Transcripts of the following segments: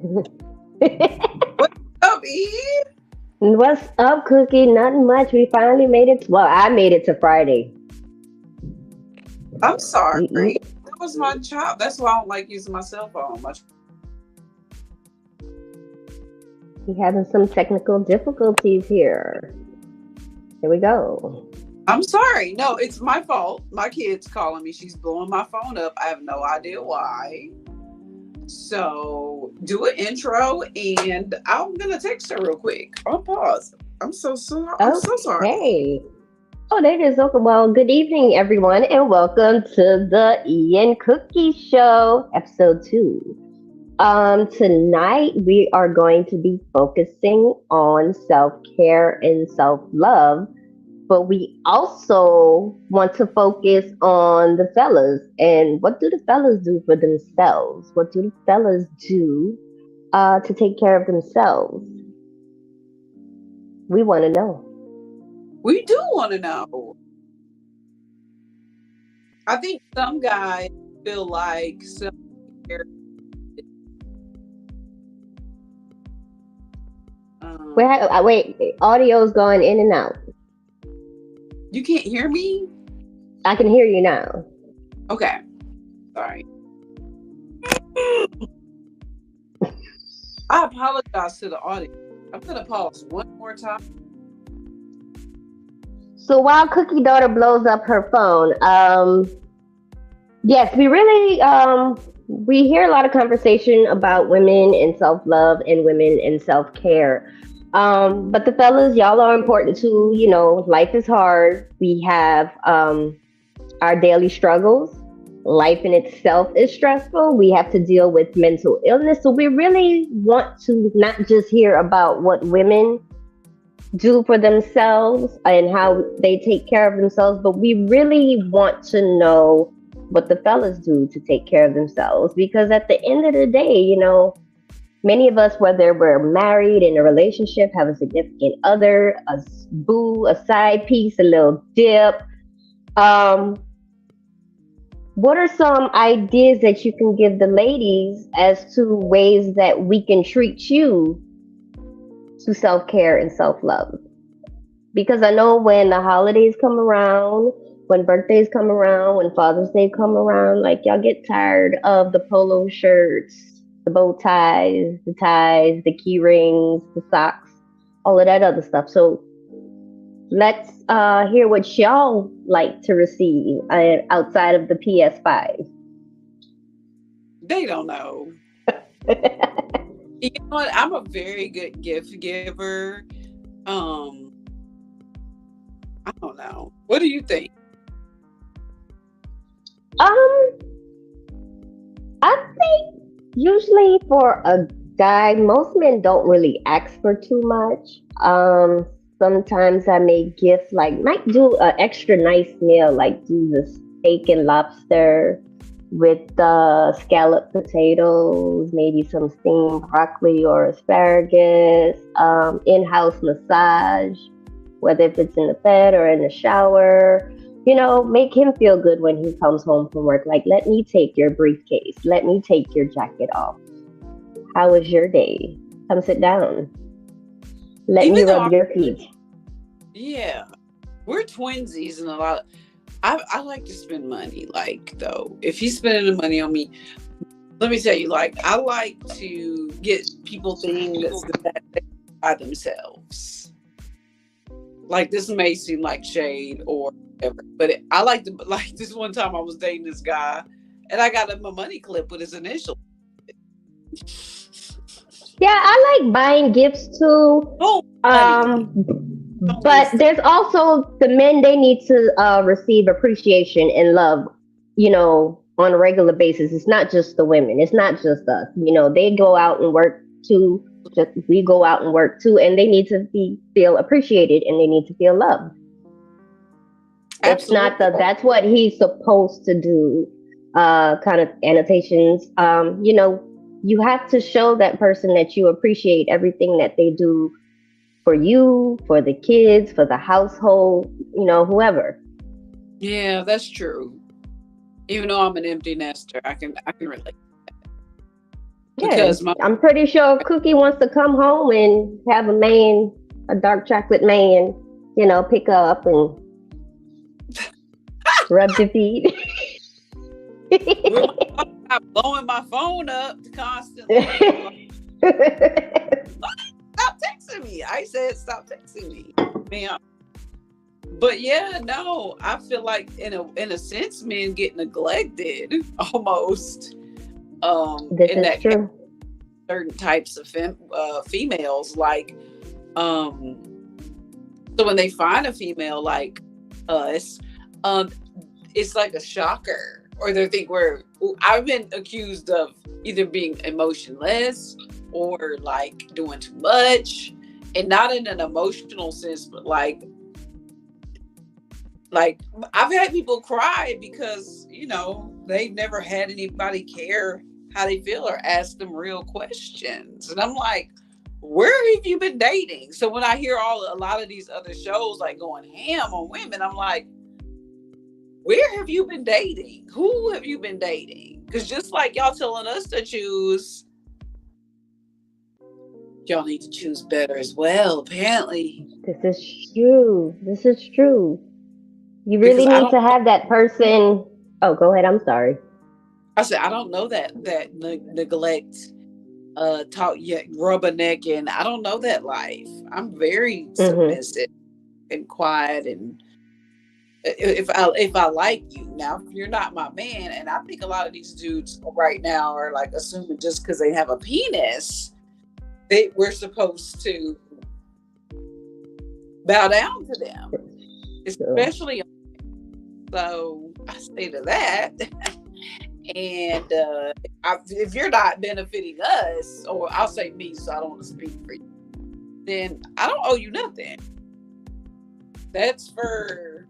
What's up, E? What's up, Cookie? Nothing much. We finally made it. Well, I made it to Friday. I'm sorry. You, That was my job. That's why I don't like using my cell phone. we having some technical difficulties here. Here we go. I'm sorry. No, it's my fault. My kid's calling me. She's blowing my phone up. I have no idea why. So do an intro, and I'm gonna text her real quick. I'll pause. I'm so sorry. I'm so sorry. Okay. Oh, that is okay. Well, good evening, everyone, and welcome to the Ian Cookie Show, episode 2. Tonight we are going to be focusing on self-care and self-love, but we also want to focus on the fellas and what do the fellas do for themselves? What do the fellas do to take care of themselves? We want to know. We do want to know. I think some guys feel like self care. Um, Wait, audio's going in and out. you can't hear me? I can hear you now. Okay. Sorry. I apologize to the audience. I'm gonna pause one more time. So while Cookie Daughter blows up her phone, yes, we hear a lot of conversation about women and self love and women and self care. But the fellas, y'all are important too. You know, life is hard. We have our daily struggles. Life in itself is stressful. We have to deal with mental illness. So we really want to not just hear about what women do for themselves and how they take care of themselves, but we really want to know what the fellas do to take care of themselves. Because at the end of the day, many of us, whether we're married in a relationship, have a significant other, a boo, a side piece, a little dip. Um, what are some ideas that you can give the ladies as to ways that we can treat you to self care and self love? Because I know when the holidays come around, when birthdays come around, when Father's Day come around, like y'all get tired of the polo shirts, the bow ties, the key rings, the socks, all of that other stuff. So let's hear what y'all like to receive outside of the PS5. They don't know. You know what? I'm a very good gift giver. Um, I don't know. What do you think? um, I think usually for a guy, most men don't really ask for too much. Sometimes I may gift like might do an extra nice meal, like do the steak and lobster with scalloped potatoes, maybe some steamed broccoli or asparagus, in-house massage, whether if it's in the bed or in the shower. Make him feel good when he comes home from work. Like, let me take your briefcase. Let me take your jacket off. How was your day? Come sit down. Let me Even though rub your feet. yeah, we're twinsies and a lot. I like to spend money. Like though, if he's spending the money on me, let me tell you. Like I like to get people things that they buy themselves. Like this may seem like shade or whatever, but I like to like this one time I was dating this guy, and I got him a money clip with his initial. Yeah, I like buying gifts too. Oh, honey, Um, don't but listen. there's also the men, they need to receive appreciation and love, on a regular basis. It's not just the women. It's not just us. They go out and work too. Just we go out and work too, and they need to feel appreciated and they need to feel loved. It's not Absolutely. that's what he's supposed to do. Kind of annotations. You have to show that person that you appreciate everything that they do for you, for the kids, for the household, whoever. Yeah, that's true. Even though I'm an empty nester, I can relate. Yeah, because my I'm pretty sure Cookie wants to come home and have a man, a dark chocolate man, pick her up and rub the feet. with my I'm blowing my phone up constantly. I'm like, stop texting me. I said stop texting me, man. But yeah, no, I feel like in a sense, men get neglected almost. This In is that true. certain types of females, like, um, so when they find a female like us, um, it's like a shocker, or they think we're. I've been accused of either being emotionless or like doing too much, and not in an emotional sense, but like I've had people cry because they've never had anybody care how they feel or ask them real questions, and I'm like, where have you been dating? So when I hear a lot of these other shows like going ham on women, I'm like, where have you been dating? Who have you been dating? Because just like y'all telling us to choose, y'all need to choose better as well, apparently. This is true. This is true. You Because really need to have that person. Oh, go ahead. I'm sorry. I said I don't know that neglect, talk yet rubbernecking. I don't know that life. I'm very Hmm. submissive and quiet, and if I like you. Now, if you're not my man, and I think a lot of these dudes right now are like assuming just because they have a penis, we're supposed to bow down to them, So, especially. So I say to that, and if you're not benefiting us, or I'll say me, so I don't want to speak for you, then I don't owe you nothing. That's for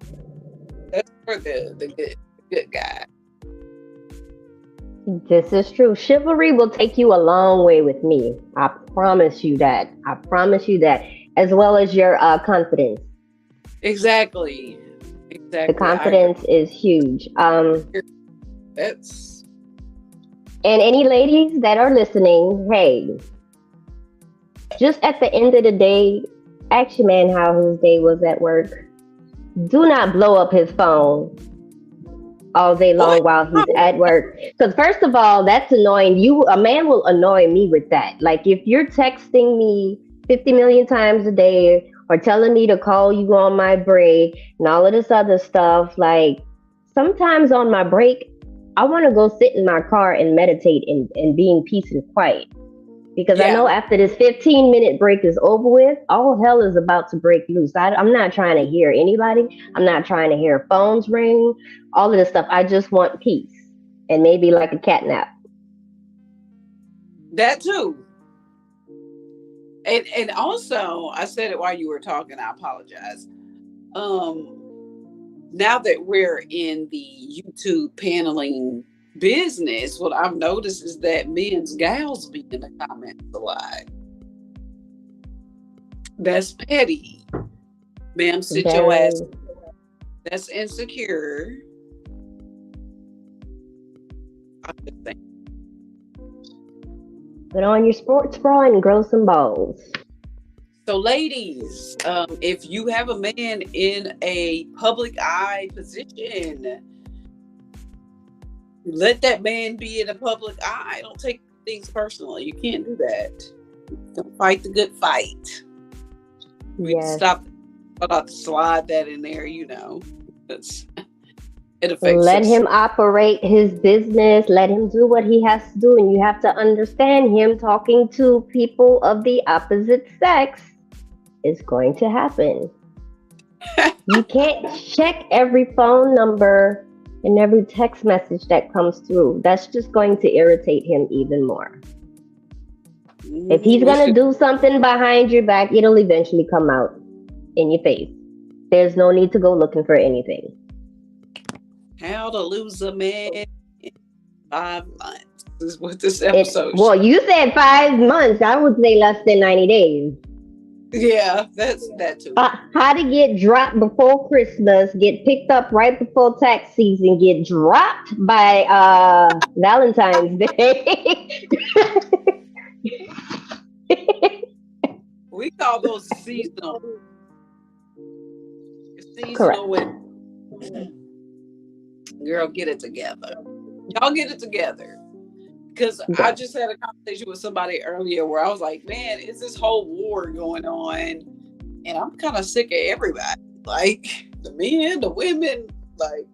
the good guy. this is true. Chivalry will take you a long way with me. I promise you that. I promise you that. As well as your confidence. Exactly. The Exactly. I agree. confidence is huge. That's And any ladies that are listening, hey, just at the end of the day, ask your man how his day was at work. Do not blow up his phone all day oh, long while he's at work. Because first of all, that's annoying. A man will annoy me with that. Like if you're texting me 50 million times a day or telling me to call you on my break and all of this other stuff, like sometimes on my break, I want to go sit in my car and meditate and be in peace and quiet. Because I yeah. know after this 15-minute break is over with, all hell is about to break loose. I'm not trying to hear anybody. I'm not trying to hear phones ring, all of this stuff. I just want peace and maybe like a cat nap. That too. And also, I said it while you were talking. I apologize. Um, Now that we're in the YouTube paneling business, what I've noticed is that men's gals be in the comments a lot. That's petty. Ma'am, sit your ass. Very. That's insecure. I'm just saying. Put on your sports bra and grow some balls. So, ladies, if you have a man in a public eye position, let that man be in a public eye. Don't take things personally. You can't do that. Don't fight the good fight. We Yes. stop about to slide that in there. That's it affects Let us. him operate his business. Let him do what he has to do. And you have to understand him talking to people of the opposite sex is going to happen. You can't check every phone number and every text message that comes through. That's just going to irritate him even more. If he's What's going your to do something behind your back, it'll eventually come out in your face. There's no need to go looking for anything. how to lose a man in 5 months? Is what this It episode. well, you said 5 months. I would say less than 90 days. Yeah, that's that too. How to get dropped before Christmas, get picked up right before tax season, get dropped by Valentine's Day. call those seasonal Correct. women. Girl, get it together. Y'all get it together. Because I Yes. just had a conversation with somebody earlier where I was like, man, it's this whole war going on, and I'm kind of sick of everybody. Like the men, the women, like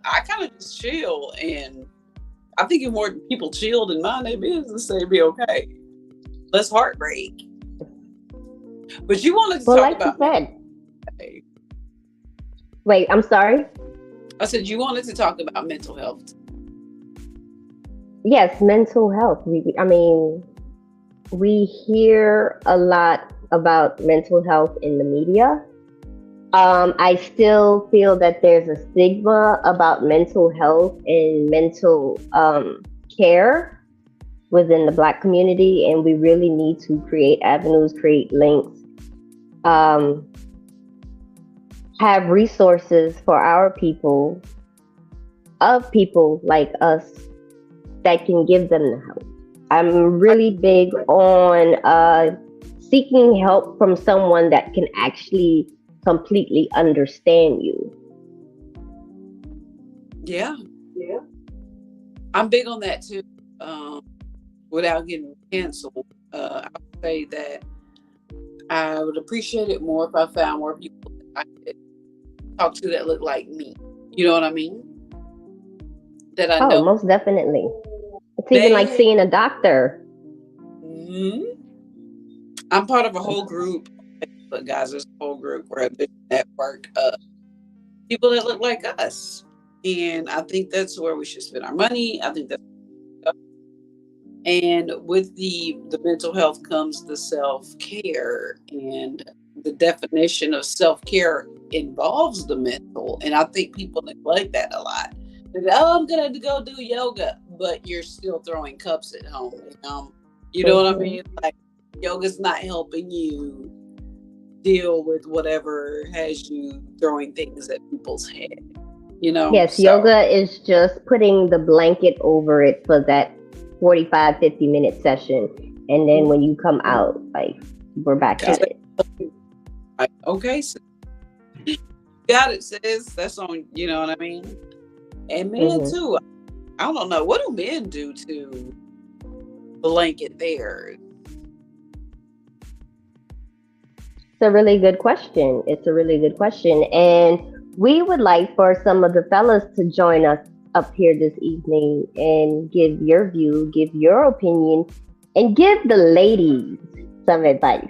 I kind of just chill, and I think if more people chilled and mind their business, they'd be okay. Less heartbreak. But you wanted to Well, talk like you about mental said, health. wait, I'm sorry. I said you wanted to talk about mental health. Yes, mental health. I mean, we hear a lot about mental health in the media. I still feel that there's a stigma about mental health and mental care within the Black community, and we really need to create avenues, create links, um, have resources for our people, of people like us, that can give them the help. I'm really big on seeking help from someone that can actually completely understand you. Yeah, I'm big on that too. Um, Without getting canceled, I would say that I would appreciate it more if I found more people that I could talk to that look like me. You know what I mean? That I Oh, know most definitely. It's even like they. seeing a doctor. Mhm. I'm part of a whole group. But guys, there's a whole group where a big network of people that look like us, and I think that's where we should spend our money. I think that's, and with the mental health comes the self care, and the definition of self care involves the mental, and I think people neglect that a lot. They're like, oh, I'm gonna go do yoga, but you're still throwing cups at home. You know what I Hmm. mean? Like yoga's not helping you deal with whatever has you throwing things at people's head. Yes, So yoga is just putting the blanket over it for that 45, 50-minute session. And then when you come out, like, we're back because at it. like, okay, so got it, sis. That's on. You know what I mean? And men Hmm. too. I don't know what do men do to blanket theirs. It's a really good question. It's a really good question. And we would like for some of the fellas to join us up here this evening and give your view, give your opinion, and give the ladies some advice.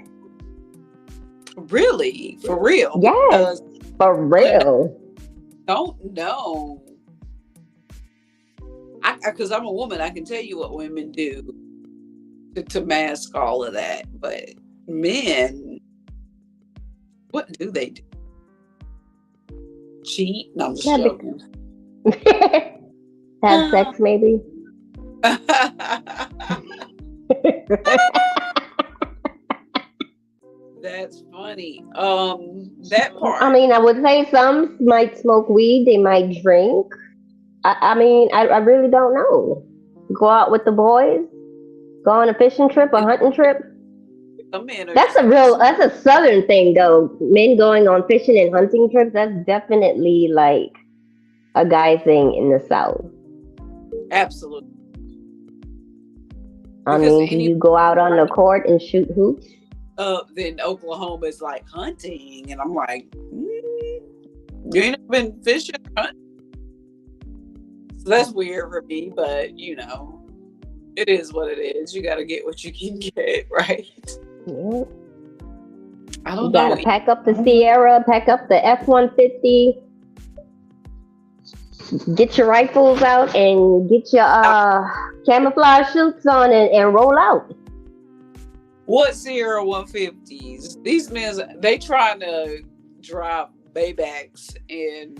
Really, for real, Yes, because for women real. don't know. Because I'm a woman, I can tell you what women do to mask all of that. But men, what do they do? Cheat? No, I'm just Yeah, joking. have sex maybe. That's funny. That I part. mean, I would say some might smoke weed, they might drink. I mean, I really don't know. Go out with the boys, go on a fishing trip, a And hunting trip. some men are That's just a real, absolute. that's a southern thing though. Men going on fishing and hunting trips, that's definitely like a guy thing in the South. Absolute. I Because mean, do any you go out on the court and shoot hoops? then Oklahoma is like hunting, and I'm like, you ain't never been fishing or hunting. So that's weird for me, but it is what it is. You got to get what you can get, right? Yeah. I You don't know. gotta pack up the Sierra, pack up the F-150, get your rifles out, and get your camouflage suits on and roll out. What Sierra 150s? These men, they trying to drive Maybachs, and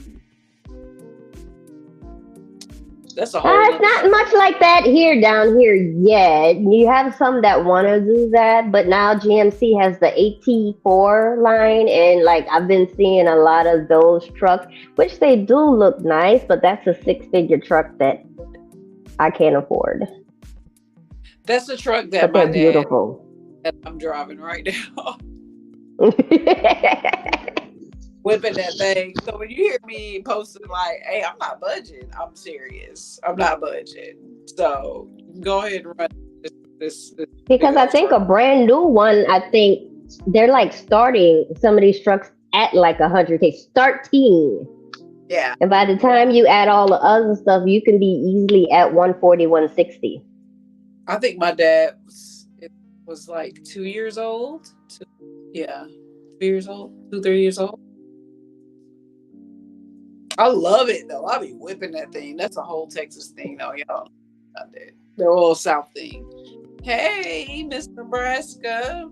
that's a whole It's nother not story. much like that here down here yet. You have some that want to do that, but now GMC has the AT4 line, and like I've been seeing a lot of those trucks, which they do look nice, but that's a six-figure truck that I can't afford. That's the truck that But my they're dad beautiful. that I'm driving right now. whipping that thing. So when you hear me posting like, "Hey, I'm not budging," I'm serious. I'm not budging. So go ahead and run this big Because I old think truck. a brand new one, I think they're like starting some of these trucks at like 100K, starting. Yeah, And by the time you add all the other stuff, you can be easily at 140, 160. I think my dad was like 2 years old. Yeah, 2 years old, 3 years old. I love it though. I be whipping that thing. That's a whole Texas thing though, y'all. Not that. The whole South thing. Hey, Miss Nebraska.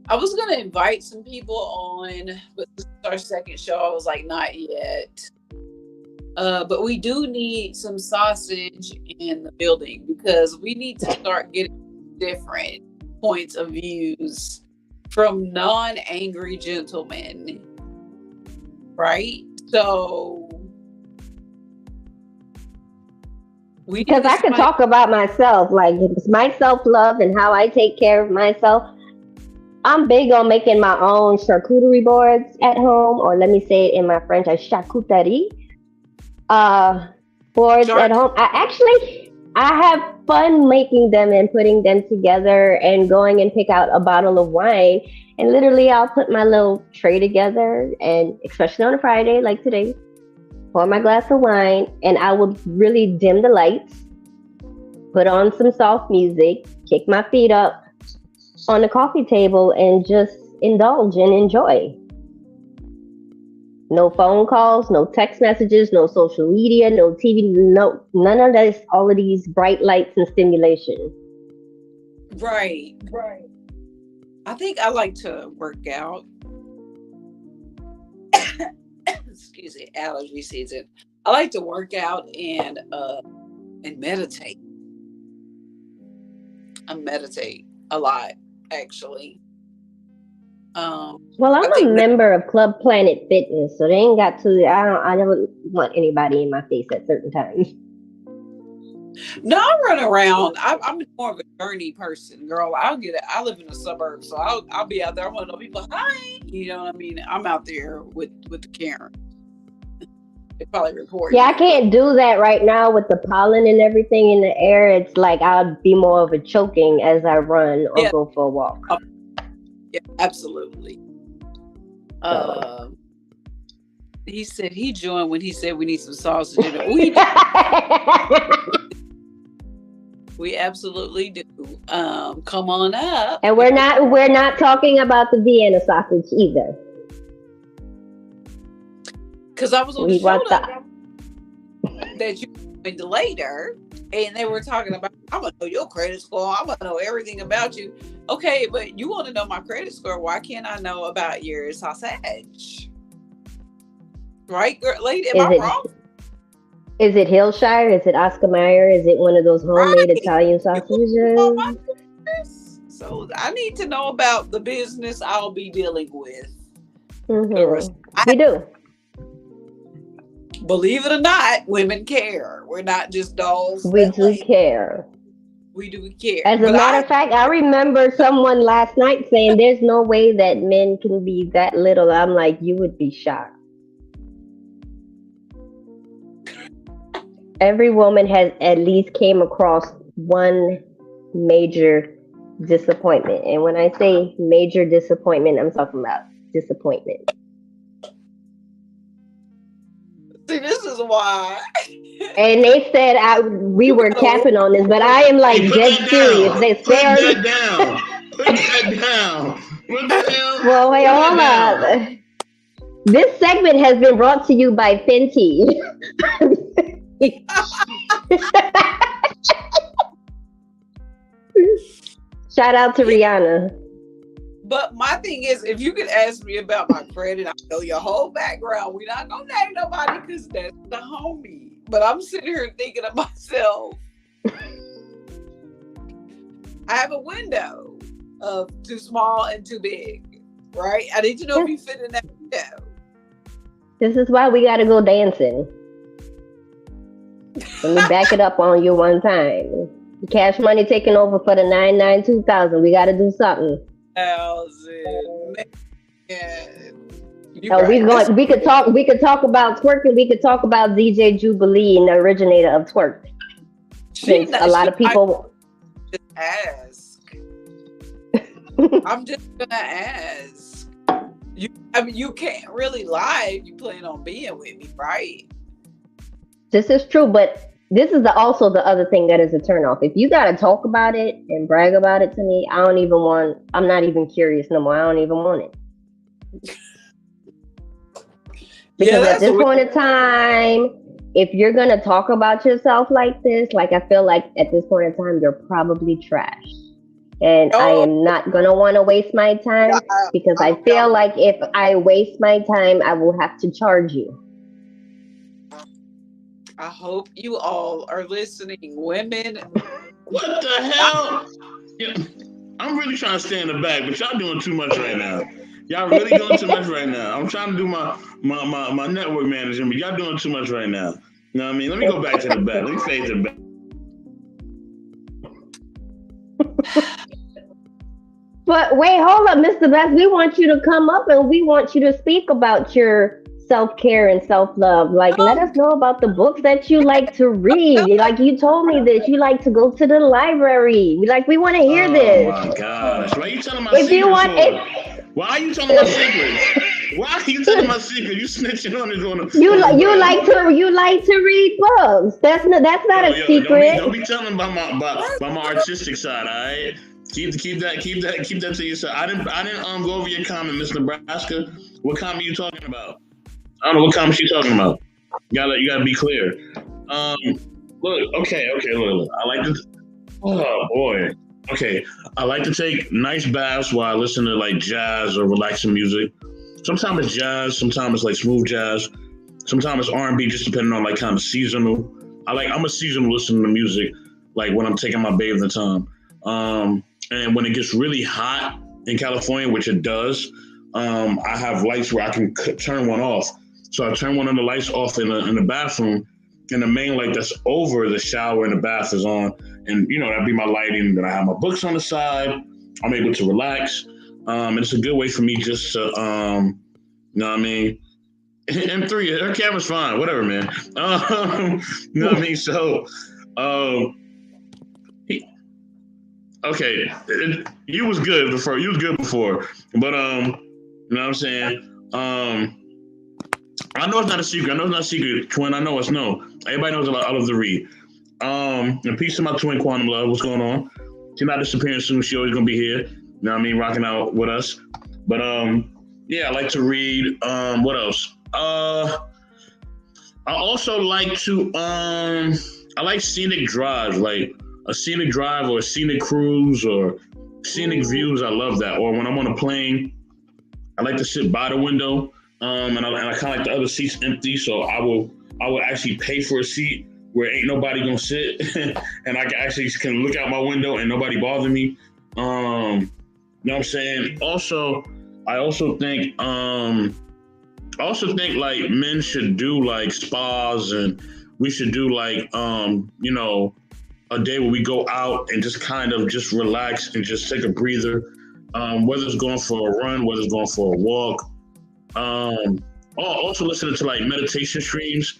I was gonna invite some people on, but this is our second show. I was like, not yet. But we do need some sausage in the building because we need to start getting different points of views from non-angry gentlemen, right? So we need Because I could talk about myself, like my self love and how I take care of myself. I'm big on making my own charcuterie boards at home, or let me say it in my French, a charcuterie uh, boards at shark. home. I have fun making them and putting them together and going and pick out a bottle of wine. And literally, I'll put my little tray together, and especially on a Friday like today, pour my glass of wine, and I will really dim the lights, put on some soft music, kick my feet up on the coffee table, and just indulge and enjoy. No phone calls, no text messages, no social media, no TV, no none of this. All of these bright lights and stimulation. Right, right. I think I like to work out. Excuse me, allergy season. I like to work out and meditate. I meditate a lot, actually. Well, I I'm a think member of Club Planet Fitness, so they ain't got to. I don't. I never want anybody in my face at certain times. no, I run around. I'm more of a journey person, girl. I'll get it. I live in the suburbs, so I'll be out there. I want to know people. Hi, you know what I mean. I'm out there with the Karen. They probably reporting Yeah, I me, but can't do that right now with the pollen and everything in the air. It's like I'll be more of a choking as I run or yeah, go for a walk. uh, yeah, absolutely. So. Um, he said he joined when he said we need some sausage in it. We do. We absolutely do. Come on up. And we're not talking about the Vienna sausage either. Because I was on the We show want the that you joined later, and they were talking about, I'm gonna know your credit score. I'm gonna know everything about you. Okay, but you want to know my credit score? Why can't I know about your sausage? Right, girl, lady? Am is I it wrong? is it Hillshire? Is it Oscar Mayer? Is it one of those homemade Right. Italian You want to know my sausages? business? So I need to know about the business I'll be dealing with. We I, do. believe it or not, women care. We're not just dolls We that do play. care. We do care. As a But matter I, of fact, I remember someone last night saying there's no way that men can be that little. I'm like, you would be shocked. Every woman has at least came across one major disappointment. And when I say major disappointment, I'm talking about disappointment. see, this is why And they said we you were gotta work. capping on this, but I am like Hey, put dead that serious. down. They Put scared. that down. Put that down. What the hell? Well, wait, Put hold that down. on. This segment has been brought to you by Fenty. Shout out to Rihanna. But my thing is, if you could ask me about my credit, I know your whole background. We're not gonna name nobody because that's the homie. But I'm sitting here thinking of myself. I have a window of too small and too big, right? I need to know if you fit in that window. This is why we gotta go dancing. Let me back it up on you one time. Cash Money taking over for the 992,000. We gotta do something. 2000. Man. You So right. we could talk about twerking. We could talk about DJ Jubilee and the originator of twerk. Since a lot of people just ask. I'm just gonna ask. You can't really lie if you plan on being with me, right? This is true, but this is also the other thing that is a turnoff. If you gotta talk about it and brag about it to me, I'm not even curious no more. I don't even want it. Because at this point in time, if you're gonna talk about yourself like this, like I feel like at this point in time, you're probably trash. And I am not gonna want to waste my time because I feel like if I waste my time, I will have to charge you. I hope you all are listening, women. What the hell? Yeah, I'm really trying to stay in the back, but y'all doing too much right now. Y'all really doing too much right now. I'm trying to do my network management, but y'all doing too much right now. You know what I mean? Let me go back to the back. Let me fade to the back. But wait, hold up, Mr. Best. We want you to come up and we want you to speak about your self-care and self-love. Like, let us know about the books that you like to read. Like, you told me this. You like to go to the library. We want to hear this. Oh, my gosh. Why are you telling my secrets? Why are you telling my secrets? Why are you telling my secret? You snitching on it. You like to read books. That's not a secret. Don't be telling about my artistic side, all right? Keep that to yourself. I didn't go over your comment, Miss Nebraska. What comment are you talking about? I don't know what comment you talking about. You gotta be clear. Look. I like to. Oh boy. Okay, I like to take nice baths while I listen to like jazz or relaxing music. Sometimes it's jazz, sometimes it's like smooth jazz, sometimes it's R&B, just depending on like kind of seasonal. I'm a seasonal listener to music, like when I'm taking my bathing time. And when it gets really hot in California, which it does, I have lights where I can turn one off. So I turn one of the lights off in the bathroom, and the main light that's over the shower and the bath is on. And, that'd be my lighting. Then I have my books on the side. I'm able to relax. And it's a good way for me just to, you know what I mean? M3, her camera's fine. Whatever, man. You know what I mean? So, okay. You was good before. You was good before. But, you know what I'm saying? I know it's not a secret. Twin, I know it's no. Everybody knows I love to read. And peace to my twin, Quantum Love. What's going on? She's not disappearing soon. She always gonna be here. You know what I mean? Rocking out with us. But yeah, I like to read. What else? I also like to I like scenic drives, like a scenic drive or a scenic cruise or scenic views. I love that. Or when I'm on a plane, I like to sit by the window. And I kind of like the other seats empty, so I will actually pay for a seat where ain't nobody gonna sit, and I actually can look out my window and nobody bother me. You know what I'm saying? Also, I also think like men should do like spas, and we should do like a day where we go out and just kind of just relax and just take a breather. Whether it's going for a run, whether it's going for a walk. Also listening to like meditation streams.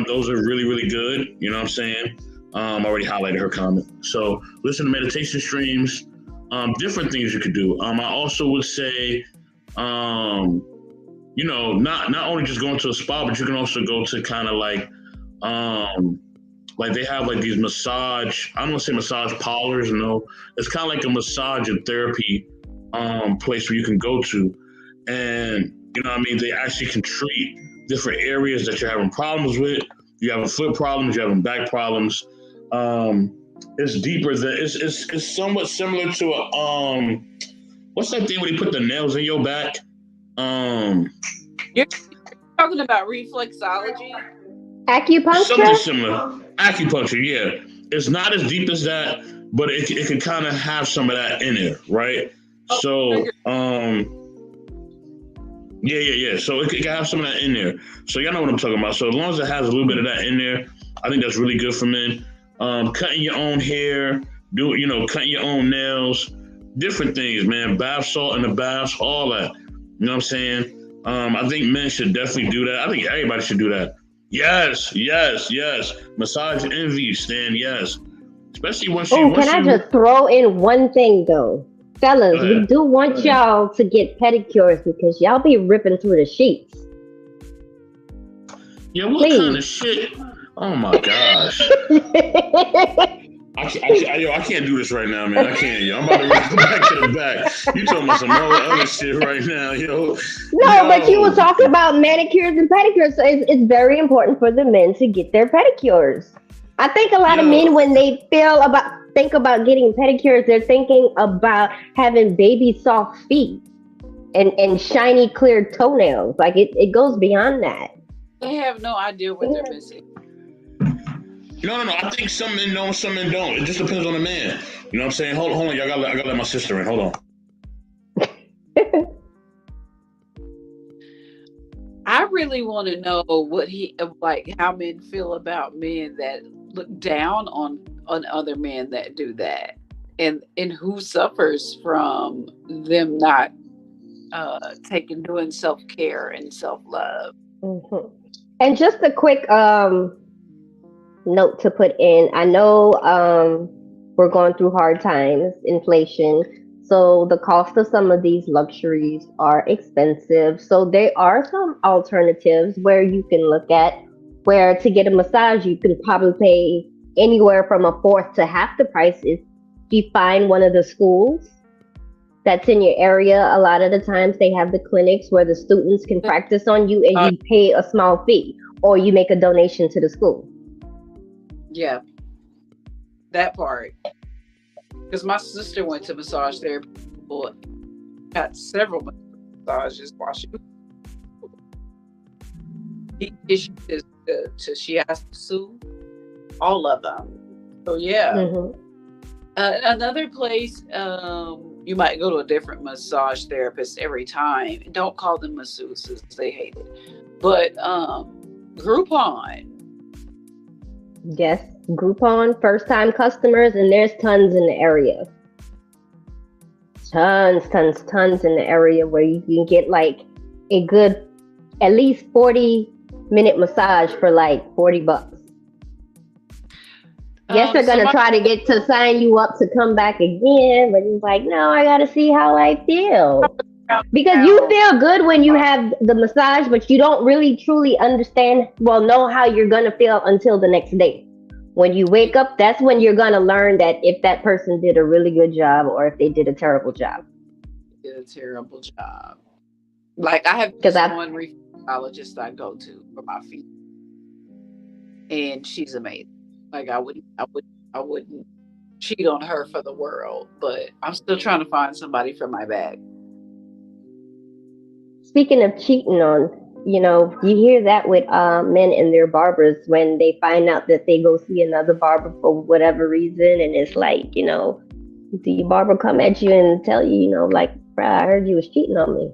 Those are really, really good. You know what I'm saying? I already highlighted her comment. So listen to meditation streams, different things you could do. I also would say, not only just going to a spa, but you can also go to kind of like they have like these massage, I don't want to say massage parlors, no. It's kind of like a massage and therapy place where you can go to. And, you know what I mean? They actually can treat different areas that you're having problems with. You're having foot problems, you're having back problems. It's deeper than it's somewhat similar to a what's that thing where they put the nails in your back? You're talking about reflexology? Acupuncture? Something similar. Acupuncture, yeah. It's not as deep as that, but it can kind of have some of that in it, right? So Yeah. So it can have some of that in there. So y'all know what I'm talking about. So as long as it has a little bit of that in there, I think that's really good for men. Cutting your own hair, cutting your own nails, different things, man. Bath salt in the baths, all that. You know what I'm saying? I think men should definitely do that. I think everybody should do that. Yes, yes, yes. Massage envy, Stan. Yes, especially once you Oh, can I just throw in one thing though? go Fellas, we ahead. do want y'all to get pedicures because y'all be ripping through the sheets. Yeah, what kind of Please. shit? Oh my gosh. Yo, I can't do this right now, man. I can't, yo. I'm about to run back to the back. You talking about some whole other shit right now, yo. No, but you were Yo. talking about manicures and pedicures, so it's very important for the men to get their pedicures. I think a lot of men, Yo. when they think about getting pedicures, they're thinking about having baby soft feet and shiny clear toenails. Like it goes beyond that. They have no idea what they're missing. No. I think some men know, some men don't. It just depends on the man. You know what I'm saying? Hold on. I gotta let my sister in. Hold on. I really want to know what how men feel about men that look down on other men that do that, and who suffers from them not doing self-care and self-love. Mhm. And just a quick note to put in. I know we're going through hard times, inflation. So the cost of some of these luxuries are expensive. So there are some alternatives where you can look at where to get a massage you can probably pay anywhere from a fourth to half the price if you find one of the schools that's in your area. A lot of the times they have the clinics where the students can practice on you and Uh, you pay a small fee or you make a donation to the school. yeah, that part. Because my sister went to massage therapy, school, got several massages while she issued she has to sue all of them. So yeah. Hmm. Another place, you might go to a different massage therapist every time. Don't call them masseuses; they hate it. But Groupon, Yes, Groupon, first time customers, and there's tons in the area. Tons in the area where you can get like a good, at least 40-minute massage for like $40. Yes, they're gonna somebody try to get to sign you up to come back again, but it's like, no, I gotta see how I feel. out Because you now. feel good when you have the massage, but you don't really truly understand, well, know how you're gonna feel until the next day. When you wake up, that's when you're gonna learn that if that person did a really good job or if they did a terrible job. Did a terrible job. Like I have Because this I, one reflexologist I go to for my feet, and she's amazing. Like I wouldn't cheat on her for the world, but I'm still trying to find somebody for my back. speaking of cheating on, you hear that with men and their barbers when they find out that they go see another barber for whatever reason, and it's like, the barber come at you and tell you, like, bruh, I heard you was cheating on me.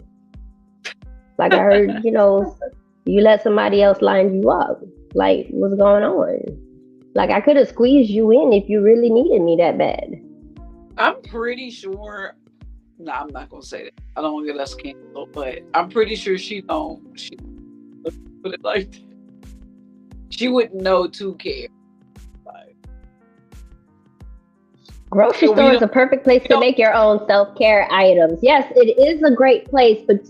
Like I heard, you let somebody else line you up. Like, what's going on? Like I could have squeezed you in if you really needed me that bad. I'm pretty sure. No, I'm not gonna say that. I don't want to get us canceled, but I'm pretty sure she don't. She put it like that. She wouldn't know to care. Like, Grocery we store is don't. a perfect place We to don't. make your own self-care items. Yes, it is a great place, but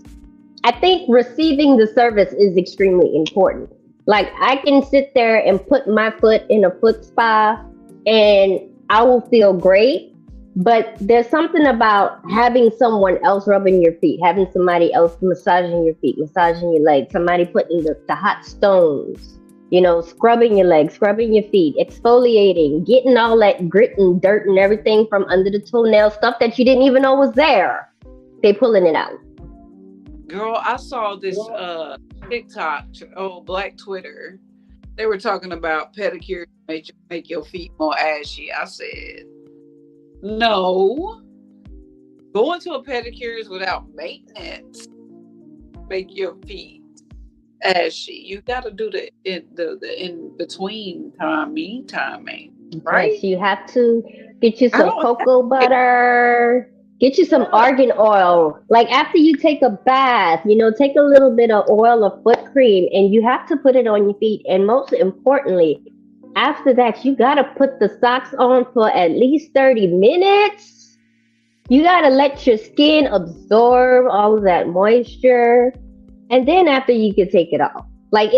I think receiving the service is extremely important. Like I can sit there and put my foot in a foot spa and I will feel great, but there's something about having someone else rubbing your feet, having somebody else massaging your feet, massaging your legs, somebody putting the hot stones, scrubbing your legs, scrubbing your feet, exfoliating, getting all that grit and dirt and everything from under the toenail, stuff that you didn't even know was there. They pulling it out. Girl, I saw this TikTok, Black Twitter. They were talking about pedicures make your feet more ashy. I said, no. Going to a pedicures without maintenance make your feet ashy. You got to do the in between time, meantime, man. Yes, Right? you have to get you I some don't. cocoa butter. Get you some argan oil. Like after you take a bath, take a little bit of oil or foot cream and you have to put it on your feet. And most importantly, after that, you got to put the socks on for at least 30 minutes. You got to let your skin absorb all of that moisture. And then after you can take it off. Like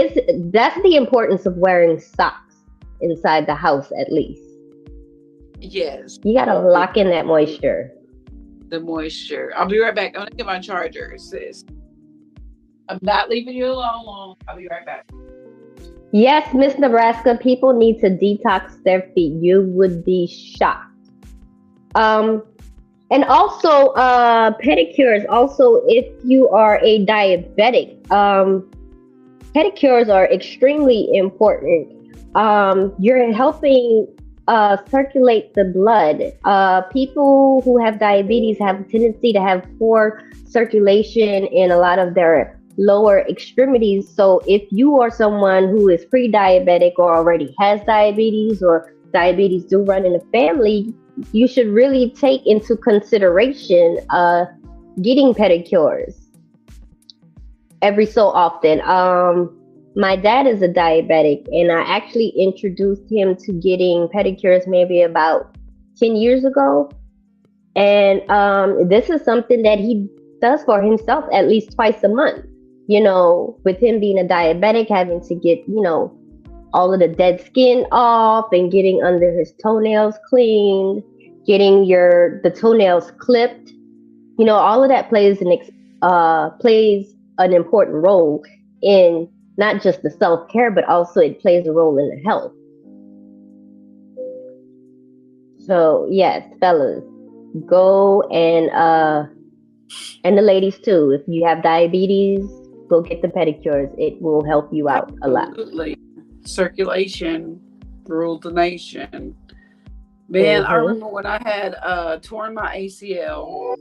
that's the importance of wearing socks inside the house at least. Yes. You got to lock in that moisture. The moisture. I'll be right back. I'm gonna get my charger, sis. I'm not leaving you alone long. I'll be right back. Yes, Miss Nebraska, people need to detox their feet. You would be shocked. And also pedicures. Also, if you are a diabetic, pedicures are extremely important. You're helping circulate the blood. People who have diabetes have a tendency to have poor circulation in a lot of their lower extremities. So if you are someone who is pre-diabetic or already has diabetes or diabetes do run in the family, you should really take into consideration getting pedicures every so often. My dad is a diabetic, and I actually introduced him to getting pedicures maybe about 10 years ago. And this is something that he does for himself at least twice a month. With him being a diabetic, having to get, all of the dead skin off and getting under his toenails cleaned, getting the toenails clipped. All of that plays an important role in not just the self-care, but also it plays a role in the health. So yes, fellas, go and the ladies too. If you have diabetes, go get the pedicures. It will help you out a lot. Absolutely. Circulation ruled the nation. Man, I remember when I had torn my ACL,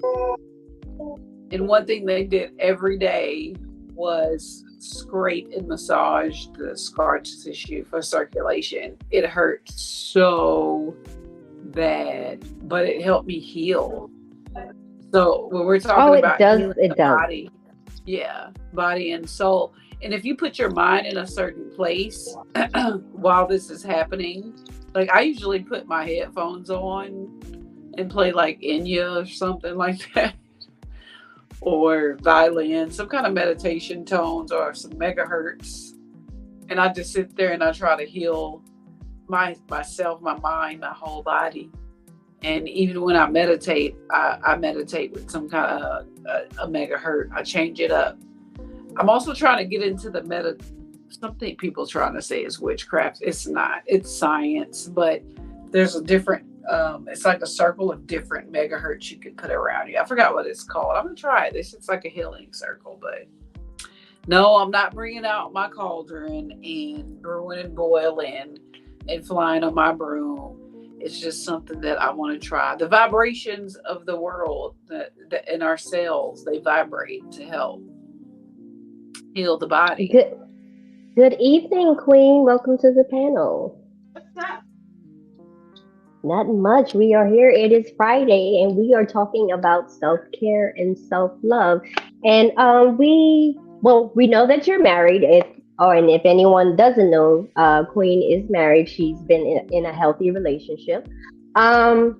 and one thing they did every day was scrape and massage the scar tissue for circulation. It hurt so bad, but it helped me heal. So when we're talking about the body, body and soul, and if you put your mind in a certain place while this is happening, like I usually put my headphones on and play like Enya or something like that. Or violin, some kind of meditation tones or some megahertz. And I just sit there and I try to heal myself, my mind, my whole body. And even when I meditate, I meditate with some kind of a megahertz. I change it up. I'm also trying to get into the something people trying to say is witchcraft. It's not. It's science, but there's a different it's like a circle of different megahertz you can put around you. I forgot what it's called. I'm gonna try it. It's like a healing circle, but no, I'm not bringing out my cauldron and brewing and boiling and flying on my broom. It's just something that I want to try. The vibrations of the world that in our cells, they vibrate to help heal the body. Good evening, Queen. Welcome to the panel. What's up? Not much. We are here. It is Friday, and we are talking about self-care and self-love. And we know that you're married. And if anyone doesn't know, Queen is married. She's been in a healthy relationship. Can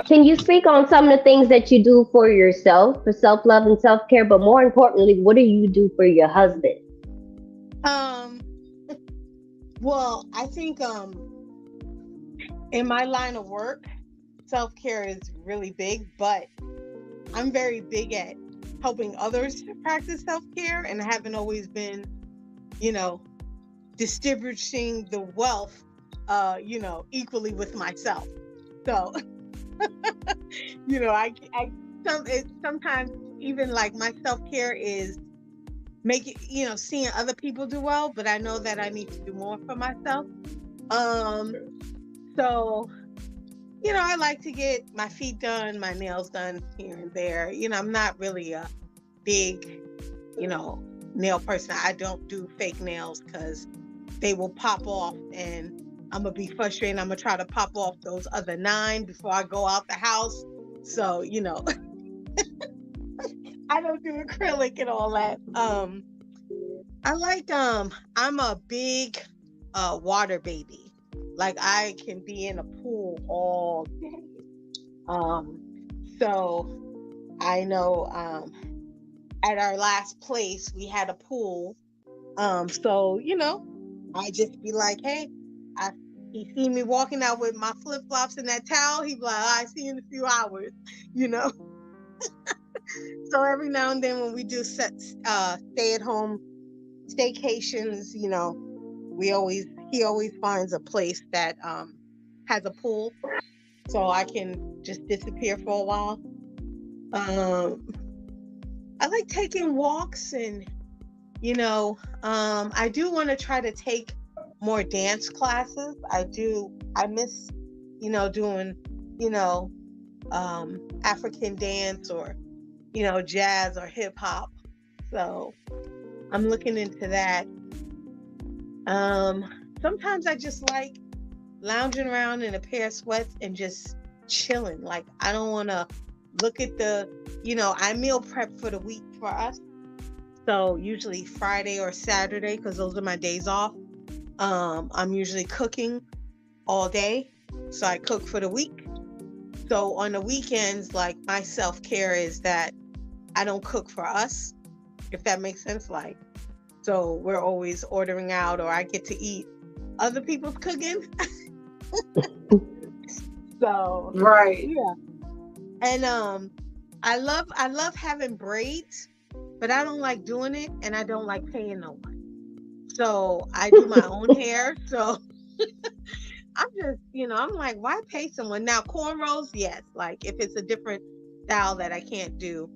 you speak on some of the things that you do for yourself, for self-love and self-care? But more importantly, what do you do for your husband? Well, I think in my line of work, self-care is really big, but I'm very big at helping others to practice self-care, and I haven't always been, distributing the wealth, equally with myself. So, sometimes even like my self-care is seeing other people do well, but I know that I need to do more for myself. So, I like to get my feet done, my nails done here and there. I'm not really a big, nail person. I don't do fake nails because they will pop off and I'm going to be frustrated. I'm going to try to pop off those other 9 before I go out the house. So, I don't do acrylic and all that. I like I'm a big water baby. Like I can be in a pool all day. So I know at our last place we had a pool. So I just be like, hey, he see me walking out with my flip flops and that towel. He be like, I see you in a few hours, you know. So every now and then when we do stay at home staycations, he always finds a place that has a pool, so I can just disappear for a while. I like taking walks, and I do want to try to take more dance classes. I miss doing African dance, or jazz or hip hop. So I'm looking into that. Sometimes I just like lounging around in a pair of sweats and just chilling. Like I don't want to look at I meal prep for the week for us. So usually Friday or Saturday, because those are my days off. I'm usually cooking all day. So I cook for the week. So on the weekends, like my self-care is that I don't cook for us, if that makes sense. Like, so we're always ordering out, or I get to eat other people's cooking. So Right. yeah. And I love having braids, but I don't like doing it, and I don't like paying no one. So I do my own hair. So I'm just, I'm like, why pay someone? Now cornrows, yes. Like if it's a different style that I can't do.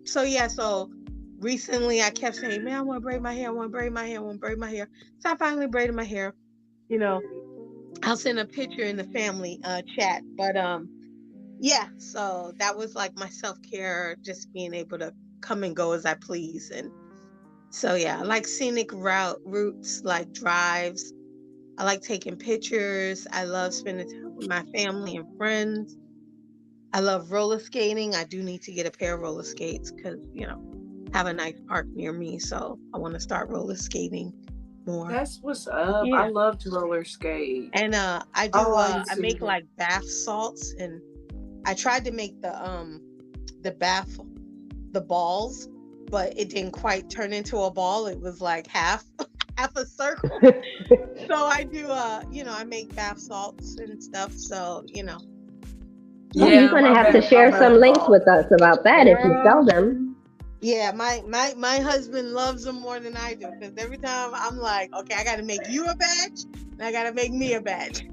So recently I kept saying, man, I want to braid my hair. I want to braid my hair. I want to braid my hair. So I finally braided my hair. I'll send a picture in the family chat. But yeah, so that was like my self-care, just being able to come and go as I please. And so yeah, I like scenic routes, like drives. I like taking pictures. I love spending time with my family and friends. I love roller skating. I do need to get a pair of roller skates because, have a nice park near me. So I want to start roller skating more. That's what's up. Yeah. I love to roller skate. And I do I make like bath salts, and I tried to make the balls, but it didn't quite turn into a ball. It was like half a circle. So I do I make bath salts and stuff. So Yeah, you're gonna have to share some links with us about that if you sell them. Yeah, my husband loves them more than I do, because every time I'm like, okay, I gotta make you a badge, and I gotta make me a badge.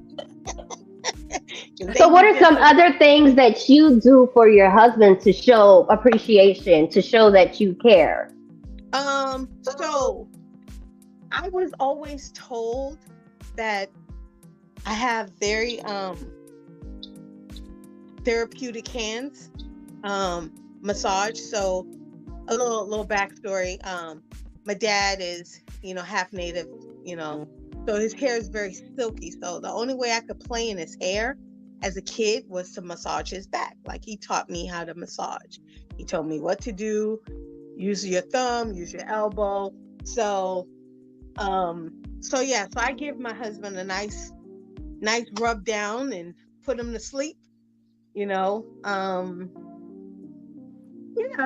So what are some other things that you do for your husband to show appreciation, to show that you care? So I was always told that I have very therapeutic hands, massage. So a little backstory. My dad is, half native, so his hair is very silky. So the only way I could play in his hair as a kid was to massage his back. Like he taught me how to massage. He told me what to do. Use your thumb, use your elbow. So I give my husband a nice rub down and put him to sleep. I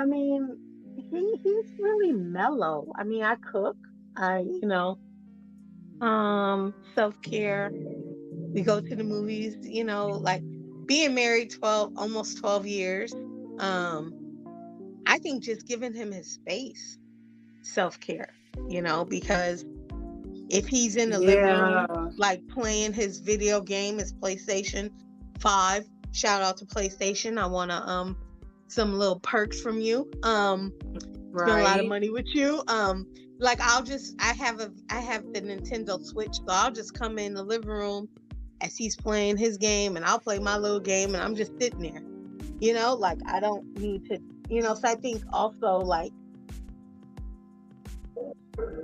mean, he's really mellow. I mean, I cook. Self-care. We go to the movies, like being married almost 12 years. I think just giving him his space, self-care, because if he's in the living room, like playing his video game, his PlayStation 5, shout out to PlayStation. I want to some little perks from you. Spend a lot of money with you. Like I have the Nintendo Switch, so I'll just come in the living room as he's playing his game, and I'll play my little game, and I'm just sitting there. Like I don't need to, so I think also like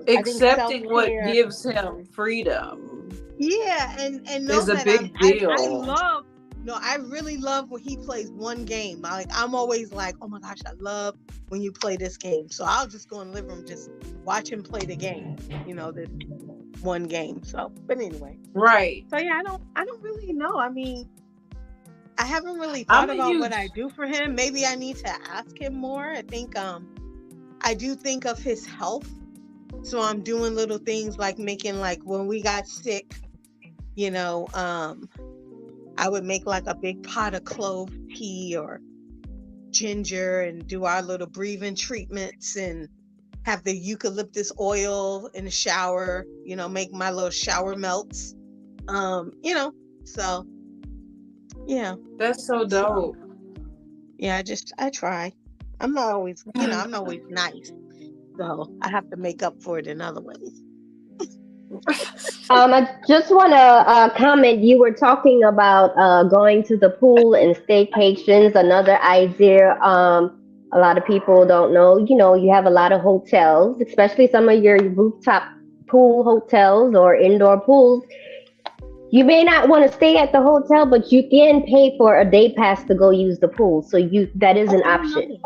accepting what gives him freedom. Yeah, and know is a that big deal. I love No, I really love when he plays one game. I'm always like, oh my gosh, I love when you play this game. So I'll just go in the living room, just watch him play the game. This one game. So, but anyway. Right. So yeah, I don't really know. I mean, I haven't really thought about what I do for him. Maybe I need to ask him more. I think I do think of his health. So I'm doing little things like making, like when we got sick, I would make like a big pot of clove tea or ginger and do our little breathing treatments and have the eucalyptus oil in the shower, make my little shower melts. So yeah. That's so dope. Yeah, I try. I'm not always, I'm not always nice. So I have to make up for it in other ways. I just want to comment. You were talking about going to the pool and staycations. Another idea. A lot of people don't know. You have a lot of hotels, especially some of your rooftop pool hotels or indoor pools. You may not want to stay at the hotel, but you can pay for a day pass to go use the pool. So that is an option.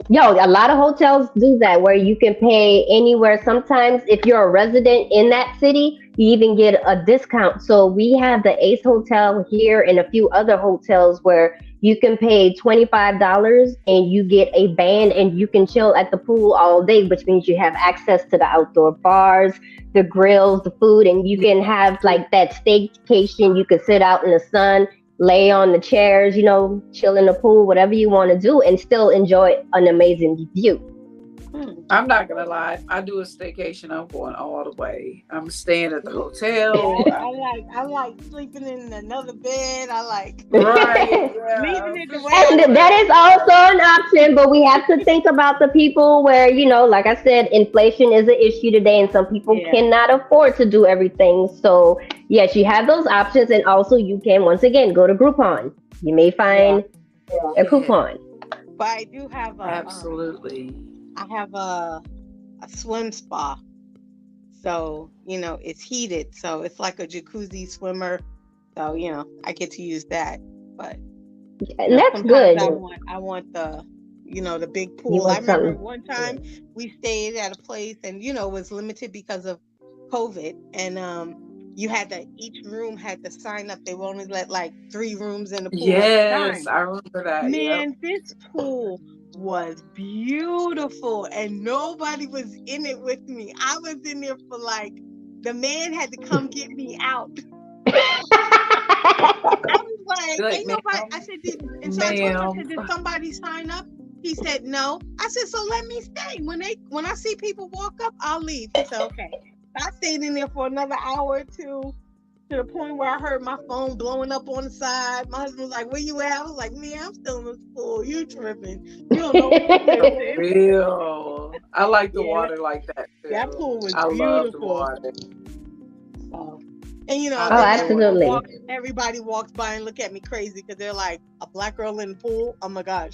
Yo, a lot of hotels do that where you can pay anywhere. Sometimes if you're a resident in that city, you even get a discount. So we have the Ace Hotel here and a few other hotels where you can pay $25 and you get a band and you can chill at the pool all day, which means you have access to the outdoor bars, the grills, the food, and you can have like that staycation. You can sit out in the sun, lay on the chairs, chill in the pool, whatever you want to do, and still enjoy an amazing view. I'm not gonna lie. I do a staycation. I'm going all the way. I'm staying at the hotel. I like sleeping in another bed. I like right. leaving it the way. And that is also an option, but we have to think about the people where, like I said, inflation is an issue today, and some people cannot afford to do everything. So yes, you have those options, and also you can once again go to Groupon. You may find a coupon. But I do have absolutely. I have a swim spa, so it's heated, so it's like a jacuzzi swimmer. So I get to use that, but and that's good. I want the the big pool. I remember one time we stayed at a place, and it was limited because of COVID, and you had to, each room had to sign up. They would only let like 3 rooms in the pool. Yes, I remember that. Man, this pool was beautiful and nobody was in it with me. I was in there for the man had to come get me out. I was like, ain't nobody. I said, did somebody sign up? He said no. I said, so let me stay. When I see people walk up, I'll leave. He said, okay. I stayed in there for another hour or two, to the point where I heard my phone blowing up on the side. My husband was like, where you at? I was like, man, I'm still in the pool. You tripping. You don't know what you're doing. Real. I like the water like that too. That pool was beautiful. Love the water. So, and absolutely. Everybody walks by and look at me crazy because they're like, a black girl in the pool? Oh my gosh.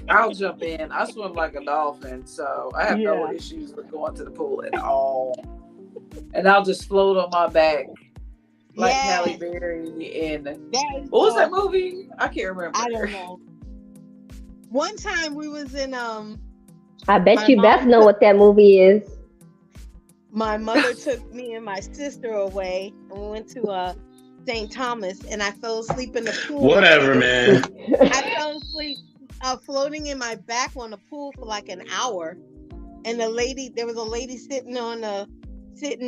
I'll jump in. I swim like a dolphin, so I have no issues with going to the pool at all. And I'll just float on my back like Halle Berry in what was that movie? I can't remember. I don't know. One time we was in I bet you Beth know what that movie is. My mother took me and my sister away, and we went to St. Thomas, and I fell asleep in the pool. Whatever, man. I fell asleep floating in my back on the pool for like an hour, and there was a lady sitting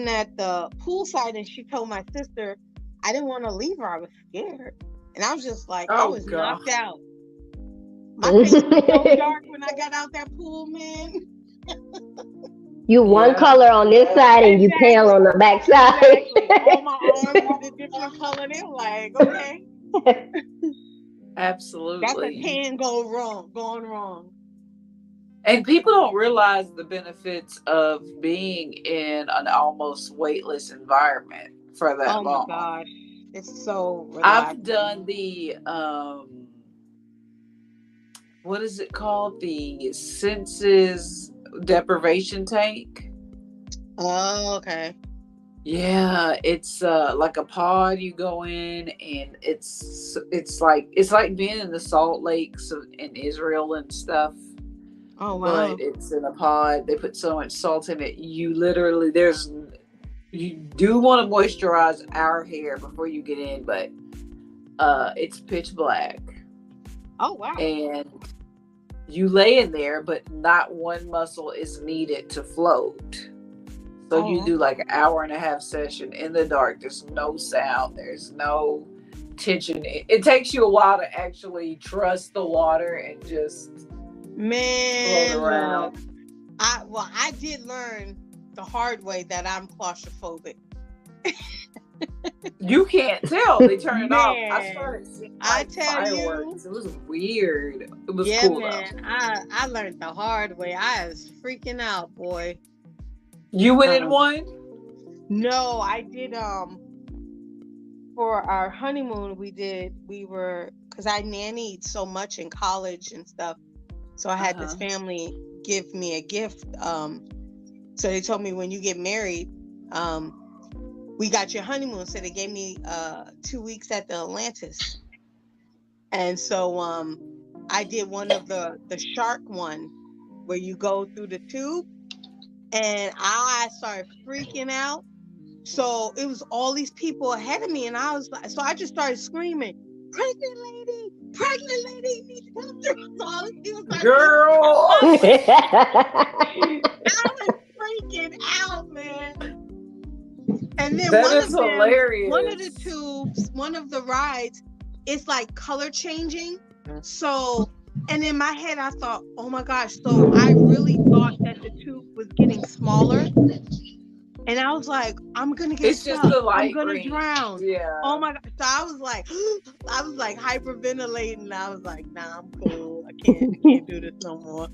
at the poolside, and she told my sister I didn't want to leave her. I was scared, and I was just like, I was knocked out. My face was so dark when I got out that pool, man. You one color on this side and you pale on the back side. Exactly. All my arms were a different color. They're like, okay. Absolutely. That's a tan going wrong. And people don't realize the benefits of being in an almost weightless environment for that long. Oh my gosh. It's so relaxing. I've done the what is it called? The senses deprivation tank. Oh, okay. Yeah, it's like a pod you go in, and it's like being in the salt lakes in Israel and stuff, Oh but wow. it's in a pod. They put so much salt in it. You literally there's you do want to moisturize our hair before you get in, but it's pitch black, Oh wow. and you lay in there, but not one muscle is needed to float. So you Oh, do like an hour and a half session in the dark. There's no sound. There's no tension. It takes you a while to actually trust the water and just float man, look. around. I did learn the hard way that I'm claustrophobic. You can't tell. They turn it off. I Man, started seeing I like tell you, fireworks. It was weird. It was yeah, cool though. man. I learned the hard way. I was freaking out, boy. You went in Um, one? no, I did for our honeymoon we were because I nannied so much in college and stuff. So I had this Uh-huh. family give me a gift. So they told me when you get married, um, we got your honeymoon. So they gave me 2 weeks at the Atlantis. And so I did one of the shark one where you go through the tube, and I started freaking out. So it was all these people ahead of me, and I was like, so I just started screaming, pregnant lady needs to come through. So all these people started Girl. I was freaking out, man. And then That one is of them, hilarious. one of the tubes, one of the rides, it's like color changing. So, and in my head, I thought, oh my gosh. So I really thought that the tube was getting smaller. And I was like, I'm going to get It's just stuck. the I'm light going to range. drown. Yeah. Oh my God. So I was like hyperventilating. I was like, nah, I'm cool. I can't do this no more.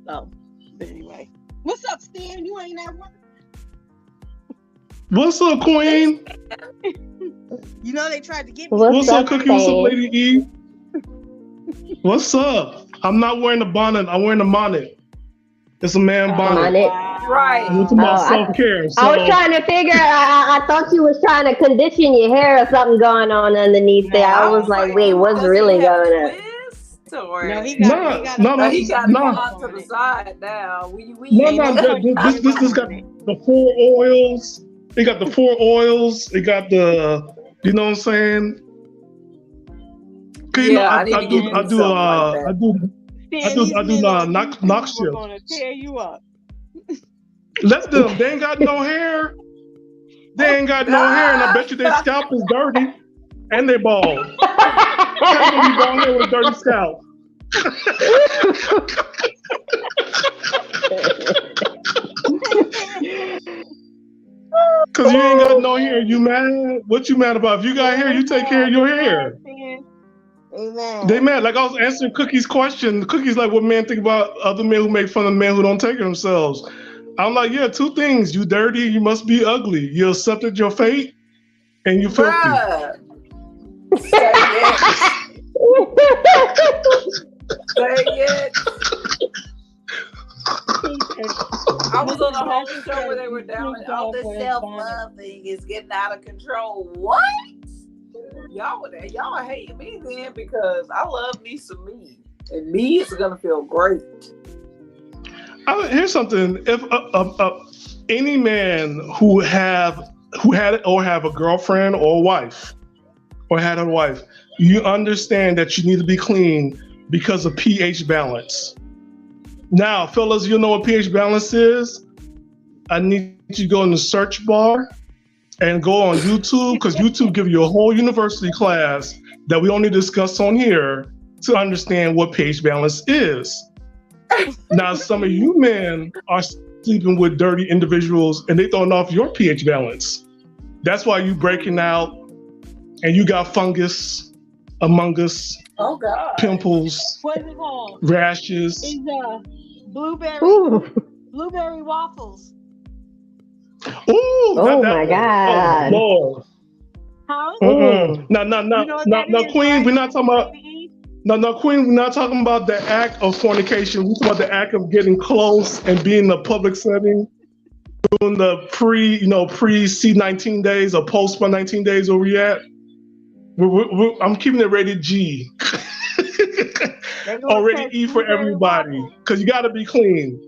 So, anyway. What's up, Stan? You ain't at work? What's up, Queen? You know they tried to get me. What's up, Stan? Cookie? What's up, Lady E? What's up? I'm not wearing the bonnet. I'm wearing the bonnet. It's a man bonnet. Bonnet. Right. We're talking about Oh, self-care. So, I was trying to figure. I thought you was trying to condition your hair or something going on underneath there. I was like, wait, what's does really he have going a on? twist, or No, he no, got no, oh, he got it no, on to the side now. We no, ain't no. no This got the 4 oils. It got the 4 oils. It got the, you know what I'm saying? 'Cause, you know, Yeah, I need to get me something like that. I do knock We're shifts. gonna tear you up. Let them. They ain't got no hair. They ain't got no hair, and I bet you their scalp is dirty, and they bald. How can you bald hair with dirty scalp? Cause you ain't got no hair. You mad? What you mad about? If you got hair, you take care of your hair. Amen. They mad. Like I was answering Cookie's question. Cookie's like, what men think about other men who make fun of men who don't take care of themselves? I'm like, yeah, 2 things. You dirty, you must be ugly. You accepted your fate, and you filthy. Bruh. Say it. Say it. I was on a whole show where they were down and all this self-love thing is getting out of control. What? Y'all hate me then because I love me some me. And me is gonna feel great. Here's something. If any man who had or have a girlfriend or a wife, or had a wife, you understand that you need to be clean because of pH balance. Now, fellas, you know what pH balance is? I need you to go in the search bar and go on YouTube, because YouTube give you a whole university class that we only discuss on here to understand what pH balance is. Now, some of you men are sleeping with dirty individuals and they throwing off your pH balance. That's why you breaking out and you got fungus, among us, Oh God. pimples, What's it called? rashes. It's blueberry Ooh. waffles. Ooh, Oh my God. Oh, Lord. Huh? Mm-mm. No, You know what that no, is, Queen, right? we're not talking about, Lady? no, Queen, we're not talking about the act of fornication. We're talking about the act of getting close and being in a public setting doing the pre C19 days or post 19 days where we at. I'm keeping it rated G. Or rated E for everybody. Because you got to be clean.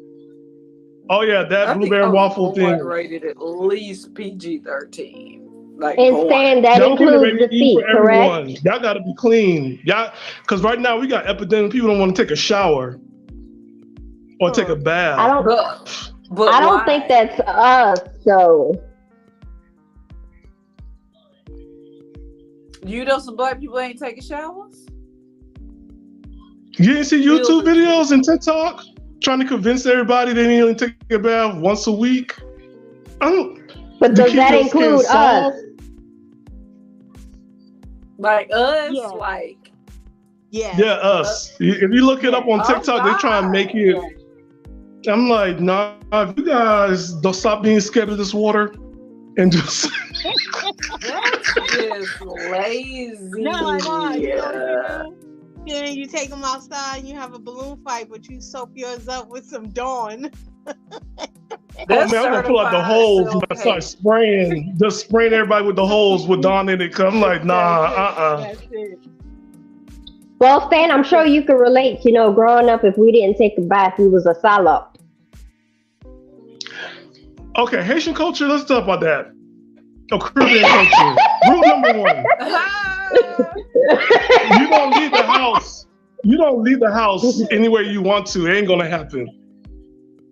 Oh, yeah, that blueberry waffle thing. Rated at least PG-13. Like, and Stan, that includes the feet, correct? Y'all got to be clean. Y'all, because right now we got epidemic. People don't want to take a shower or take a bath. I don't think that's us, so. You know some black people ain't taking showers? You didn't see YouTube videos and TikTok trying to convince everybody they need to take a bath once a week? But does that include us? Like us? Yeah. Like. Yeah, us. If you look it up on TikTok, they try and make it. I'm like, nah, if you guys don't stop being scared of this water and just. That's just lazy. Yeah, you take them outside and you have a balloon fight, but you soak yours up with some Dawn. Oh man, I'm gonna pull out the hose and start spraying, just spraying everybody with the hose with Dawn in it. Cause I'm like, nah, That's it. Well, Stan, I'm sure you can relate. You know, growing up, if we didn't take a bath, we was a salop. Okay, Haitian culture. Let's talk about that. Oh, Caribbean culture. Rule number one: you don't leave the house. You don't leave the house anywhere you want to. It ain't gonna happen.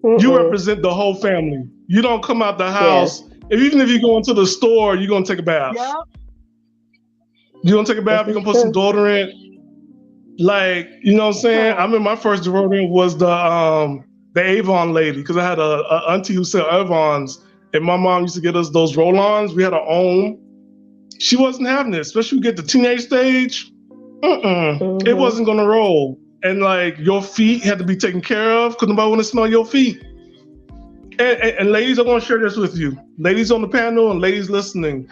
You represent the whole family. You don't come out the house. Even if you go into the store, you're gonna take a bath. Yep. You're gonna take a bath. You're gonna put some deodorant. Like, you know what I'm saying? I remember my first deodorant was the Avon lady, because I had a auntie who sell Avons, and my mom used to get us those roll-ons. We had our own. She wasn't having it, especially when you get the teenage stage. It wasn't gonna roll. And like, your feet had to be taken care of because nobody want to smell your feet. And ladies, I want to share this with you. Ladies on the panel and ladies listening.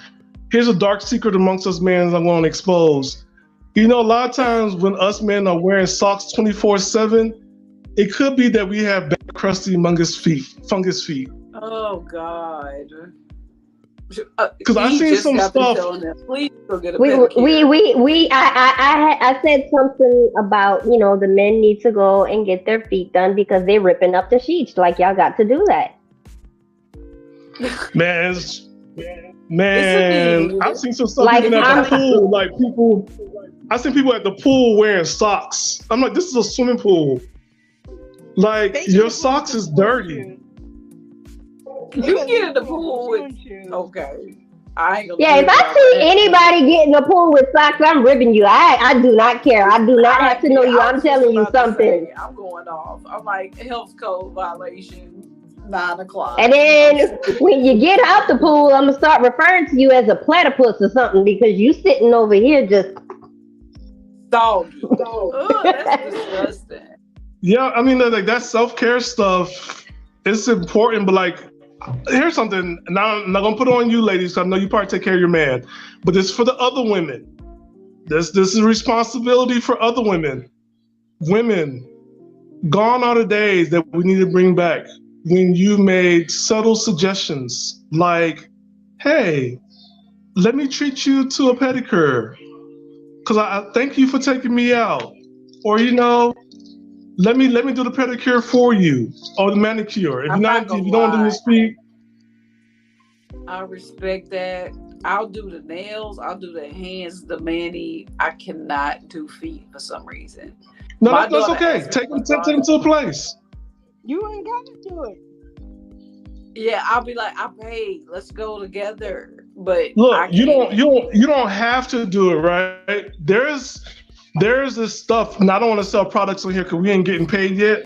Here's a dark secret amongst us men I'm going to expose. You know, a lot of times when us men are wearing socks 24/7, it could be that we have bad, crusty, fungus feet. Oh God. Because I've seen some stuff. Please go get a I said something about, you know, the men need to go and get their feet done because they're ripping up the sheets. Like, y'all got to do that. Man, I've seen some stuff even at the pool. Like I've seen people at the pool wearing socks. I'm like, this is a swimming pool. Like, your socks is dirty. You get in the pool with okay. I ain't gonna if I see anybody get in the pool with socks, I'm ribbing you. I do not care. I do not have to know you. I'm telling you something. I'm going off. I'm like, health code violation, 9 o'clock. And then when you get out the pool, I'm gonna start referring to you as a platypus or something because you sitting over here just doggy. Oh, that's disgusting. Yeah, I mean, like, that self-care stuff, it's important, but like, here's something. Now, I'm not gonna put it on you, ladies, because I know you probably take care of your man, but this is for the other women. This is responsibility for other women. Women, gone are the days that we need to bring back when you made subtle suggestions like, "Hey, let me treat you to a pedicure, because I thank you for taking me out," or you know, let me do the pedicure for you or the manicure. If you don't do your feet. I respect that. I'll do the nails. I'll do the hands, the mani. I cannot do feet for some reason. No, that's okay. Take them to a place. You ain't got to do it. Yeah, I'll be like, I paid. Let's go together. But look, you don't have to do it, right? There's this stuff, and I don't want to sell products on here because we ain't getting paid yet,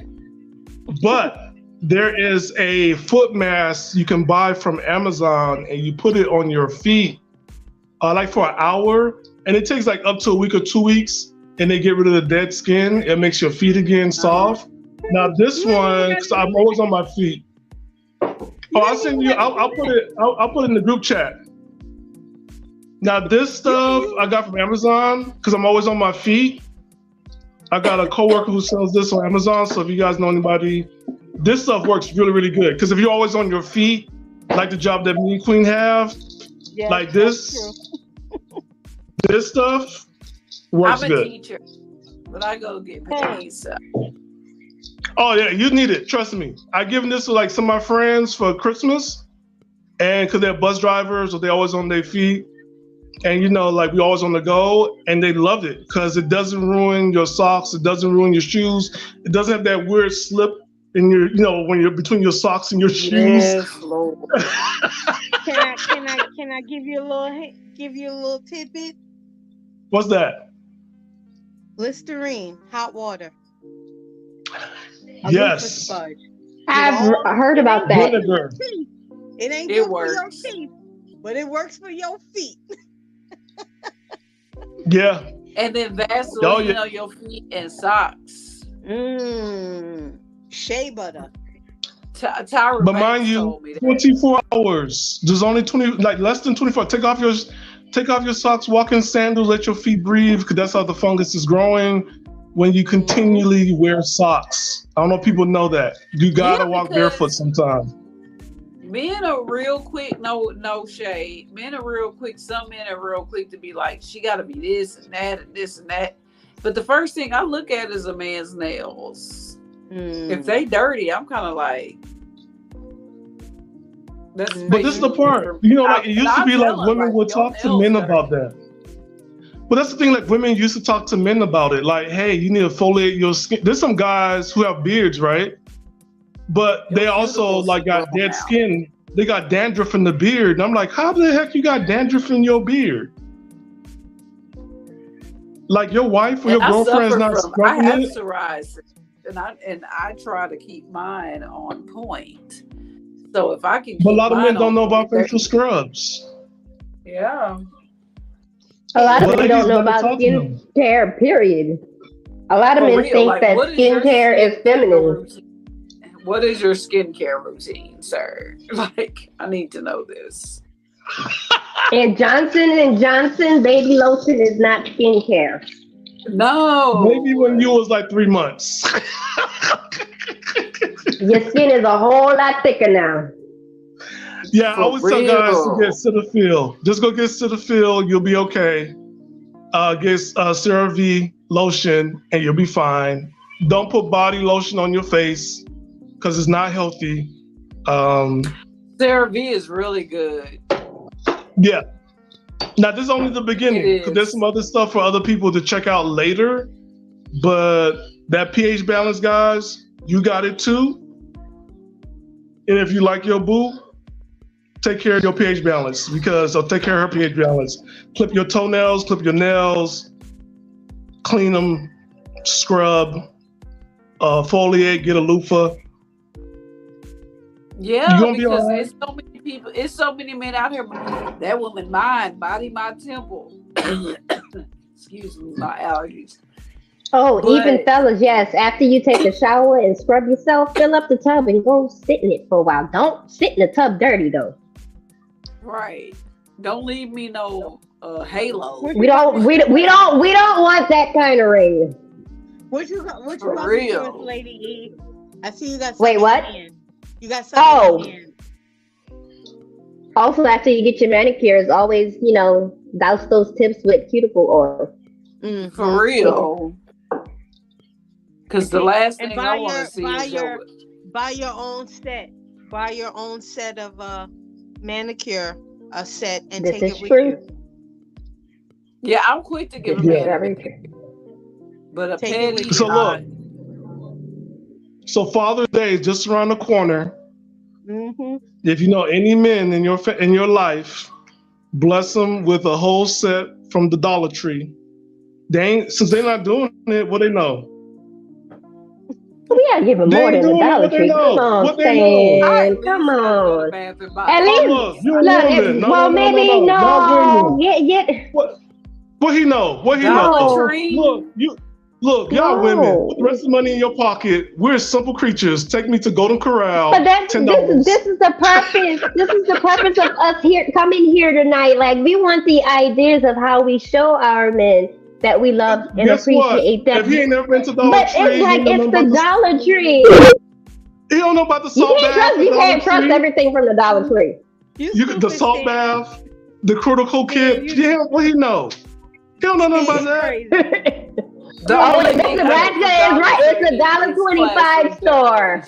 but there is a foot mask you can buy from Amazon and you put it on your feet like for an hour, and it takes like up to a week or 2 weeks, and they get rid of the dead skin. It makes your feet again soft. Now this one, because I'm always on my feet. Oh, I'll send you, I'll put it in the group chat. Now this stuff I got from Amazon because I'm always on my feet. I got a coworker who sells this on Amazon. So if you guys know anybody, this stuff works really, really good. Because if you're always on your feet, like the job that me and Queen have, Yes, like that's this stuff works I'm a good. teacher, but I go get true. paid. So Oh yeah, you need it. Trust me. I given this to like some of my friends for Christmas, and because they're bus drivers or they're always on their feet, and like we always on the go, and they loved it because it doesn't ruin your socks, it doesn't ruin your shoes, it doesn't have that weird slip in your, when you're between your socks and your shoes. yes, Lord. Can I give you a little tidbit? What's that? Listerine, hot water. A Yes. loofah sponge. I've heard about that. Vinegar. It ain't It good for works. your teeth, but it works for your feet. Yeah. And then Vaseline Oh, yeah. on your feet and socks. Shea butter. Tyra But Banks mind you, told me that. 24 hours. There's only 20, like less than 24. Take off your socks, walk in sandals, let your feet breathe, because that's how the fungus is growing when you continually wear socks. I don't know if people know that. You gotta walk barefoot sometimes. Men are real quick, no shade. Men are real quick. Some men are real quick to be like, she got to be this and that and this and that. But the first thing I look at is a man's nails. If they dirty, I'm kind of like, that's. But this is the part, like it used to be like women would talk to men about that. But that's the thing, like women used to talk to men about it. Like, hey, you need to foliate your skin. There's some guys who have beards, right? But they also like got dead skin. They got dandruff in the beard. And I'm like, how the heck you got dandruff in your beard? Like your wife or your girlfriend's not scrubbing I have it? psoriasis, and I try to keep mine on point. So if I can keep But a lot of men mine don't on know about point, facial scrubs. Yeah. A lot of But men ladies don't know better about talk to them. skincare, period. A lot of For men real, think like, that what is your skincare is skincare feminine. routine? What is your skincare routine, sir? Like, I need to know this. And Johnson & Johnson baby lotion is not skincare. No. Maybe when you was like 3 months. Your skin is a whole lot thicker now. Yeah, I For always tell guys to real. get Cetaphil. Just go get Cetaphil, you'll be okay. Get CeraVe lotion, and you'll be fine. Don't put body lotion on your face because it's not healthy. CeraVe is really good. Yeah. Now, this is only the beginning It because is. there's some other stuff for other people to check out later. But that pH balance, guys, you got it too. And if you like your boo, take care of your pH balance because I'll take care of her pH balance. Clip your toenails, clip your nails, clean them, scrub, foliate, get a loofah. Yeah, You gonna be because all right. it's so many people, it's so many men out here. That woman, mine, body, my temple. Excuse me, my allergies. Oh, But- even fellas, yes. After you take a shower and scrub yourself, fill up the tub and go sit in it for a while. Don't sit in the tub dirty though. Right. Don't leave me no halo. We don't want that kind of rain. What you got? What For you got real. for us, Lady E? I see you got. Wait, something what? in the end. You got something Oh. in the end. Also, after you get your manicures, always, douse those tips with cuticle oil. Mhm. For real. Because the last And thing buy I want your- to see buy is your- your. Buy your own set. Buy your own set of manicure set and This take is it with true. you. Yeah, I'm quick to give a This is man, very a true. but a Take it petty. with you. So look, so Father's Day is just around the corner. Mm-hmm. If you know any men in your life, bless them with a whole set from the Dollar Tree. Since they're not doing it, what they know? We gotta give him They more ain't than the doing it, Dollar what they Tree. know, Come on, what they know. Stan. Come on. At Oh, least, look, you're a look, woman. No, well, no, no, maybe no, no. Not women. Get. What he know? What he Dollar know? Tree. Look, y'all No. women. Put the rest of the money in your pocket. We're simple creatures. Take me to Golden Corral. But this $10. is the purpose. This is the purpose of us coming here tonight. Like we want the ideas of how we show our men that we love and Guess what? appreciate them. If he ain't never been to Dollar But Tree, it's like he ain't it's know the nothing about Dollar Tree. He don't know about the You salt can't bath. trust. You can't trust everything from the Dollar Tree. The salt bath, the critical kit. Yeah, what he know? He don't know nothing about that. Crazy. Oh, Mr. Nebraska is right. It's a $1.25 store.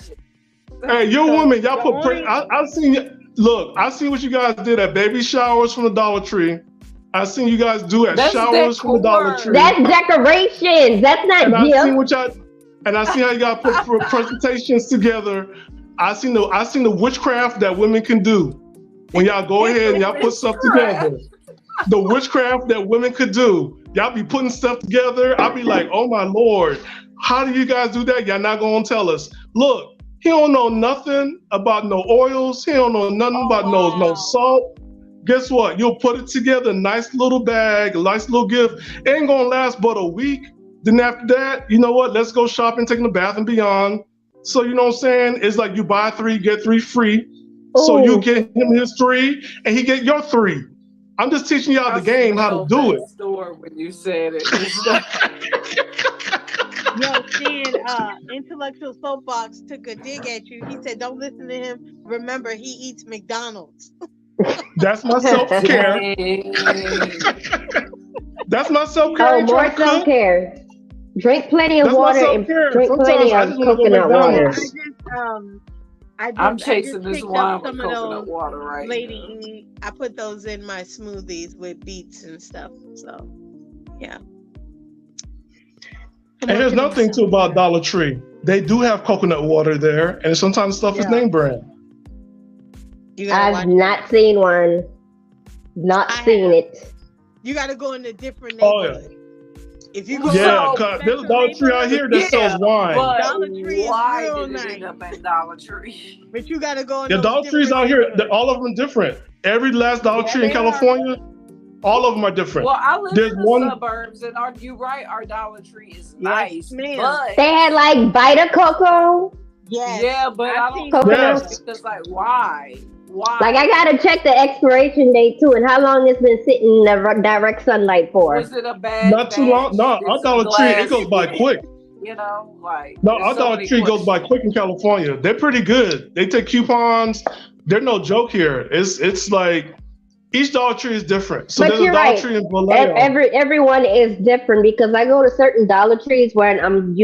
Hey, you women, y'all put. I seen. Look, I seen what you guys did at baby showers from the Dollar Tree. I seen you guys do at showers from the Dollar Tree. That's decorations. That's not and gifts. I seen what y'all. And I see how you got put presentations together. I seen the witchcraft that women can do when y'all go ahead and y'all put stuff together. The witchcraft that women could do. Y'all be putting stuff together. I'll be like, oh my Lord, how do you guys do that? Y'all not gonna tell us. Look, he don't know nothing about no oils. He don't know nothing about no salt. Guess what? You'll put it together, nice little bag, nice little gift. It ain't gonna last but a week. Then after that, you know what? Let's go shopping, taking the Bath and Beyond. So you know what I'm saying? It's like you buy 3, get 3 free. Ooh. So you get him his 3, and he get your 3. I'm just teaching y'all the game how to do it. Store when you said it. Yo, Stan, Intellectual Soapbox took a dig at you. He said, "Don't listen to him. Remember, he eats McDonald's." That's my self-care. That's my self-care. Oh, more self-care. Drink plenty of water and drink plenty of coconut water. I'm chasing this wine with coconut water right Lady E, I put those in my smoothies with beets and stuff. So, yeah. And there's nothing too about Dollar Tree. They do have coconut water there, and sometimes stuff is name brand. I've not seen one. Not seen it. You got to go in a different neighborhood. Oh, yeah. If you go there's a Dollar Tree out here that sells wine. Dollar Tree is real nice. End up at Dollar Tree? But you got to go in the Dollar Trees out here, all of them are different. Every last Dollar Tree in California, all of them are different. Well, I live in the suburbs, and you're right, our Dollar Tree is nice. But they had like Vita Coco. Yes. Yeah, but I don't because like why? Like I gotta check the expiration date too, and how long it's been sitting in the direct sunlight for. Was it a bad? Not too long. No, our Dollar Tree it goes by quick. You know, like no, our Dollar Tree goes by quick in California. They're pretty good. They take coupons. They're no joke here. It's like each Dollar Tree is different. So but there's a Dollar Tree in Vallejo. Everyone is different because I go to certain Dollar Trees where I'm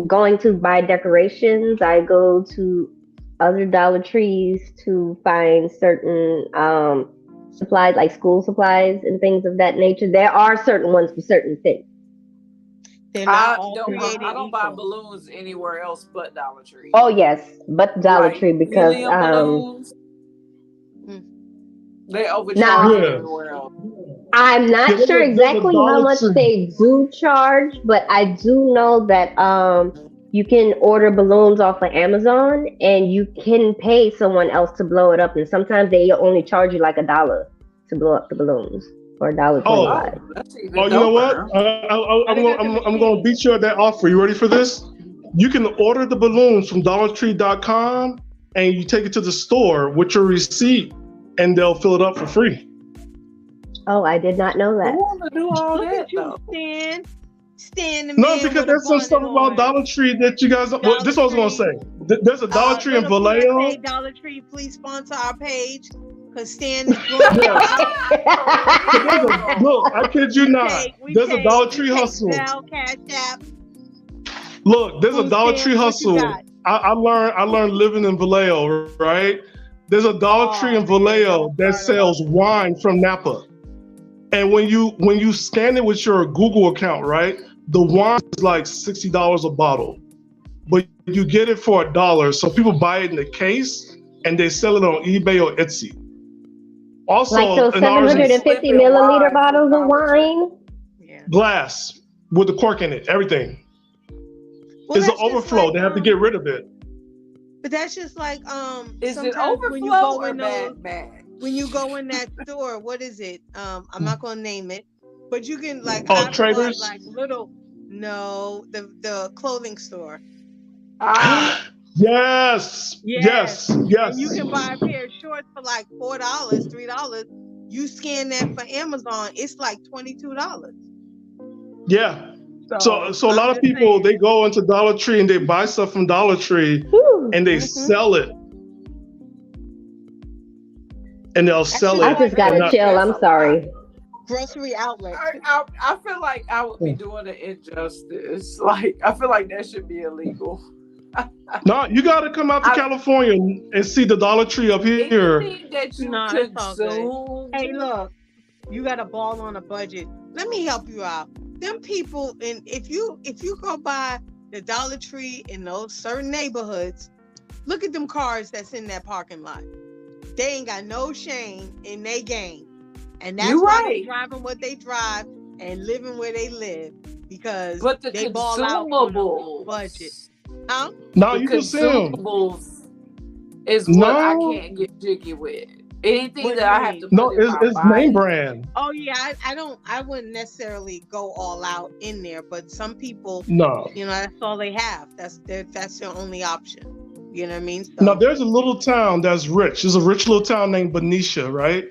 going to buy decorations. I go to other Dollar Trees to find certain supplies like school supplies and things of that nature. There are certain ones for certain things. I don't buy balloons anywhere else but Dollar Tree. Oh yes, but Dollar Tree because they overcharge everywhere else. I'm not sure exactly how much they do charge, but I do know that you can order balloons off of Amazon and you can pay someone else to blow it up. And sometimes they only charge you like $1 to blow up the balloons or $1.25. Oh, you know what? I'm going to beat you at that offer. You ready for this? You can order the balloons from DollarTree.com and you take it to the store with your receipt and they'll fill it up for free. Oh, I did not know that. I want to do all that though. No, because there's some stuff about Dollar Tree that you guys. This is what I was gonna say. There's a Dollar Tree in Vallejo. Dollar Tree, please sponsor our page because Stan is Look, I kid you not. There's a Dollar Tree hustle. Look, there's a Dollar Tree hustle. I learned living in Vallejo, right? There's a Dollar Tree in Vallejo that sells wine from Napa. And when you scan it with your Google account, right? The wine is like $60 a bottle, but you get it for $1. So people buy it in the case and they sell it on eBay or Etsy. Also, like those 750 milliliter bottles of wine, glass with the cork in it, everything. It's an overflow. Like, they have to get rid of it. But that's just like is it overflow or bad? When you go in that store, what is it? I'm not gonna name it, but you can like Traders, like the clothing store. Yes. And you can buy a pair of shorts for like $4, $3. You scan that for Amazon, it's like $22. Yeah. So a I'm lot of just people saying. they go into Dollar Tree and they buy stuff from Dollar Tree Whew. and they Mhm. sell it. And they'll sell just I it. just But gotta not, chill. That's I'm a sorry. grocery outlet. I feel like I would be doing an injustice. Like I feel like that should be illegal. no, you got to come out to I, California and see the Dollar Tree up here. anything that you No, it's all good. consume. Hey, look, you got a ball on a budget. Let me help you out. Them people, and if you go by the Dollar Tree in those certain neighborhoods, look at them cars that's in that parking lot. They ain't got no shame in their game, and that's You why right. they driving what they drive and living where they live because But the they ball out on a budget. consumables, Huh? No, the you can see them. consumables is what I No, can't get jiggy with. Anything What do that you I have to mean? put no, in my it's name body. brand. Oh yeah, I wouldn't necessarily go all out in there, but some people, No, that's all they have. That's their only option. You know what I mean? So, no, there's a little town that's rich. There's a rich little town named Benicia, right?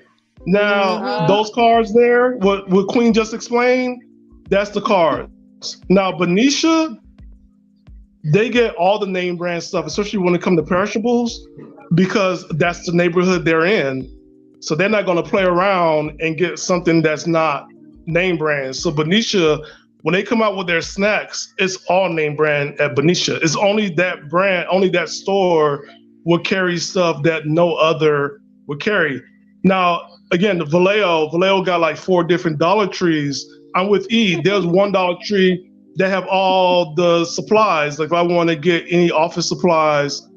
Now, Mhm. those cars there, what Queen just explained, that's the cars. Now, Benicia, they get all the name brand stuff, especially when it comes to perishables, because that's the neighborhood they're in. So they're not going to play around and get something that's not name brand. So Benicia, when they come out with their snacks, it's all name brand at Benicia. It's only that brand, only that store will carry stuff that no other will carry. Now, again, the Vallejo got like 4 different Dollar Trees. I'm with E. There's one Dollar Tree that have all the supplies. Like if I want to get any office supplies,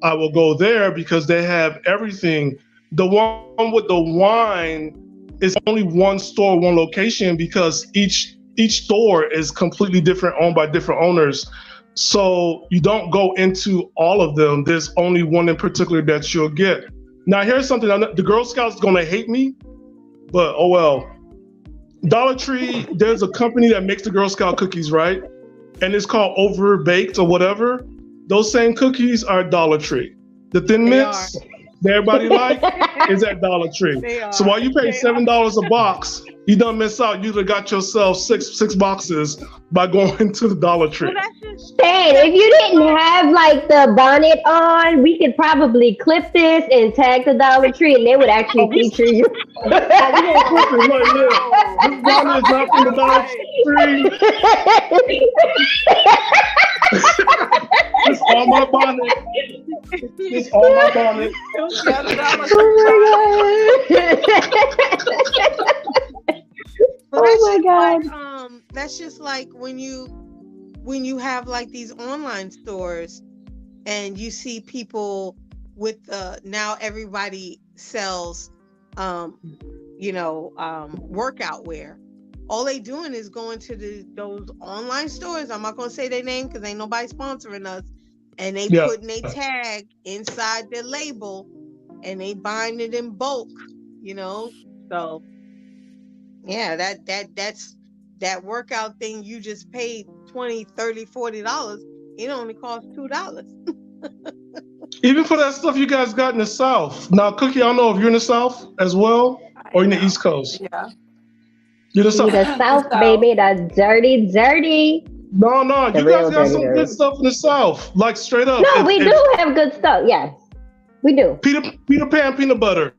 I will go there because they have everything. The one with the wine is only one store, one location because each store is completely different, owned by different owners. So you don't go into all of them. There's only one in particular that you'll get. Now here's something. The Girl Scouts gonna hate me, but oh well. Dollar Tree, there's a company that makes the Girl Scout cookies, right? And it's called Overbaked or whatever. Those same cookies are Dollar Tree. The Thin They Mints that everybody like is at Dollar Tree. They are. So while you pay They $7 a box, you done miss out. You done got yourself six boxes by going to the Dollar Tree. Well, that's just Stan, if you didn't have like the bonnet on, we could probably clip this and tag the Dollar Tree, and they would actually feature you. Oh, we gonna clip it, like, yeah. This bonnet is not from the Dollar Tree. It's all my bonnet. It's all my bonnet. But Oh my God. that's just like when you have like these online stores and you see people with now everybody sells workout wear. All they doing is going to those online stores. I'm not gonna say their name because ain't nobody sponsoring us, and they putting a tag inside their label and they buying it in bulk, so yeah, that's that workout thing you just paid $20, $30, $40. It only costs $2. Even for that stuff you guys got in the South. Now, Cookie, I don't know if you're in the South as well or in the East Coast. Yeah. You're the South. The South, baby, the dirty. No, The you real guys got dirty some dirty. good stuff in the South. Like straight up. No, we do have good stuff. Yes, we do. Peter Pan peanut butter.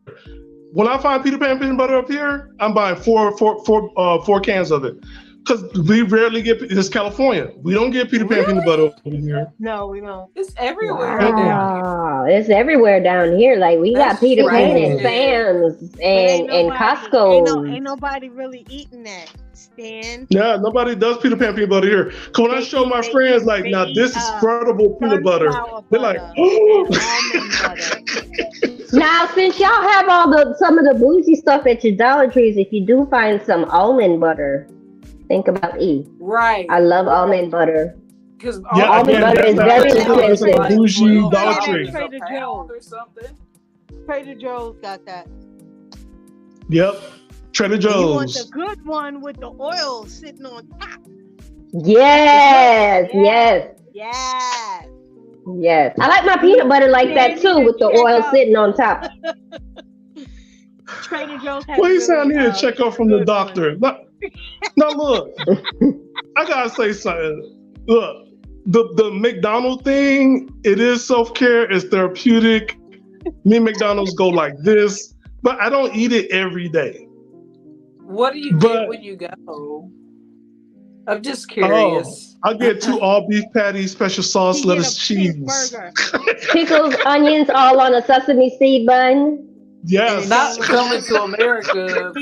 When I find Peter Pan peanut butter up here, I'm buying four cans of it. Because we rarely get, it's California. We don't get Peter Pan peanut butter over here. No, we don't. It's everywhere. Wow, it's everywhere down here. Like we got That's Peter Pan right. at Sam's But ain't and nobody- Costco. Ain't nobody really eating that, Stan. Yeah, nobody does Peter Pan peanut butter here. Because when I show my They friends, eat- like, they now eat, this is spreadable peanut butter. Sunflower They're like, butter oh. and almond butter. Now, since y'all have some of the bougie stuff at your Dollar Trees, if you do find some almond butter, think about E. Right. I love almond butter. Because Yeah, almond again, butter that's is not- very that's a expensive. bougie Dollar Yeah, Tree. Trader Joe's. or something. Trader Joe's got that. Yep, Trader And you want Joe's. the good one with the oil sitting on top. Yes, yes, Yes. yes. I like my peanut butter like that too, with the oil sitting on top. Trader Joe's has Well, he said I really, need to check out from the good doctor. Now look, I gotta say something. Look, the McDonald's thing, it is self-care, it's therapeutic. Me and McDonald's go like this, but I don't eat it every day. What do you get when you go? I'm just curious. I get 2 all beef patties, special sauce, He get lettuce, a cheese. cheeseburger. Pickles, onions, all on a sesame seed bun. Yes. Not coming to America.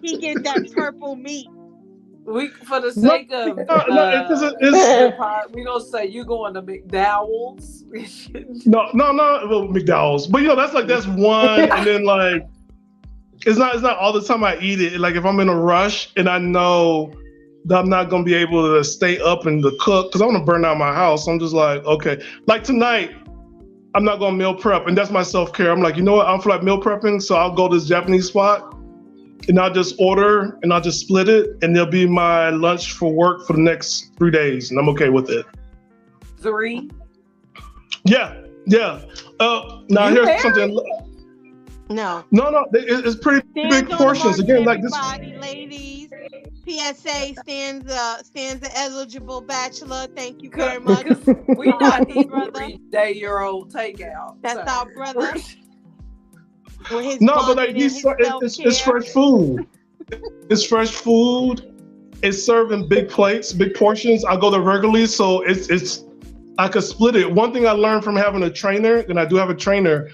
He get that purple meat. We, for the sake of we gonna say you going to McDowell's. No, well, McDowell's. But that's one, and then like it's not all the time I eat it. Like if I'm in a rush and I know that I'm not gonna be able to stay up and to cook because I want to burn out my house. I'm just like, okay. Like tonight, I'm not gonna meal prep, and that's my self-care. I'm like, you know what? I don't feel like meal prepping, so I'll go to this Japanese spot and I'll just order and I'll just split it, and there'll be my lunch for work for the next 3 days, and I'm okay with it. 3? Yeah. Now You here's something. No. It's pretty Stands big on the portions. market, Again, like this. everybody, ladies. PSA stands an eligible bachelor. Thank you very much. We not eating Brother. 3-day-old takeout. That's our brother. With his No, but budget like and his it's fresh food. It's fresh food. It's served in big plates, big portions. I go there regularly, so it's I could split it. One thing I learned from having a trainer, and I do have a trainer,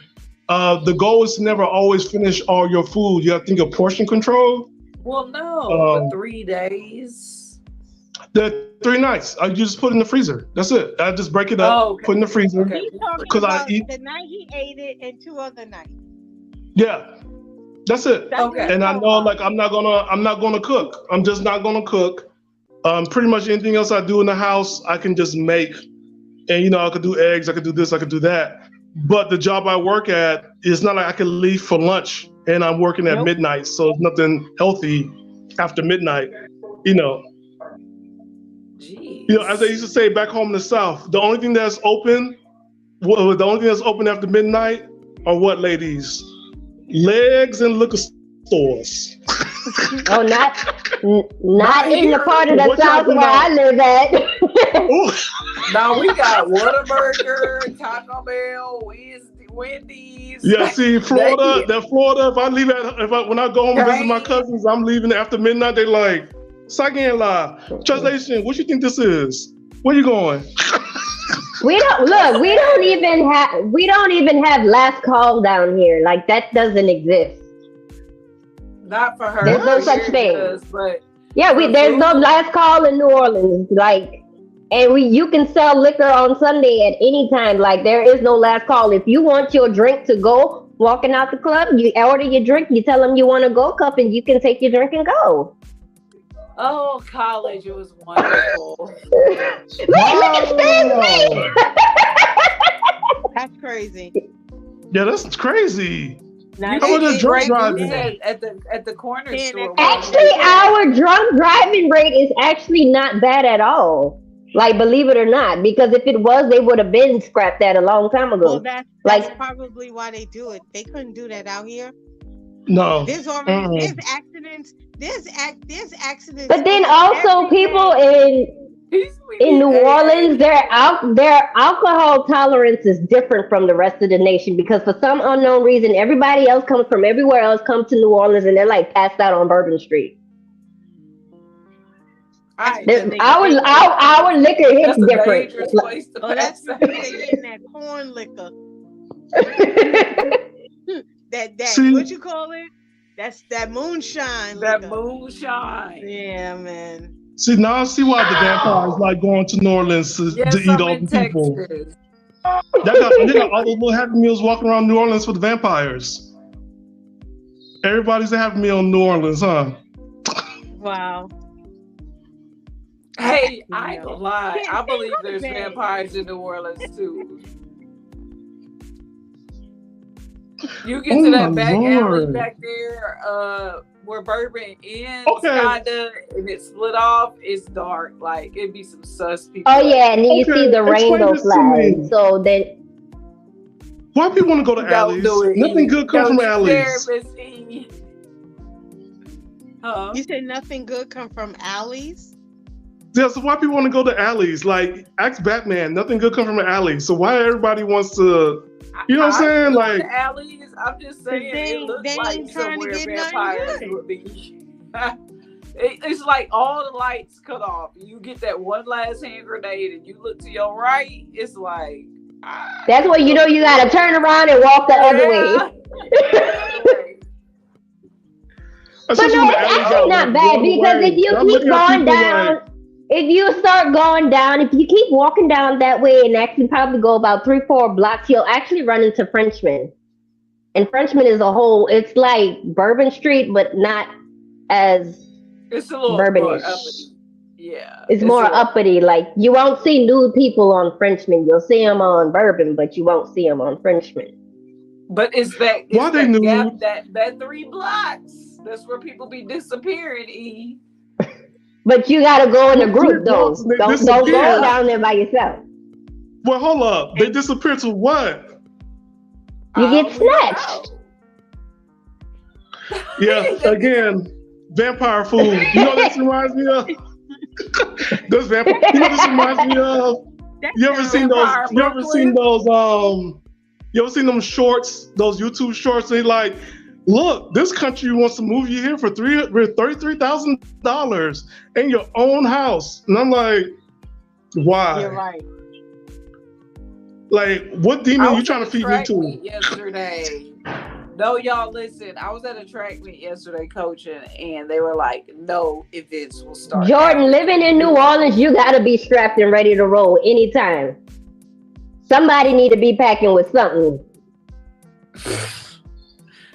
the goal is to never always finish all your food. You have to think of portion control. Well, no, but 3 days. The 3 nights, I just put in the freezer. That's it. I just break it up, put in the freezer. Okay. He's talking 'Cause I about eat- the night he ate it and 2 other nights. Yeah, that's it. That's Okay. what And I he's know, talking like, I'm not gonna cook. I'm just not gonna cook. Pretty much anything else I do in the house, I can just make. And I could do eggs, I could do this, I could do that. But the job I work at, it's not like I can leave for lunch and I'm working at Nope. midnight, so it's nothing healthy after midnight. Jeez. As they used to say back home in the South, the only thing that's open after midnight are what, ladies? Legs and liquor stores. Oh, not in the part of the What South y'all where I live at. Ooh. Now we got Whataburger, Taco Bell, Wendy's. Yeah, see, Florida. If I leave when I go home and visit my cousins, I'm leaving after midnight. They like, Sagain La. Translation, what you think this is? Where you going? We don't even have last call down here. Like that doesn't exist. Not for her. There's no such Here it thing. does, but Yeah, there's no last call in New Orleans. Like, and you can sell liquor on Sunday at any time. Like, there is no last call. If you want your drink to go, walking out the club, you order your drink, you tell them you want a Gold Cup, and you can take your drink and go. oh, college, it was wonderful. Look at Stan's face. That's crazy. Yeah, that's crazy. Now, How about the drunk driving? At the corner Yeah, store. Actually, our drunk driving rate is actually not bad at all. Like, believe it or not, because if it was, they would have been scrapped that a long time ago. well, that's Like- probably why they do it. They couldn't do that out here. No. There's already there's accidents. There's accidents. But then every also day. people in New Orleans, their alcohol tolerance is different from the rest of the nation because for some unknown reason, everybody else comes from everywhere else, comes to New Orleans, and they're like passed out on Bourbon Street. Our liquor hits That's a different. dangerous place to Oh, that's pass because out. they getting that corn liquor. That See? what you call it? That's that moonshine That liquor. moonshine. Yeah, man. See, now I see why the vampires like going to New Orleans to Yes, eat I'm all in the people. Texas. They got all those little Happy Meals walking around New Orleans for the vampires. Everybody's a Happy Meal in New Orleans, huh? Wow. Hey, I ain't gonna lie. Yeah, I believe they go to there's bed. vampires in New Orleans too. You get Oh to my that back alley Lord. back there, where Bourbon ends, Okay. kinda, and it split off. It's dark. Like it'd be some sus people. Oh yeah, and then you Okay, see the explain rainbow this to me. flag. So then, Why people want to go to Don't alleys? do it. Nothing good comes from Don't you dare, alleys. Miss E. Huh? You said nothing good come from alleys? Yeah, so why people want to go to alleys? Like, ask Batman, nothing good come from an alley. So why everybody wants to, you know what I'm saying? Like, the alleys, I'm just saying, they- it looks they like ain't trying to somewhere get nothing vampires good. would be. It's like all the lights cut off. You get that one last hand grenade, and you look to your right. It's like That's where you know you gotta turn around and walk the other way. But especially no, when the it's alley actually got not one bad way. because if you I'm keep looking at going people down, like, if you start going down, if you keep walking down that way and actually probably go about 3-4 blocks, you'll actually run into Frenchman. And Frenchman is a whole, it's like Bourbon Street, but not as it's a little Bourbonish. more uppity. Yeah, It's a more little- uppity. Like you won't see nude people on Frenchman. You'll see them on Bourbon, but you won't see them on Frenchman. But it's that Why they that gap, nude? that 3 blocks. That's where people be disappearing. E. But you gotta go in a Well, group though. blocks, they Don't go disappear. down there by yourself. well, hold up. They disappear to what? You get We don't snatched. know. Yeah, again, vampire food. You know what this reminds me of? This vampire. You know what this reminds me of? You ever seen those? Vampire You ever seen Brooklyn? those? You ever seen them shorts? Those YouTube shorts? They like, look, this country wants to move you here for $33,000 in your own house, and I'm like, why? You're right. Like, what I demon you was trying at to a feed me track to? meet yesterday. No, y'all listen. I was at a track meet yesterday coaching, and they were like, "No events will start." Jordan, after living in New Orleans, you gotta be strapped and ready to roll anytime. Somebody need to be packing with something.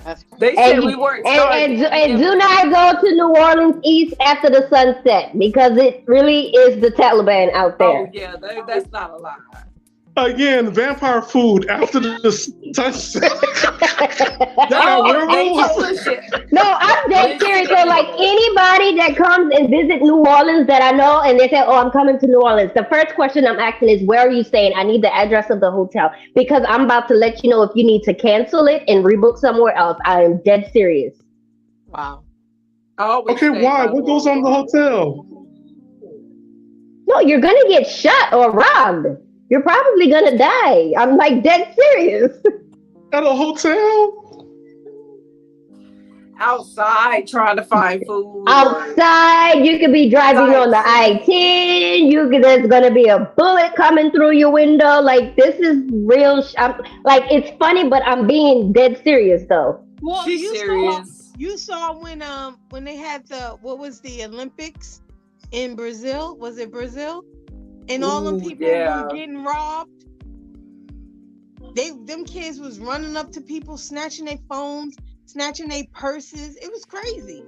That's They said And, we weren't and, starting. and do not go to New Orleans East after the sunset because it really is the Taliban out Oh there. yeah, that's not a lie. Again, vampire food after the sunset. Y'all got Oh, they werewolves? told us shit. No, I'm dead serious. So, like anybody that comes and visit New Orleans that I know, and they say, "Oh, I'm coming to New Orleans," the first question I'm asking is, "Where are you staying?" I need the address of the hotel because I'm about to let you know if you need to cancel it and rebook somewhere else. I am dead serious. wow. I always Okay, stay why? by What goes on in the hotel? No, you're gonna get shot or robbed. You're probably gonna die. I'm like dead serious. At a hotel? outside trying to find food. Outside, you could be driving on the I-10. There's gonna be a bullet coming through your window. Like this is real. Like it's funny, but I'm being dead serious though. Well, She's serious. You saw when they had what was the Olympics in Brazil? Was it Brazil? And all them people were getting robbed. Them kids was running up to people, snatching their phones, snatching their purses. It was crazy.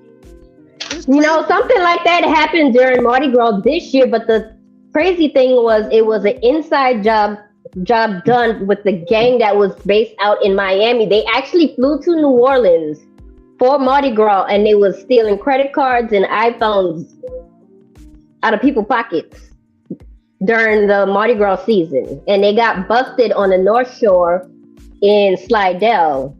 You know, something like that happened during Mardi Gras this year, but the crazy thing was it was an inside job done with the gang that was based out in Miami. They actually flew to New Orleans for Mardi Gras and they was stealing credit cards and iPhones out of people's pockets during the Mardi Gras season. And they got busted on the North Shore in Slidell.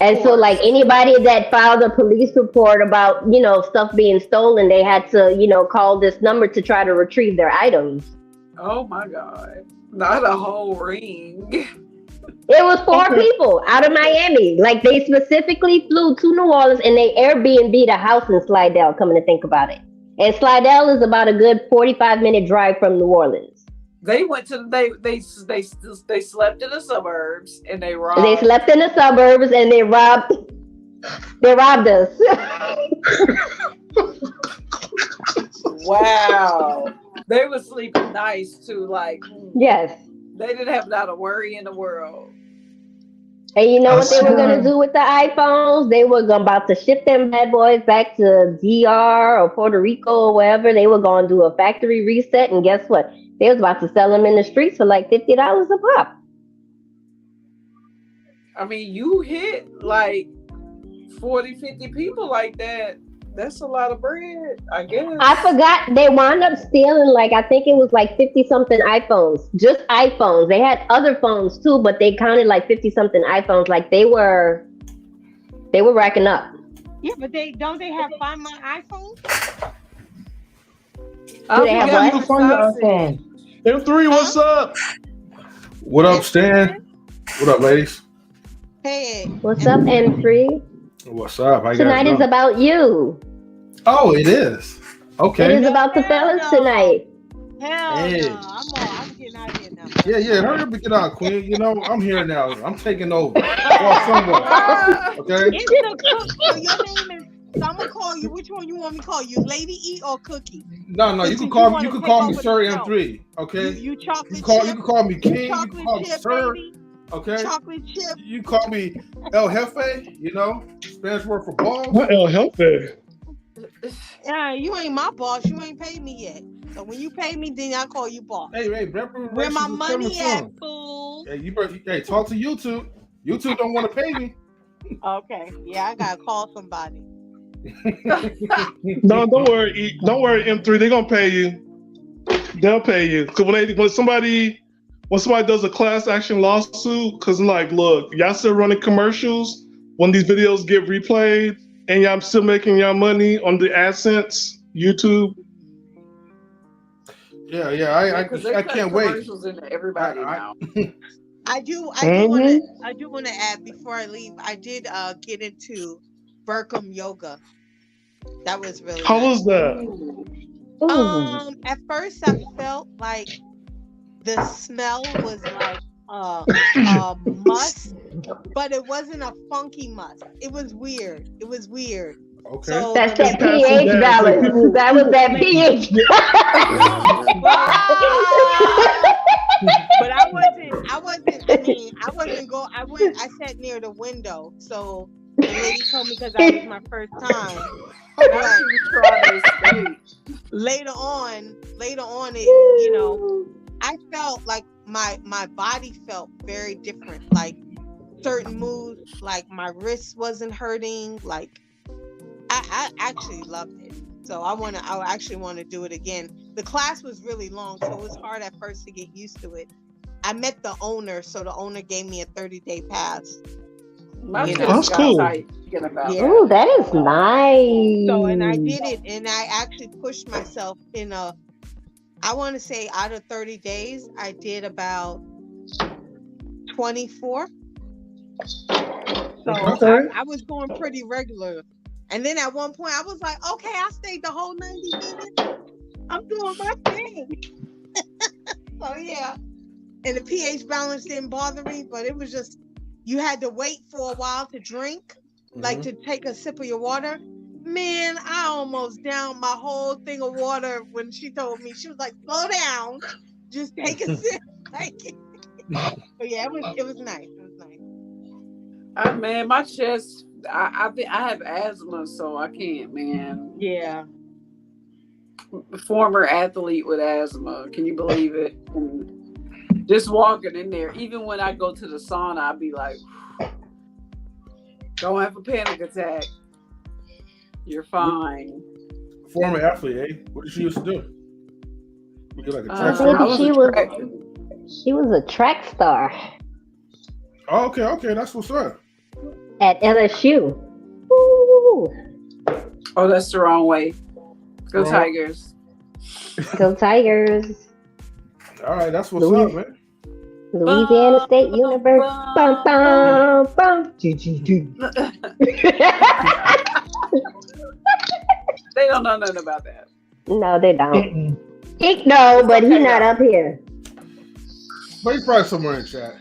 And so like anybody that filed a police report about, you know, stuff being stolen, they had to, you know, call this number to try to retrieve their items. Oh my God. Not a whole ring. It was 4 people out of Miami. Like they specifically flew to New Orleans and they Airbnb'd a house in Slidell, coming to think about it. And Slidell is about a good 45-minute drive from New Orleans. They went to they slept in the suburbs and they robbed. They slept in the suburbs and they robbed us. Wow. They were sleeping nice too. Like Yes. they didn't have not a worry in the world. And you know what they were going to do with the iPhones? They were about to ship them bad boys back to DR or Puerto Rico or wherever. They were going to do a factory reset. And guess what? They was about to sell them in the streets for like $50 a pop. I mean, you hit like 40, 50 people like that. That's a lot of bread, I guess. I forgot they wound up stealing like, I think it was like 50 something iPhones, just iPhones. They had other phones too, but they counted like 50 something iPhones. Like they were racking up. Yeah, but don't they have Find My iPhone? I they have forgot You what? can find your sausage. iPhone. M3, what's up? What up, Stan? What up, ladies? Hey, What's up, M3? What's up? How you Tonight guys is doing? about you. Oh, it is. It Okay. is about the Hell fellas no. tonight. Hell Hey. no. I'm getting out of here now. Yeah. Hurry up and get out, Queen. You know, I'm here now. I'm taking over. Well, somewhat. Okay. It's the cook. So your name is. So I'm gonna call you. Which one you want me to call you? Lady E or Cookie? No. You Since can you call me. wanna You can take call me over Sir the show. M3. Okay. You chocolate You chip. can call me King. You can chocolate call me chip, Sir. baby. Okay. Chocolate chip. You call me El Jefe. You know, Spanish word for balls. What El Jefe? Yeah, you ain't my boss. You ain't paid me yet. So when you pay me, then I call you boss. Hey, Where my reparations is money coming at, soon. fool? Hey, hey, talk to YouTube. YouTube don't want to pay me. Okay. Yeah, I gotta call somebody. No, don't worry. Don't worry, M3. They're gonna pay you. They'll pay you. Cause when somebody does a class action lawsuit, cause like, look, y'all still running commercials when these videos get replayed, and y'all still making y'all money on the AdSense, YouTube. Yeah. Because I they can't cut wait. commercials into everybody now. I do want to add before I leave. I did get into Burkham yoga. That was really How nice. was that? Ooh. At first I felt like the smell was like musk, but it wasn't a funky musk. It was weird. Okay. So That's the- that Passing pH gas, like balance. people- That was that pH. But I sat near the window, so the lady told me because that was my first time. Now she was trying to escape. Later on, it, I felt like my body felt very different. Like certain moves, like my wrist wasn't hurting. Like I actually loved it. So I actually want to do it again. The class was really long, so it was hard at first to get used to it. I met the owner, so the owner gave me a 30-day pass. My You chest know. That's got cool. tight thinking about Yeah. that. Ooh, that is nice. So, and I did it, and I actually pushed myself I want to say out of 30 days, I did about 24. So Okay. I was going pretty regular. And then at one point, I was like, okay, I stayed the whole 90 minutes. I'm doing my thing. So, yeah. And the pH balance didn't bother me, but it was just, you had to wait for a while to drink, like to take a sip of your water. Man, I almost downed my whole thing of water when she told me. She was like, slow down, just take a sip. But yeah, it was nice. It was nice. Man, my chest. I think I have asthma, so I can't, man. Yeah. Former athlete with asthma. Can you believe it? And just walking in there, even when I go to the sauna, I'll be like, don't have a panic attack. You're fine. Former athlete, eh? What did she used to do? You get like a track think star? she was a track star Oh, okay, that's what's up. at LSU. Ooh. Oh, that's the wrong way. Go Well, Tigers. Go Tigers. All right, that's what's up, man. Louisiana State University. Bum, bum, bum. They don't know nothing about that. No, they don't. Mm-mm. He no, but he's not up here. But he's probably somewhere in chat.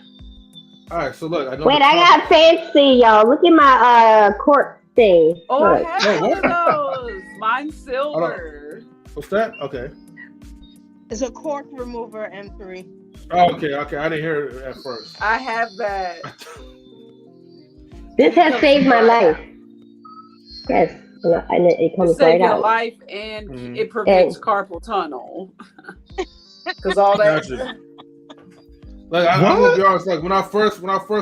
All right, so look, I know. Wait, I got fancy, y'all. Look at my court thing. Oh, I Look. have one what? of those. Mine's silver. What's that? Okay. It's a cork remover M3. Oh, okay. I didn't hear it at first. I have that. This has saved my life. Yes, and it It comes saves right your out. life and Mhm. it prevents carpal tunnel. Because all that. Gotcha. Like I'm gonna be honest. Like when I first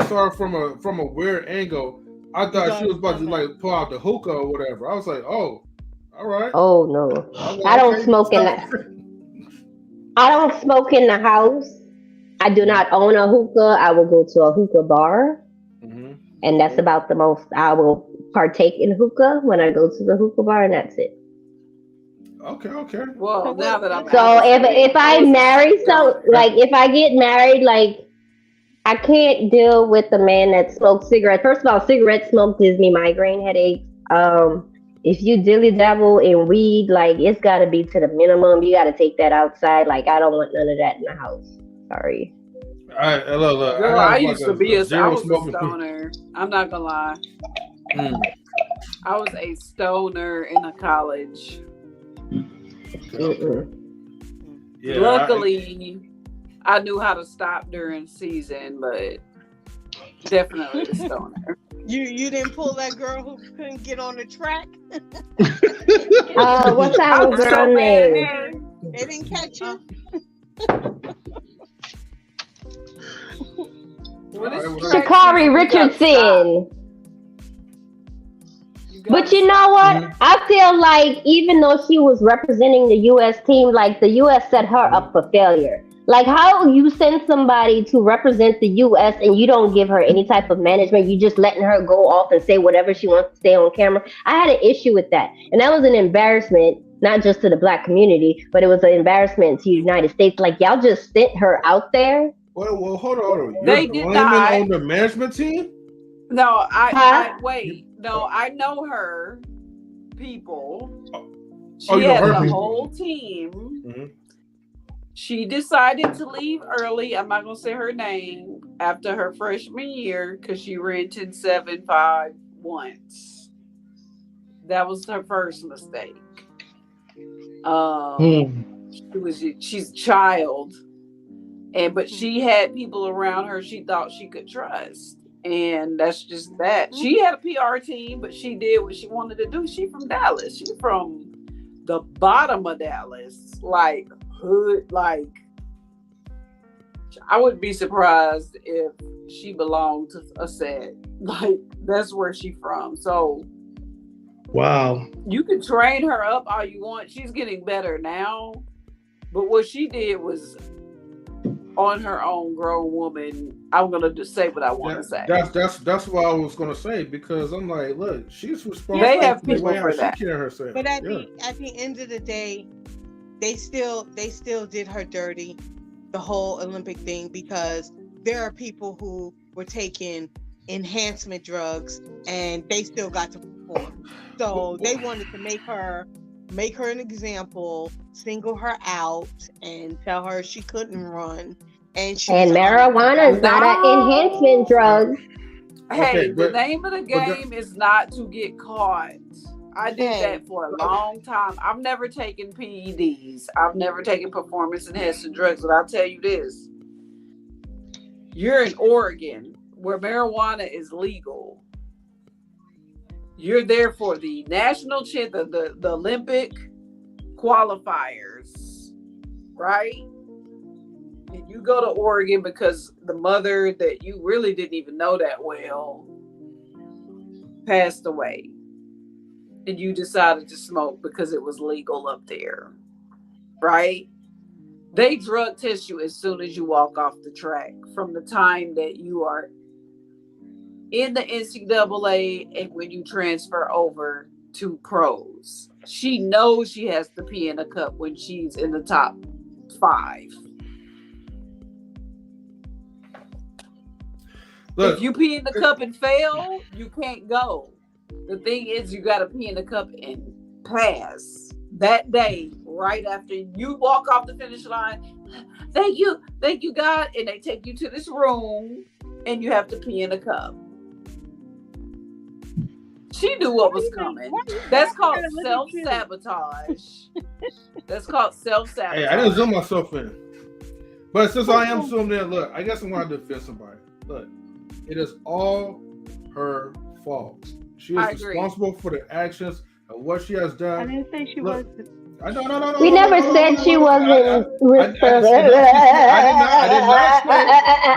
saw her from a weird angle, I thought she was about to like pull out the hookah or whatever. I was like, oh, all right. Oh no, I'm like, I don't okay. smoke in the. I don't smoke in the house. I do not own a hookah. I will go to a hookah bar, Mhm. and that's about the most I will partake in hookah when I go to the hookah bar, and that's it. Okay. Well, now that I'm So out, if I marry if I get married, like I can't deal with a man that smokes cigarettes. First of all, cigarette smoke gives me migraine headaches. If you dilly dabble in weed, like it's got to be to the minimum. You got to take that outside. Like I don't want none of that in the house. Sorry. All right, look. girl, I I have used to like be a I zero was a smoking. stoner. I'm not gonna lie. Mm. I was a stoner in a college. Mm-mm. Yeah, Luckily, I knew how to stop during season, but definitely a stoner. You didn't pull that girl who couldn't get on the track. What's I our was so girl mad at name? her. They didn't catch you. When it's Alright, track Shakari season, you gotta stop. Richardson. But gotta you know stop. what? Mhm. I feel like even though she was representing the U.S. team, like the U.S. set her up for failure. Like how you send somebody to represent the U.S. and you don't give her any type of management, you just letting her go off and say whatever she wants to say on camera. I had an issue with that, and that was an embarrassment, not just to the black community, but it was an embarrassment to the United States. Like y'all just sent her out there. Well, hold on. They You're did blaming not. on the management team? No, Huh? wait. No, I know her people. She Oh, you know had her the people. whole team. Mhm. She decided to leave early. I'm not gonna say her name after her freshman year because she ran 10.75 once. That was her first mistake. She's a child, but she had people around her she thought she could trust, and that's just that. She had a PR team, but she did what she wanted to do. She from Dallas. She from the bottom of Dallas, like hood. Like I wouldn't be surprised if she belonged to a set. Like that's where she from. So Wow. you can train her up all you want. She's getting better now. But what she did was on her own, grown woman. I'm gonna just say what I want to say. That's what I was gonna say, because I'm like, look, she's responsible. They have for the people way for how that. she carry herself. But at Yeah. the end of the day, they still did her dirty, the whole Olympic thing, because there are people who were taking enhancement drugs and they still got to perform. So they wanted to make her an example, single her out, and tell her she couldn't run. And marijuana is not an enhancement drug. Hey, Okay, the name of the game is not to get caught. I did that for a long time. I've never taken PEDs. I've never taken performance enhancing drugs. But I'll tell you this. You're in Oregon, where marijuana is legal. You're there for the national the Olympic qualifiers, right? And you go to Oregon because the mother that you really didn't even know that well passed away. And you decided to smoke because it was legal up there, right? They drug test you as soon as you walk off the track, from the time that you are in the NCAA and when you transfer over to pros. She knows she has to pee in a cup when she's in the top 5. Look, if you pee in the cup and fail, you can't go. The thing is, you got to pee in the cup and pass that day right after you walk off the finish line. Thank you, God. And they take you to this room and you have to pee in a cup. She knew what was coming. That's called self-sabotage. That's called self-sabotage. Hey, I didn't zoom myself in. But since I am zoomed in, look, I guess I'm going to defend somebody. Look, it is all her fault. She is responsible for the actions of what she has done. I didn't say she was. No. We never said she wasn't responsible.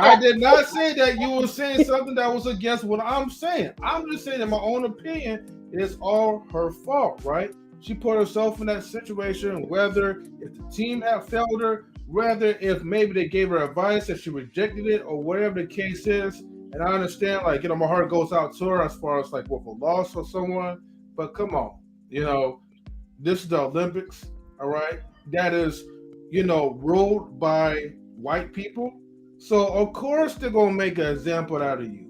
I did not say that you were saying something that was against what I'm saying. I'm just saying, in my own opinion, it's all her fault, right? She put herself in that situation, whether if the team had failed her, whether if maybe they gave her advice and she rejected it, or whatever the case is. And I understand, like, my heart goes out to her as far as like with a loss or someone. But come on, this is the Olympics, all right? That is, ruled by white people. So of course they're gonna make an example out of you.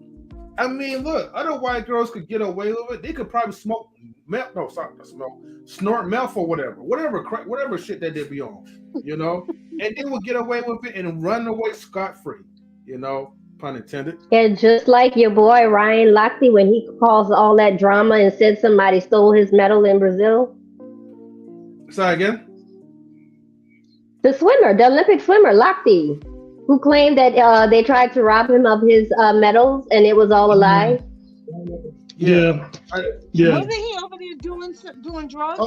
I mean, look, other white girls could get away with it. They could probably smoke meth. No, sorry, not smoke. Snort meth or whatever shit that they be on, and they will get away with it and run away scot free, pun intended. Yeah, just like your boy Ryan Lochte when he caused all that drama and said somebody stole his medal in Brazil. Say again. The Olympic swimmer Lochte, who claimed that they tried to rob him of his medals and it was all a lie. Yeah. Wasn't he over there doing drugs?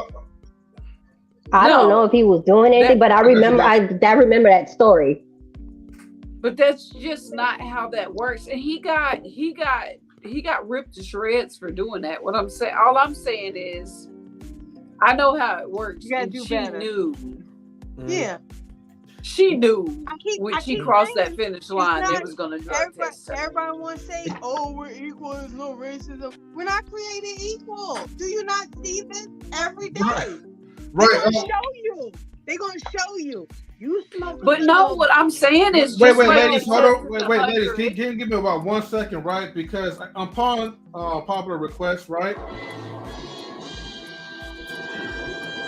I don't know if he was doing anything, but I remember that story. But that's just not how that works. And he got ripped to shreds for doing that. All I'm saying is, I know how it works. You gotta do better. Knew. Yeah. She knew when she crossed that finish line, it was going to drug test her. Everybody wants to say, we're equal, there's no racism. We're not created equal. Do you not see this every day? Right. They're going to show you. They're going to show you. You smoke. But no, what I'm saying is wait, ladies, hold on. Wait, ladies, can you give me about 1 second, right? Because upon popular request, right?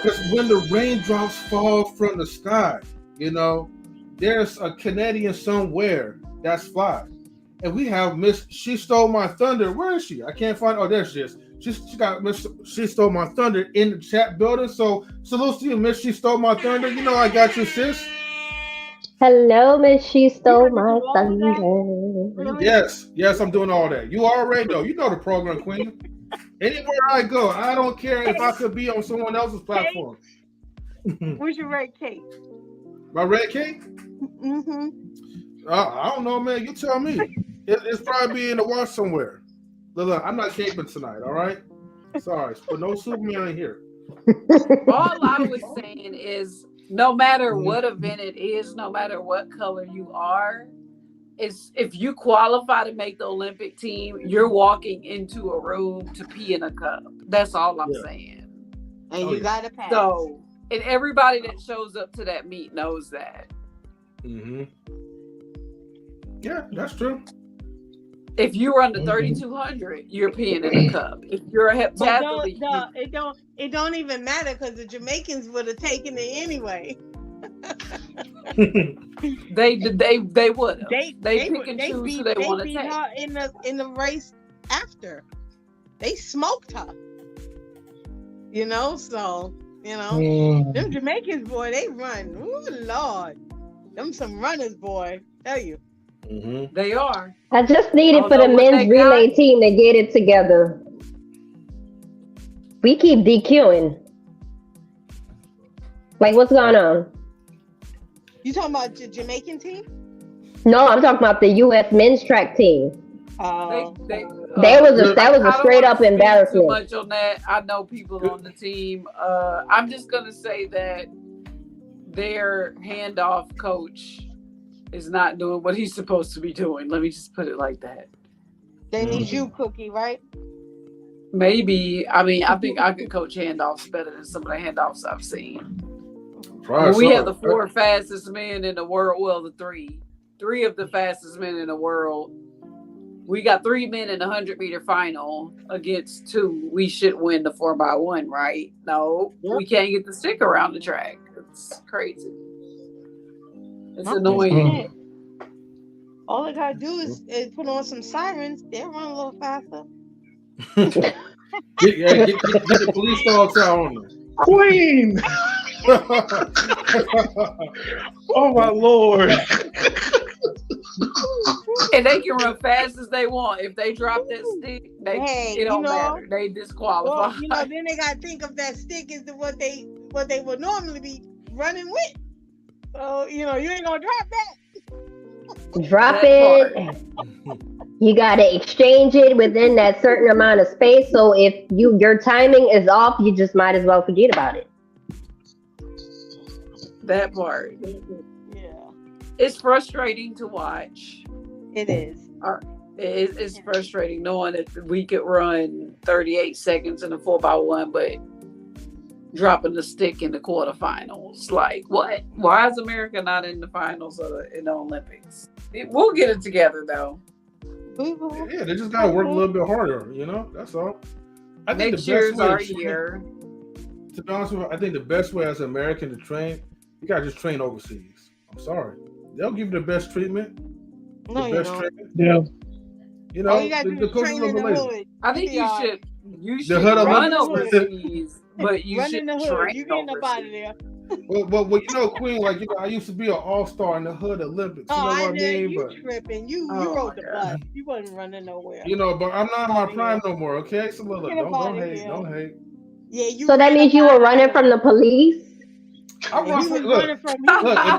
Because when the raindrops fall from the sky, there's a Canadian somewhere that's fly. And we have Miss She Stole My Thunder. Where is she? I can't find. Oh, there she is. She got Miss She Stole My Thunder in the chat building. So salute to you, Miss She Stole My Thunder. I got you, sis. Hello, Miss She Stole My Thunder. Yes, I'm doing all that. You already know. You know the program, Queen. Anywhere I go, I don't care if I could be on someone else's platform. Where's your red cake? My red cake? Mm-hmm. I don't know, man. You tell me. It's probably in the wash somewhere. Look, I'm not caping tonight, all right? Sorry, but no Superman in here. All I was saying is, no matter what event it is, no matter what color you are, if you qualify to make the Olympic team, you're walking into a room to pee in a cup. That's all I'm saying. And you got to pass. So, and everybody that shows up to that meet knows that. Mm-hmm. Yeah, that's true. If you run the 3,200, you're peeing in a cup. If you're a heptathlete, it don't even matter because the Jamaicans would have taken it anyway. they would have. They pick and choose who they want to take. Her in the race after. They smoked her. So. Them Jamaicans, boy, they run. Ooh, Lord. Them some runners, boy. Tell you. Mm-hmm. They are. I just needed for the men's relay team to get it together. We keep DQing. Like, what's going on? You talking about the Jamaican team? No, I'm talking about the U.S. men's track team. That was a straight up embarrassment. Too much on that. I know people on the team. I'm just gonna say that their handoff coach is not doing what he's supposed to be doing. Let me just put it like that. They need you, Cookie, right? Maybe. I mean, I think I could coach handoffs better than some of the handoffs I've seen. We have the 4 fastest men in the world. Well, the three of the fastest men in the world. We got 3 men in the 100-meter final against 2. We should win the 4x1, right? No, we can't get the stick around the track. It's crazy. It's annoying. All they gotta do is put on some sirens. They'll run a little faster. Get the police dogs out on them. Queen. Oh my Lord. And they can run fast as they want. If they drop that stick, it don't matter. They disqualify. Well, then they gotta think of that stick as what they would normally be running with. So you ain't gonna drop that. Drop it. You gotta exchange it within that certain amount of space. So if your timing is off, you just might as well forget about it. That part. Yeah. It's frustrating to watch. It is. It's frustrating knowing that we could run 38 seconds in a 4x1, but dropping the stick in the quarterfinals. Like, what? Why is America not in the finals in the Olympics? We'll get it together though. Yeah, they just gotta work a little bit harder. That's all. I think Next the year best is way our to train- year. To be honest with you, I think the best way as an American to train, you gotta just train overseas. I'm sorry, they'll give you the best treatment. No, The you best don't. treatment. Yeah. All you gotta do is coaches train are in the lazy. hood. I think you should hood run Olympics. overseas, but you Run should in the hood. train You getting up out of overseas. there. Well, Queen, I used to be an all-star in the hood Olympics. You know Oh, what I I know mean? you But tripping. You Oh, rode my the God. bus. You wasn't running nowhere. but I'm not in my prime no more. Okay, so look, Get up don't outta hate, here. don't hate. Yeah, you. So that ran means up you out were of running there. from the police? I And run you for was look, running from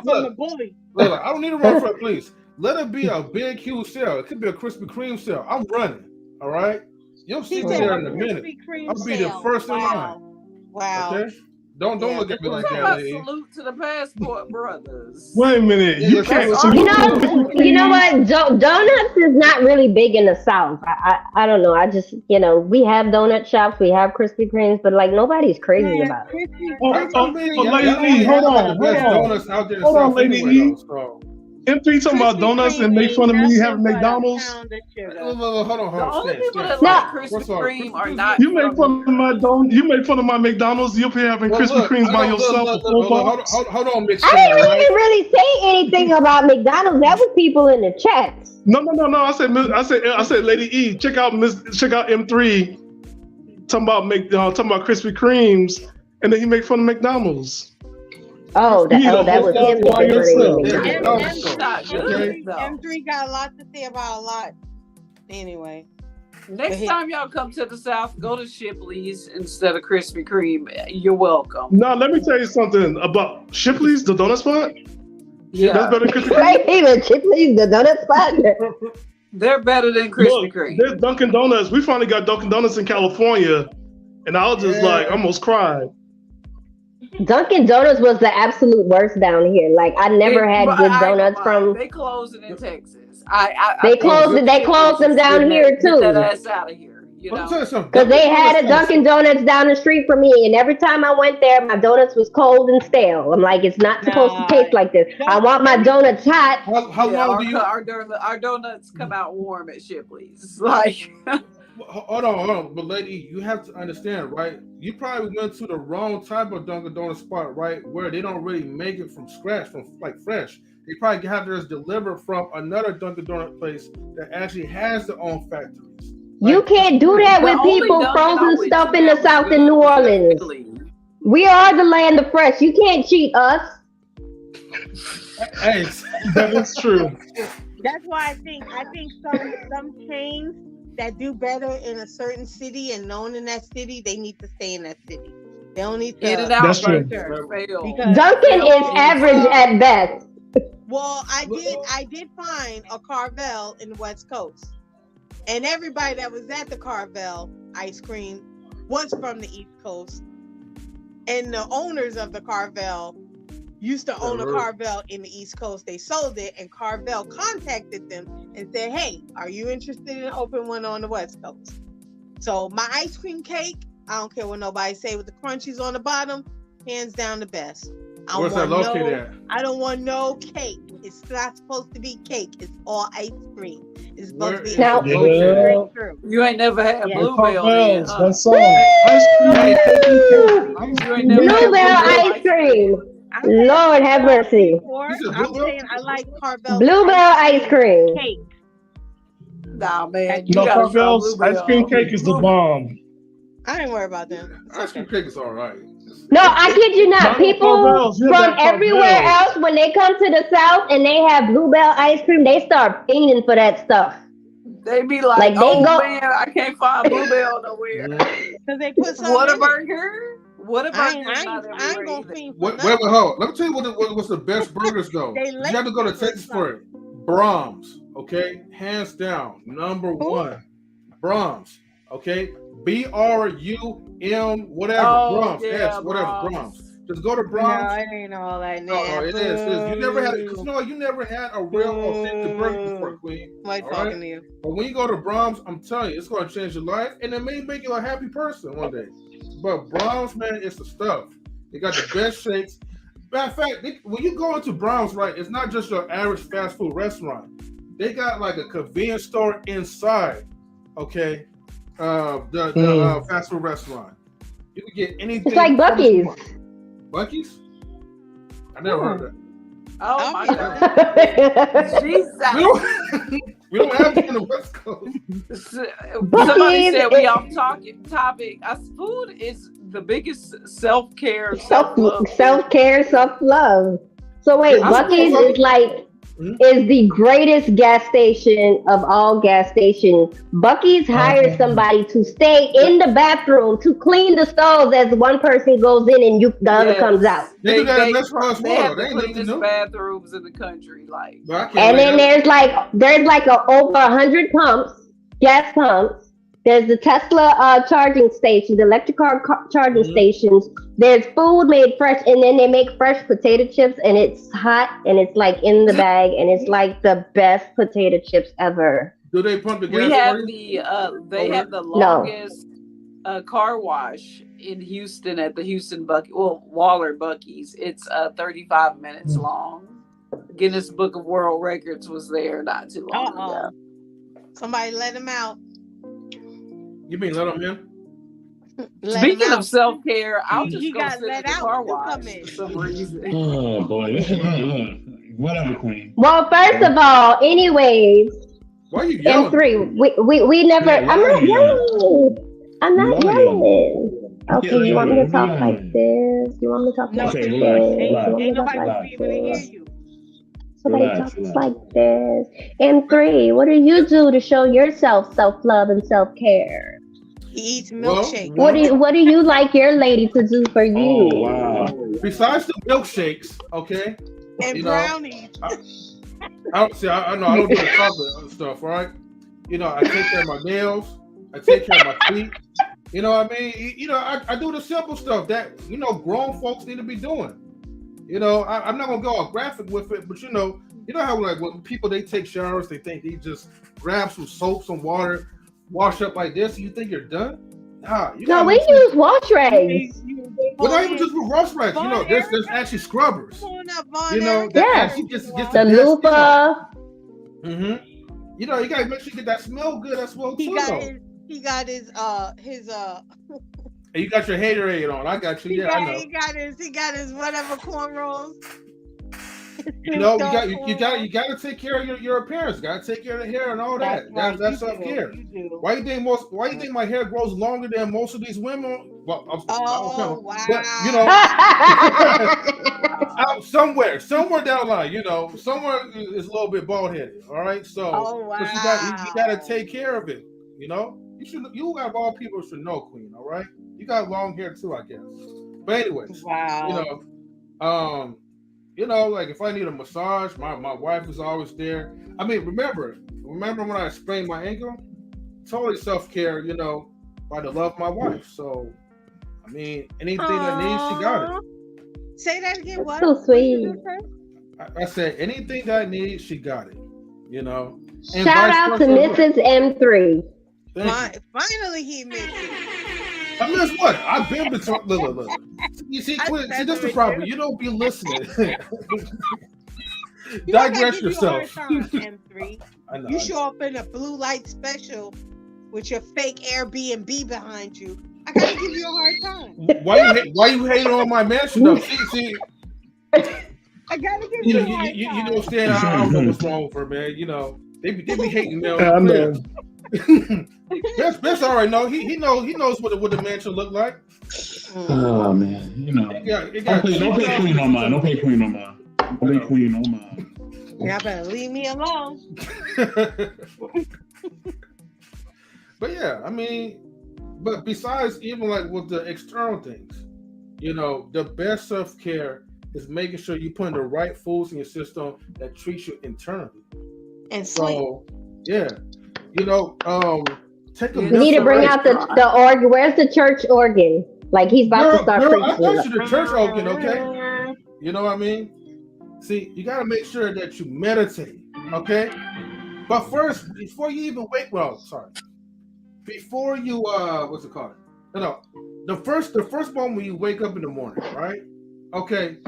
look, the bully. look, I don't need to run for the police. Let it be a big, huge sale. It could be a Krispy Kreme sale. I'm running. All right, you'll He see me said there a in a minute. Krispy Kreme I'll be the sale. first in Wow. Wow. Okay, don't Yeah, look at me We're like talking that, about lady. salute to the Passport Brothers. Wait a minute. Yeah, You that's can't. our- So You know what? Donuts is not really big in the South. I don't know. I just, we have donut shops, we have Krispy Kremes, but like nobody's crazy about it. Lady E, hold on. Donuts out there in the Hold on, South Lady anyway, E. though, so. M3 talking about donuts and make fun of me having McDonald's. Hold on. The only people that No. like Krispy Kreme are not. You make fun of my You make fun of my McDonald's. You're having Krispy Kremes by yourself. Hold on, Mix. I didn't even really say anything about McDonald's. That was people in the chat. No. I said, Lady E, check out M3 talking about Krispy Kremes, and then he make fun of McDonald's. Oh, that was him. By yourself. M3 got a lot to say about a lot. Anyway. Next time y'all come to the South, go to Shipley's instead of Krispy Kreme. You're welcome. Now, let me tell you something about Shipley's, the donut spot. Yeah, That's better than Krispy Kreme. Right, even Chipley's, the donut spot. they're better than Krispy Look, Kreme. there's Dunkin' Donuts. We finally got Dunkin' Donuts in California, and I was just almost cried. Dunkin' Donuts was the absolute worst down here. Like I never had good donuts from. They closed it in Texas. They closed them down here too. Get that ass out of here. Because they had a Dunkin' Donuts down the street from me, and every time I went there, my donuts was cold and stale. I'm like, it's not supposed to taste like this. I want my donuts hot. How long do you? Our donuts come out warm at Shipley's. Like, hold on. But lady, you have to understand, right? You probably went to the wrong type of Dunkin' Donuts spot, right? Where they don't really make it from scratch, from like fresh. They probably have theirs delivered from another Dunkin' Donut place that actually has their own factories. You can't do that with people frozen stuff in the South in New Orleans. We are the land of fresh. You can't cheat us. Hey, that is true. That's why I think some chains that do better in a certain city and known in that city, they need to stay in that city. They don't need to. That's true. Dunkin' is average at best. Well, I did find a Carvel in the West Coast. And everybody that was at the Carvel ice cream was from the East Coast. And the owners of the Carvel used to own a Carvel in the East Coast. They sold it, and Carvel contacted them and said, hey, are you interested in opening one on the West Coast? So my ice cream cake, I don't care what nobody say, with the crunchies on the bottom, hands down the best. Where's that located at? I don't want no cake. It's not supposed to be cake. It's all ice cream. It's supposed to be now, You ain't never had Bluebell. That's all. Bluebell ice cream. Lord have mercy. I'm saying I like Carvel. Bluebell ice cream. Cake. Nah, man. No, Carvel's ice cream cake is the bomb. I ain't worry about them. Ice cream cake is all right. No, I kid you not. Not People Carvel's. You from have everywhere Carvel's. else, when they come to the South and they have Bluebell ice cream, they start fiending for that stuff. They be like, Like, they oh go- man, I can't find Bluebell nowhere. Because they put some. Whataburger? Whataburger I is not ain't everywhere gonna either. fiend for Wait, nothing. hold. Let me tell you what's the best burgers though. They You have to go to like Texas for it. Brahms, okay, hands down, number one. Brahms, okay, BRUM, whatever. Oh, Brahms, yeah, yes, whatever. Brahms. Just go to No, Brahms. it ain't all that. No, it is. You never had it. You never had a real authentic burger before, Queen. Like All talking right? to you. But when you go to Brahms, I'm telling you, it's going to change your life, and it may make you a happy person one day. but Browns, man, it's the stuff. They got the best shakes. Matter of fact, when you go into Browns, right, it's not just your average fast food restaurant. They got like a convenience store inside. Okay, the fast food restaurant. You can get anything. It's like Buc-ee's. Buc-ee's? I never heard of that. Oh my God. Jesus. We don't have it in the West Coast. Somebody said we off topic. Food is the biggest self-care, self-love. Self-care, self-love. So wait, Buc-ee's is like is the greatest gas station of all gas stations. Buc-ee's hires somebody to stay in the bathroom to clean the stalls as one person goes in and the other comes out. They do that in restaurants. They have the cleanest bathrooms in the country, like. And then there's like over 100 pumps, gas pumps. There's the Tesla charging station, the electric car charging stations. There's food made fresh, and then they make fresh potato chips, and it's hot, and it's like in the bag, and it's like the best potato chips ever. Do they pump the gas? We have they have the longest car wash in Houston at the Houston Waller Buc-ee's. It's 35 minutes long. Guinness Book of World Records was there not too long ago. Somebody let him out. You mean let them in? Speaking of self-care, I'll just go sit let at the out. car wash for some reason. Oh boy. Whatever, Queen. Well, first of all, anyways, why are you yelling? M3, we never. I'm not yelling. I'm not yelling. Okay, you want me to talk like this? You want me to talk like this? Ain't nobody even hear you. Somebody talks like this. M3, what do you do to show yourself self-love and self-care? He eats milkshake. What do you like your lady to do for you? Oh, wow. Besides the milkshakes, okay? And brownies. I don't do the chocolate stuff, right? You know, I take care of my nails. I take care of my feet. You know what I mean? You know, I do the simple stuff that, you know, grown folks need to be doing. You know, I'm not going to go all graphic with it, but you know how like when people, they take showers, they think they just grab some soap, some water, wash up like this, and you think you're done? Nah, we use wash rags. Well, not even just with wash rags. You know, there's actually scrubbers. You know, that actually gets the loofah. You know, you gotta make sure you get that smell good as well too. He got his And you got your haterade on. I got you. I know. He got his whatever cornrows. You know, you got to take care of your appearance. Got to take care of the hair and all that. That's self care. Why you think my hair grows longer than most of these women? Well, wow. But, you know, somewhere down the line, you know, somewhere is a little bit bald headed. All right, so you got to take care of it. You know, you got all people should know, Queen. All right, you got long hair too, I guess. But anyways, you know, like if I need a massage, my wife is always there. I mean, remember when I sprained my ankle? Totally self-care, you know, by the love of my wife. So, I mean, anything that needs, she got it. Say that again. What? So sweet. I said anything that I need, she got it. You know. And shout out to Mrs. M3. Finally, he missed it. I missed what? I've been talking. Look. You see, Quinn, that's the problem. You don't be listening. Digress yourself. M3. I know. You show up in a blue light special with your fake Airbnb behind you. I gotta give you a hard time. Why you hating on my mansion though? See. I gotta give you a hard time. You know, Stan, I don't know what's wrong with her, man. You know, they be hating me. I know. Best already know. He knows what the mansion look like. Oh man, you know. Don't pay Queen on mine. Don't pay Queen on mine. Don't pay Queen on mine. Y'all better leave me alone. But yeah, I mean, but besides even like with the external things, you know, the best self-care is making sure you put in the right foods in your system that treats you internally. And sleep. So yeah, you know, take a. You need to bring out the organ. Where's the church organ? Like he's about to start preaching. I got you the church organ, okay? You know what I mean? See, you got to make sure that you meditate, okay? But first, before you even wake, before you what's it called? No. The first moment when you wake up in the morning, right? Okay.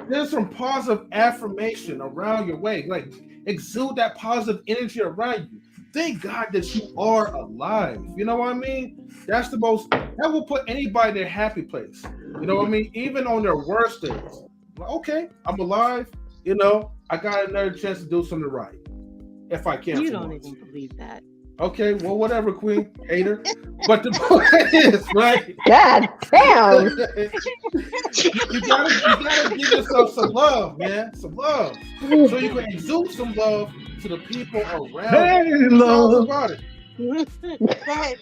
There's some positive affirmation around your way. Like exude that positive energy around you. Thank God that you are alive. You know what I mean? That's the most that will put anybody in their happy place. You know what I mean? Even on their worst days. Like, okay, I'm alive. You know, I got another chance to do something right. If I can. You don't even believe that. Okay, well, whatever, Queen, hater. But the point is, right? God damn. you gotta give yourself some love, man. Some love. So you can exude some love to the people around. Hey, you. love. About it. Right.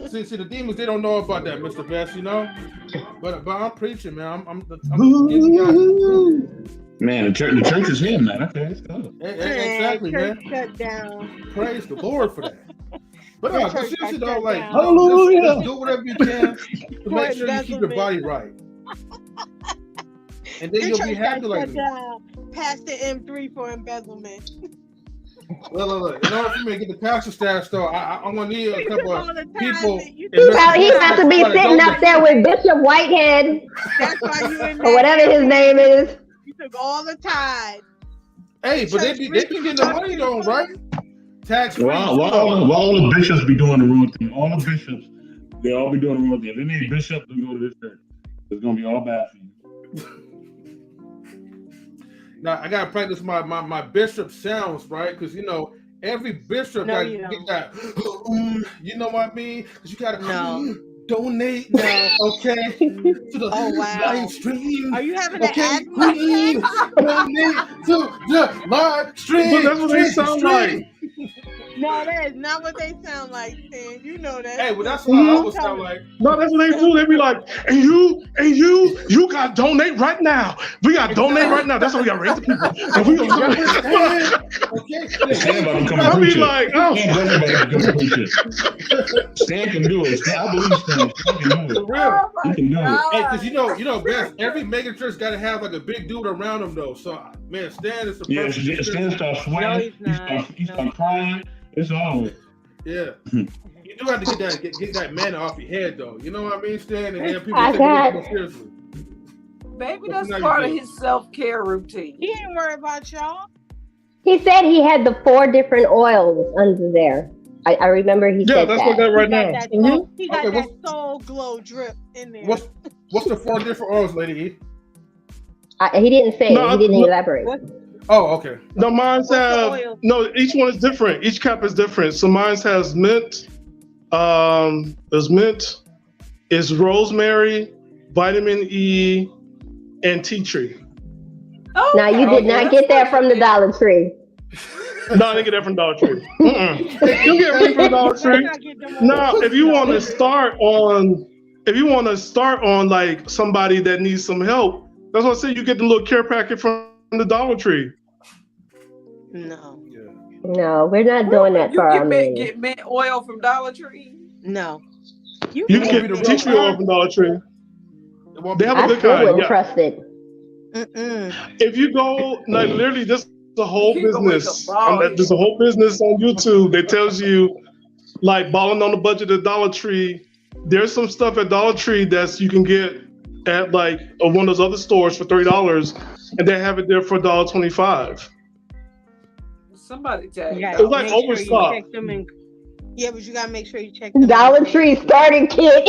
See, the demons, they don't know about that, Mr. Best, you know? But I'm preaching, man. I'm Man, the church is here, man. Okay, let's go. Exactly, man. Shut down. Praise the Lord for that. But no, seriously though, like, hallelujah. Just do whatever you can to make sure you keep your body right. And then you'll be happy like that. Pass the M3 for embezzlement. Look. In order for me to get the pastor status, though, I'm gonna need a couple of people. He has to be sitting up there with Bishop Whitehead. That's why you in or whatever his name is. You took all the tithe. Hey, but they be getting the money though, right? Tax free. Well, all the bishops be doing the wrong thing. All the bishops, they all be doing the wrong thing. If they need a bishop to go to this church, it's gonna be all bad for you. Now I gotta practice my bishop sounds, right? Because you know every bishop gotta get that. You know what I mean? Because you gotta donate now, okay? To the live stream. Are you having okay? an ad? Donate to the live stream. But that's what they sound like. No, that is not what they sound like, Stan. You know that. Hey, well, that's what I would sound like. No, that's what they do. They be like, and you got to donate right now. We got to donate right now. That's what we got to raise the people. And we gonna I'll be like, oh. Stan can do it. I believe Stan can do it. For real. He can do it. Hey, because you know, Beth, every mega church got to have like a big dude around them, though. So, man, Stan is the perfect. Yeah, Stan starts sweating. He starts crying. It's on. Yeah. You do have to get that man off your head, though. You know what I mean, Stan? And then people take it more seriously. Baby, that's part of his self-care routine. He ain't worried about y'all. He said he had the 4 different oils under there. I remember he said that. Yeah, that's what that right now. He got that soul glow drip in there. What's the 4 different oils, Lady E? He didn't say. He didn't elaborate. Oh, okay. No, mine's have each one is different. Each cup is different. So mine's has mint. There's mint. It's rosemary, vitamin E, and tea tree. Oh, now you did not get that from the Dollar Tree. No, I didn't get that from Dollar Tree. You get it from Dollar Tree. Now, if you want to start on like somebody that needs some help, that's what I said. You get the little care packet from the Dollar Tree. No, we're not doing that for our men. Get mint oil from Dollar Tree? No. You can get the tea tree oil from Dollar Tree. They have a good kind. Wouldn't trust it. If you go, like literally, this is a whole business. There's a whole business on YouTube that tells you, like, balling on the budget at Dollar Tree. There's some stuff at Dollar Tree that's you can get at like one of those other stores for $30, and they have it there for $1.25. Somebody tell you. It's like overstock. Yeah, but you gotta make sure you check Dollar Tree starter kit.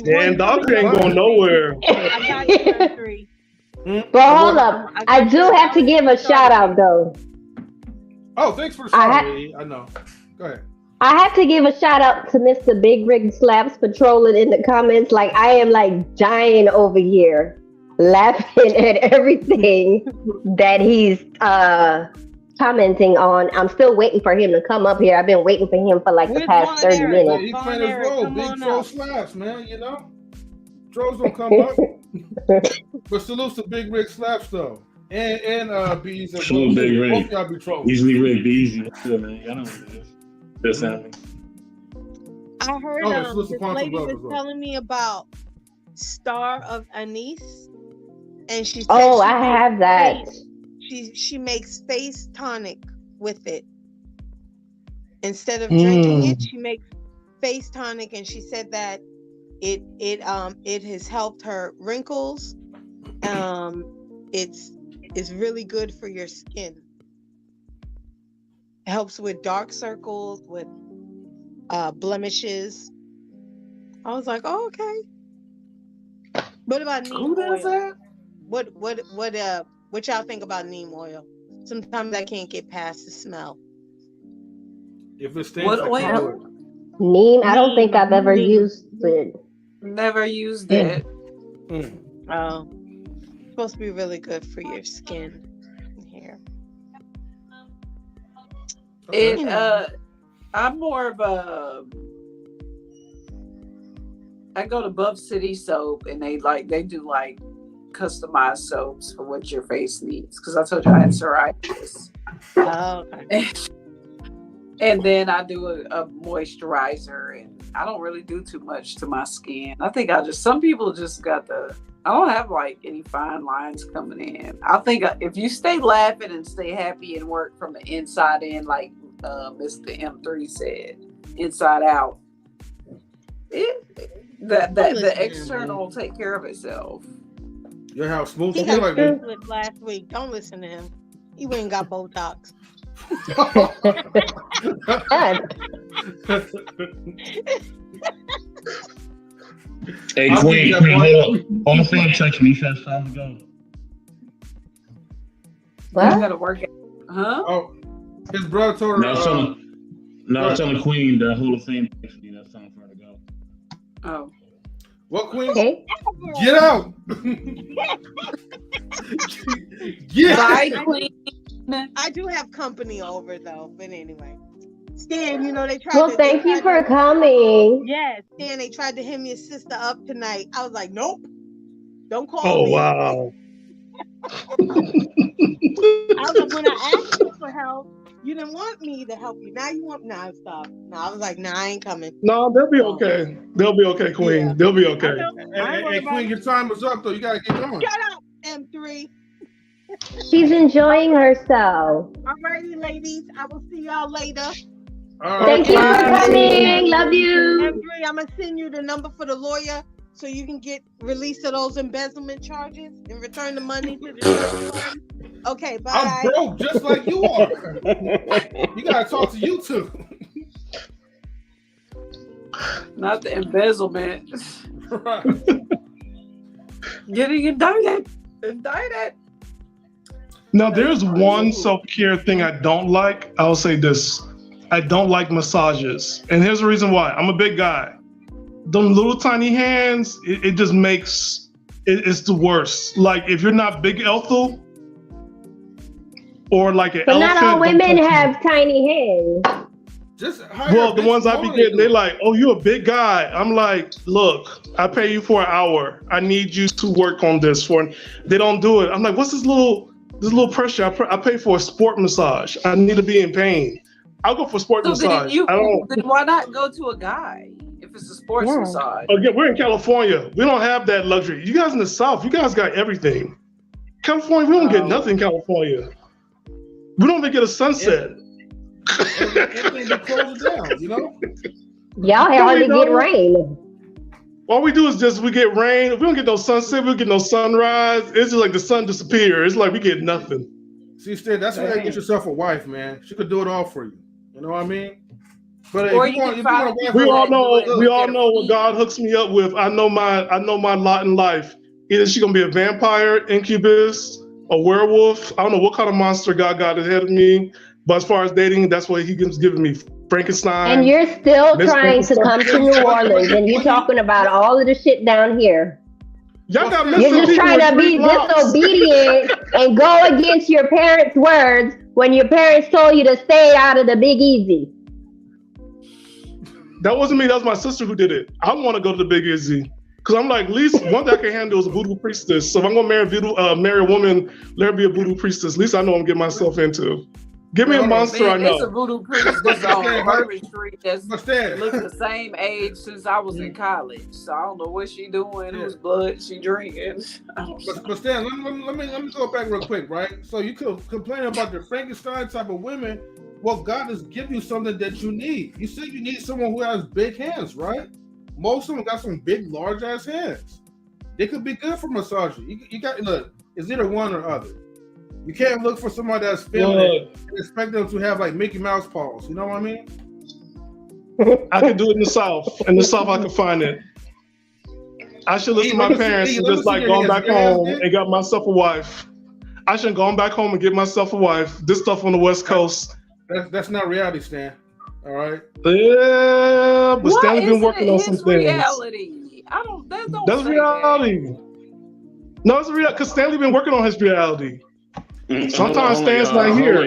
And Dollar Tree ain't going nowhere. I got you, 3. But hold up, I do have to give a shout out though. Oh, thanks for the shout out, I know. Go ahead. I have to give a shout out to Mr. Big Rig Slaps patrolling in the comments. Like I am like dying over here, laughing at everything that he's commenting on. I'm still waiting for him to come up here. I've been waiting for him for like the past 30 minutes. He's playing his role. Big Troll Slaps, man, you know? Trolls don't come up. But salutes to Big Rig Slaps, though. And Bees. Salute Big Rig. Both y'all be trolls. Easily Rig, be easy. That's good, man. Y'all know what it is. That's happening. I heard this lady was telling me about Star of Anise. And she said I have that. she makes face tonic with it. Instead of drinking it, she makes face tonic, and she said that it has helped her wrinkles. It's really good for your skin. It helps with dark circles, with blemishes. I was like, oh, okay. What about neem Who does oil? that? What y'all think about neem oil? Sometimes I can't get past the smell. If it stays, What I oil? can't do it. Neem, I don't think I've ever used it. Never used it. Oh, it's supposed to be really good for your skin and hair. I'm more of I go to Buff City Soap, and they do like customized soaps for what your face needs. Because I told you I had psoriasis. Oh, okay. And then I do a moisturizer, and I don't really do too much to my skin. I think some people just I don't have like any fine lines coming in. I think if you stay laughing and stay happy and work from the inside in, like Mr. M3 said, inside out, the external will take care of itself. You know how smooth He you got like. lip last week. Don't listen to him. He went and got Botox. Hey, I'll Queen, give you that hold up. On the phone, text me. He said it's time to go. I What? gotta work it. Huh? Oh, his brother told her. No, I'm telling Queen the Hall of Fame text me. That's time for her to go. Oh. What, Queen? Okay. Get out! Get Bye, Queen. I do have company over though, but anyway. Stan, they tried Well, to. thank you for coming. Yes, Stan, they tried to hit your sister up tonight. I was like, nope. Don't call Oh me. wow. I was like, when I asked you for help, you didn't want me to help you. Now you want stop. No, I was like, I ain't coming. No, they'll be okay. They'll be okay, Queen. Yeah. They'll be okay. Hey, Queen, your time is up, though. You gotta get going. Shut up, M3. She's enjoying herself. Alrighty, ladies. I will see y'all later. All right. Thank you for coming. Love you. M3, I'm gonna send you the number for the lawyer so you can get release of those embezzlement charges and return the money to the trust fund. Okay, bye. I'm broke just like you are. You gotta talk to you two. Not the embezzlement. Right. Getting indicted. Now, there's one self-care thing I don't like. I'll say this. I don't like massages. And here's the reason why. I'm a big guy. Them little tiny hands, it just makes, it's the worst. Like, if you're not big Ethel, or like an But elephant. not all don't women touch me. have tiny hands. Just hire Well, a the bitch ones I be smaller getting, than they like, oh, you a big guy. I'm like, look, I pay you for an hour. I need you to work on this for. They don't do it. I'm like, what's this little pressure? I pay for a sport massage. I need to be in pain. I'll go for sport So massage. then why not go to a guy if it's a sports Yeah. massage? Again, we're in California. We don't have that luxury. You guys in the South, you guys got everything. California, we don't get nothing in California. We don't even get a sunset. Everything be closed down, Y'all hardly get rain. All we do is we get rain. We don't get no sunset. We don't get no sunrise. It's just like the sun disappears. It's like we get nothing. See, Stan, that's why you gotta get yourself a wife, man. She could do it all for you. You know what I mean? But Or if you you want, can if you want a find- wife, We all Look, know. We all get a know what feed. God hooks me up with. I know my lot in life. Either she's gonna be a vampire, incubus, a werewolf. I don't know what kind of monster God got ahead of me. But as far as dating, that's what He keeps giving me. Frankenstein. And you're still Miss trying to come to New Orleans and you're talking about all of the shit down here. Y'all got You're You're missing just people trying in to be 3 blocks. disobedient and go against your parents' words when your parents told you to stay out of the Big Easy. That wasn't me. That was my sister who did it. I want to go to the Big Easy because I'm like, at least one thing I can handle is a voodoo priestess. So if I'm gonna marry a woman, let her be a voodoo priestess. At least I know what I'm getting myself into. Give me a Hold on. monster I Man, it's a know. voodoo priest that's on Stan, Bourbon Street that's but Stan, looked the same age since I was in college. So I don't know what she doing, Yeah. whose blood she drinking. I don't know. but Stan, let me go back real quick, right? So you could complain about the Frankenstein type of women. Well, God has given you something that you need. You said you need someone who has big hands, right? Most of them got some big, large ass hands. They could be good for massaging. You got look. It's either one or other. You can't look for somebody that's feminine and expect them to have like Mickey Mouse paws. You know what I mean? I could do it in the South. In the South, I could find it. I should listen to my parents and just like gone back home and got myself a wife. I should have gone back home and get myself a wife. This stuff on the West Coast. That's not reality, Stan. All right. Yeah, but Stanley's been working on some his things. reality? I don't. Don't That's say reality. No, it's real because Stanley been working on his reality. Sometimes Stan's not here.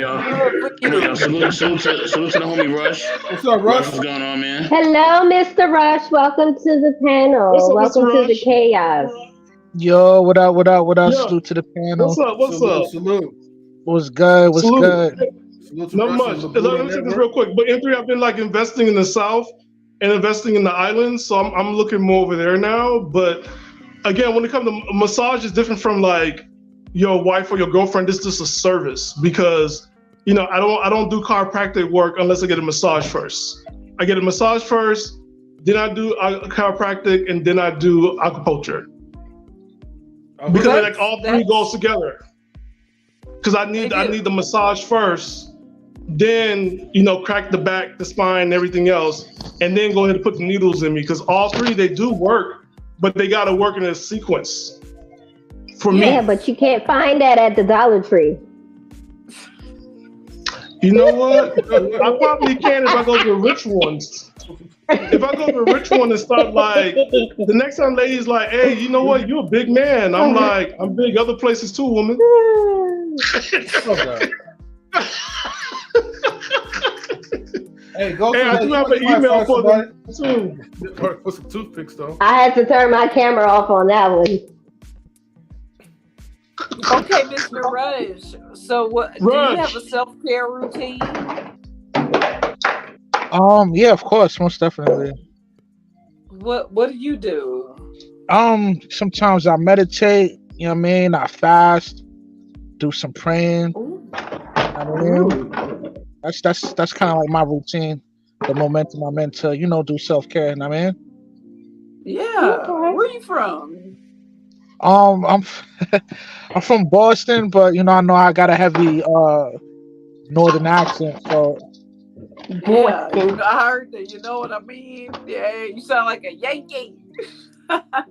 Salute to the homie Rush. What's up, Rush? What's going on, man? Hello, Mr. Rush. Welcome to the panel. What's up, Welcome Mr. to the Rush? chaos. Yo, what up? Yo. Salute to the panel. What's up? What's up? Salute. What's good? What's Salute. good? Salute to Not Rush much. and the Let Blue me say this Network. real quick. But M3, I've been like investing in the South and investing in the islands, so I'm looking more over there now. But again, when it comes to massage, is different from like your wife or your girlfriend. This is just a service because I don't do chiropractic work unless I get a massage first. I get a massage first, then I do chiropractic, and then I do acupuncture because like all three goes together. Because I need the massage first, then crack the back, the spine, everything else, and then go ahead and put the needles in me. Because all three they do work, but they gotta work in a sequence. For me, Yeah, but you can't find that at the Dollar Tree. you know what? I probably can if I go to rich ones. If I go to a rich one and start like the next time lady's like, hey, you know what? You're a big man. I'm like, I'm big other places too, woman. Okay. Hey, go. Hey, I do have an email for them too. Put some toothpicks though. I had to turn my camera off on that one. Okay, Mr. Rush. So what? Do you have a self-care routine? Yeah, of course, most definitely. What do you do? Sometimes I meditate. You know what I mean? I fast, do some praying. I mean, that's kind of like my routine. The momentum I'm into, do self-care. You know what I mean? Yeah. Where are you from? I'm I'm from Boston, but I know I got a heavy northern accent, so Yeah, I heard that. You know what I mean? Yeah, you sound like a Yankee.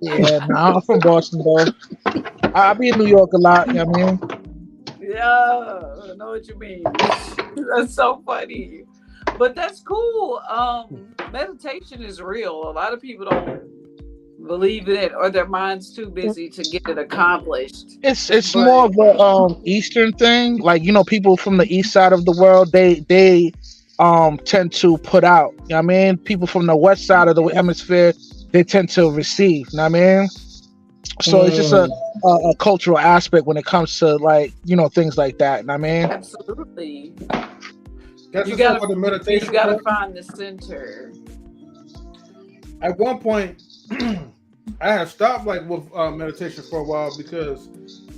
yeah, I'm from Boston though. I be in New York a lot, you know what I mean? Yeah, I know what you mean. That's so funny. But that's cool. Meditation is real. A lot of people don't believe in it, or their mind's too busy to get it accomplished. It's more of a Eastern thing. Like, people from the east side of the world, they tend to put out. You know what I mean? People from the west side of the hemisphere, they tend to receive. You know what I mean? So it's just a cultural aspect when it comes to like, things like that. You know what I mean? Absolutely. That's You just what the meditation. You gotta find the center. At one point, I had stopped like with meditation for a while because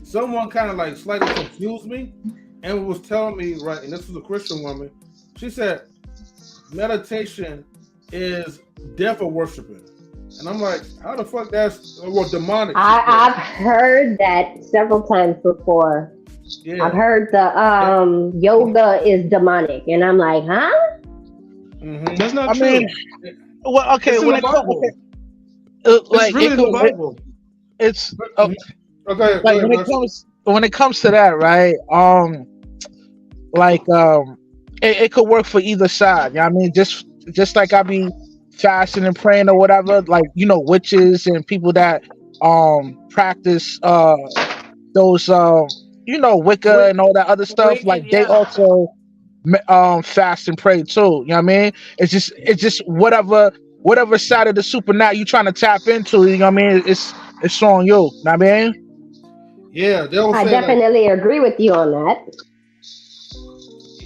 someone kind of like slightly confused me and was telling me, right, and this was a Christian woman. She said meditation is devil worshiping, and I'm like, how the fuck that's demonic? I've heard that several times before. Yeah. I've heard the yoga is demonic, and I'm like, huh? Mm-hmm. That's not I true. mean, well, okay, It's in when the it comes, Bible. like It's really it in the could, Bible. it's Okay. like when it comes to that, right? It could work for either side. You know what I mean? Just like I be fasting and praying or whatever, like witches and people that practice those Wicca and all that other stuff, Wicca, like they yeah. also fast and pray too. You know what I mean? It's just whatever side of the supernatural you trying to tap into, you know what I mean? It's on you. You know what I mean? Yeah, they'll I say definitely agree with you on that.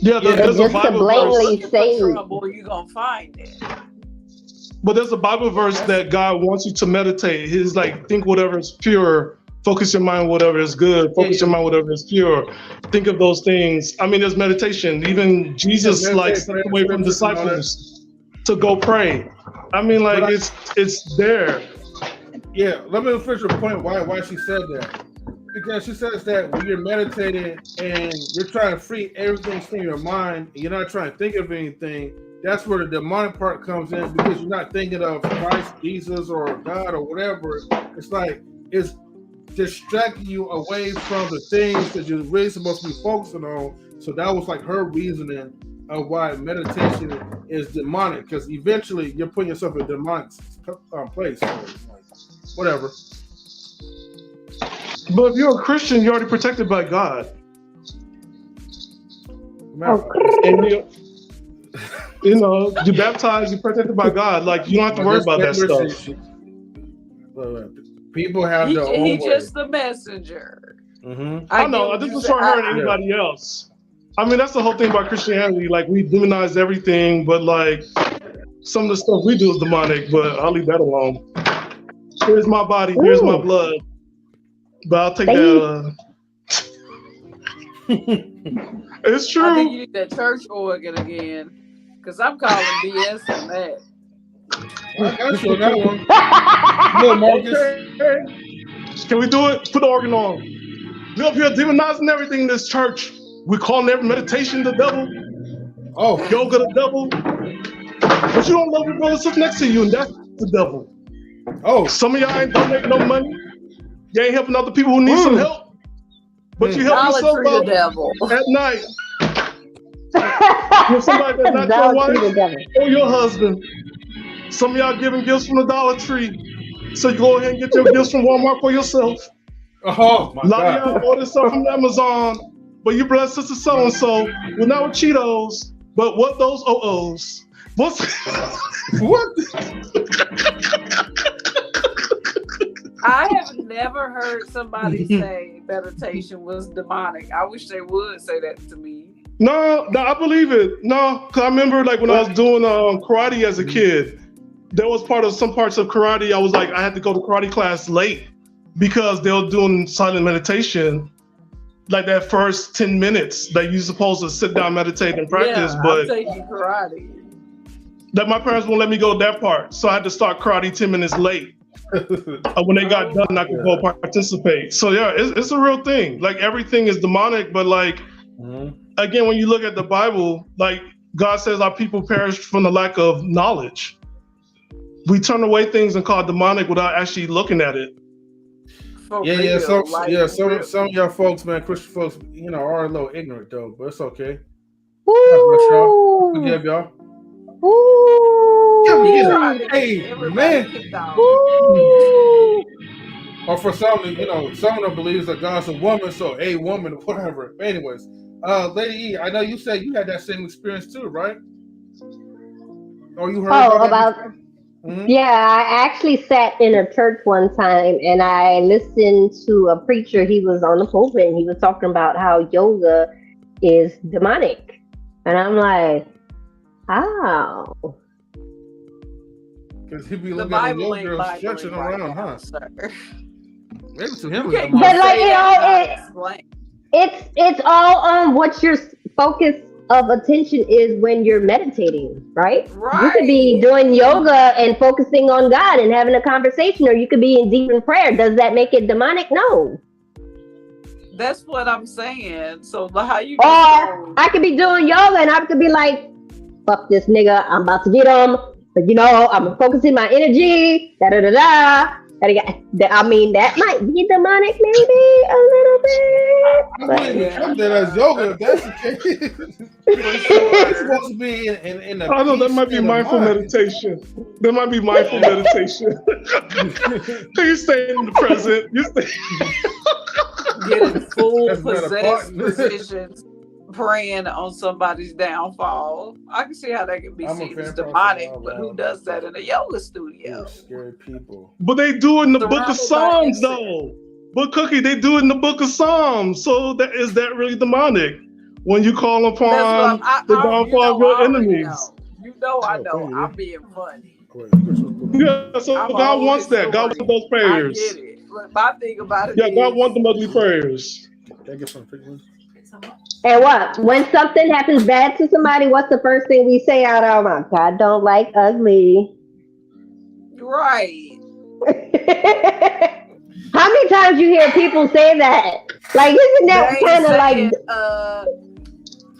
Yeah, Yeah, there's a just to Bible blatantly verse, say, trouble, you're gonna find it. but there's a Bible verse that God wants you to meditate. He's like, think whatever is pure, focus your mind whatever is good, focus your mind whatever is pure. Think of those things. I mean, there's meditation. Even Jesus like meditate, stepped pray away the from scriptures and all that. disciples to go pray. I mean, like But it's there. Yeah, let me finish your point why she said that. Because she says that when you're meditating and you're trying to free everything from your mind, and you're not trying to think of anything, that's where the demonic part comes in because you're not thinking of Christ, Jesus, or God, or whatever. It's like it's distracting you away from the things that you're really supposed to be focusing on. So that was like her reasoning of why meditation is demonic, because eventually you're putting yourself in a demonic place. So, like, whatever. But if you're a Christian, you're already protected by God. And you know, you're baptized, you're protected by God. Like you don't have to worry about that stuff. People have their own He's way. just the messenger. Mm-hmm. I know. This is for her and anybody else. I mean, that's the whole thing about Christianity. Like we demonize everything, but like some of the stuff we do is demonic. But I'll leave that alone. Here's my body. Here's my blood. But I'll take that. It's true. I think you need that church organ again, because I'm calling BS on that. I got you on that one. No, Marcus. Can we do it? Put the organ on. We're up here demonizing everything in this church. We're calling every meditation the devil. Oh, yoga the devil. But you don't love your brother sitting next to you, and that's the devil. Oh, some of y'all ain't donating no money. You ain't helping other people who need some help. But you help yourself out at night. You're somebody that's not your wife or your husband. Some of y'all giving gifts from the Dollar Tree. So you go ahead and get your gifts from Walmart for yourself. Oh, my A lot God. of y'all order stuff from Amazon. But you bless sister so-and-so. Well, not with Cheetos, but what those OOs? What's what? I have never heard somebody say meditation was demonic. I wish they would say that to me. No, I believe it. No, because I remember like when I was doing karate as a kid, there was some parts of karate. I was like, I had to go to karate class late because they were doing silent meditation. Like that first 10 minutes that you're supposed to sit down, meditate, and practice. Yeah, but I'm taking karate. That my parents won't let me go that part. So I had to start karate 10 minutes late. When they got done, I could go participate. So yeah, it's a real thing. Like everything is demonic, but like, again, when you look at the Bible, like God says our people perish from the lack of knowledge. We turn away things and call it demonic without actually looking at it. Yeah. Some of y'all folks, man, Christian folks, you know, are a little ignorant though, but it's okay. Woo! Forgive y'all. Woo! Hey, man. Or for some, you know, some of them believes that God's a woman, so a woman, whatever. But anyways, Lady E, I know you said you had that same experience too, right? Or you heard about that? Yeah, I actually sat in a church one time and I listened to a preacher. He was on the pulpit and he was talking about how yoga is demonic. And I'm like, how? Because he'd be looking at the yoga girl stretching around, huh? Maybe to him, but like, you know, it's all on what your focus of attention is when you're meditating, right? You could be doing yoga and focusing on God and having a conversation, or you could be in deep in prayer. Does that make it demonic? No. That's what I'm saying. So how you? Or I could be doing yoga and I could be like, "Fuck this nigga, I'm about to get him." But you know, I'm focusing my energy. Da da da da. I mean, that might be demonic, maybe a little bit. I mean, that as yoga, if that's the case. It's supposed to be in a. I know that might be mindful meditation. That might be mindful meditation. You stay in the present. You stay. Get in full possessed positions, praying on somebody's downfall. I can see how that can be seen as demonic, but who does that in a yoga studio? Scary people. But they do it in the book of Psalms, though. But Cookie, they do it in the book of Psalms. So is that really demonic? when you call upon the downfall of your enemies. You know I Oh, know. thank you. I'm being funny. Yeah, so I'm God wants always that. God wants sorry. those prayers. I get it. But my thing about it Yeah, is, God wants them ugly prayers. Can I get some pictures? And what? When something happens bad to somebody, what's the first thing we say out our mouth? God don't like ugly. right. How many times you hear people say that? Like, isn't that They kind of like? saying,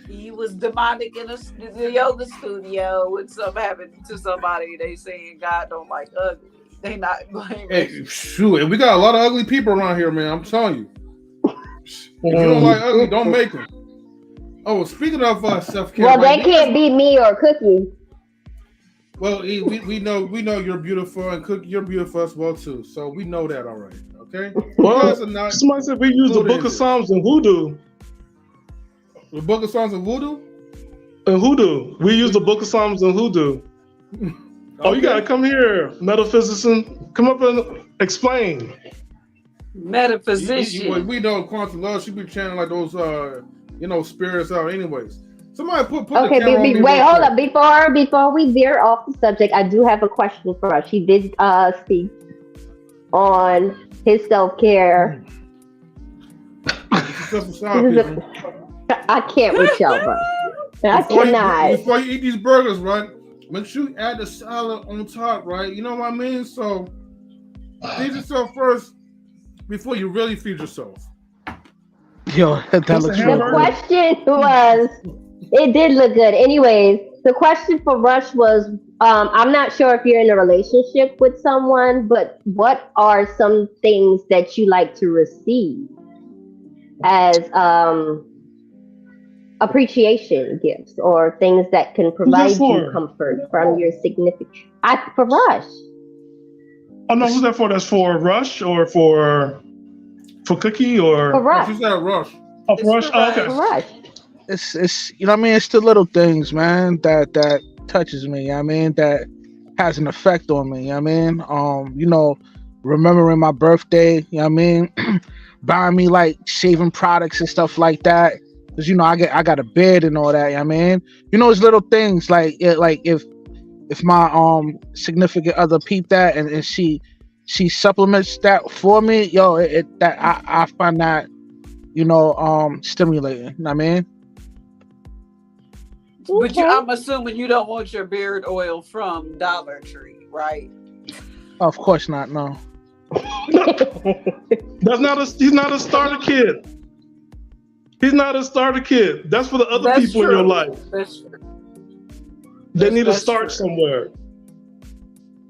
he was demonic in the yoga studio when something happened to somebody. They saying God don't like ugly. They not blaming. Hey, shoot, and we got a lot of ugly people around here, man. I'm telling you. If you don't like ugly, don't make them. Oh, speaking of self-care, Well, right, they can't be me or Cookie. well, we know you're beautiful, and Cookie, you're beautiful as well too. So we know that already. Okay. Well, You guys are not somebody said we use the included Book in of this. Psalms and Voodoo. The Book of Songs of Voodoo. And Hoodoo. We use the Book of Psalms and Hoodoo. Oh, you gotta come here, metaphysician. Come up and explain. Metaphysician. We know Quantum Love. She be chanting like those, spirits out. Anyways, somebody put Okay, the camera on me wait, real hold quick. up. Before we veer off the subject, I do have a question for us. She did speak on his self-care. I can't with y'all, bro. I cannot. Before you eat these burgers, right? Make sure you add the salad on top, right? You know what I mean? So feed yourself first before you really feed yourself. Yo, that What's looks the real The hamburger? good. question was, it did look good. Anyways, the question for Rush was, I'm not sure if you're in a relationship with someone, but what are some things that you like to receive as appreciation gifts or things that can provide you for? comfort from your significant? For Rush. Oh no, who's that for? That's for Rush or for Cookie For or Rush. She said Rush. oh, for Rush? Oh, okay. For Rush. It's you know what I mean, it's the little things, man, that touches me, you know what I mean, that has an effect on me, you know what I mean? Remembering my birthday, you know what I mean? Buying me like shaving products and stuff like that. Cause I got a bed and all that, you know what I mean? It's little things like if my significant other peep that and she supplements that for me, yo, that I find that, stimulating, you know what I mean? But Okay. I'm assuming you don't want your beard oil from Dollar Tree, right? Of course not, no. He's not a starter kit. He's not a starter kit. That's for the other That's people true. in your life. That's true. They need to That's start true. somewhere.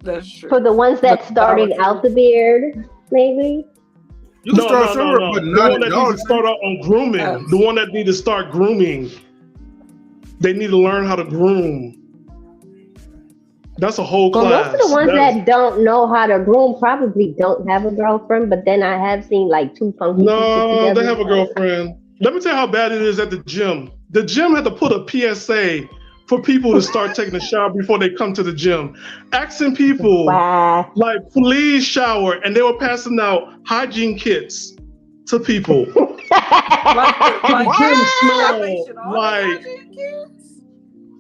That's true. For the ones that started out the beard, maybe. You can start somewhere, no. but The not one that needs to start out on grooming. Yes. The one that need to start grooming. They need to learn how to groom. That's a whole Well, class. most of the ones that don't know how to groom probably don't have a girlfriend, but then I have seen like two funky people No, together. they have a girlfriend. Let me tell you how bad it is at the gym. The gym had to put a PSA for people to start taking a shower before they come to the gym. Asking people, Wow. like, please shower. And they were passing out hygiene kits to people. The gym smelled like,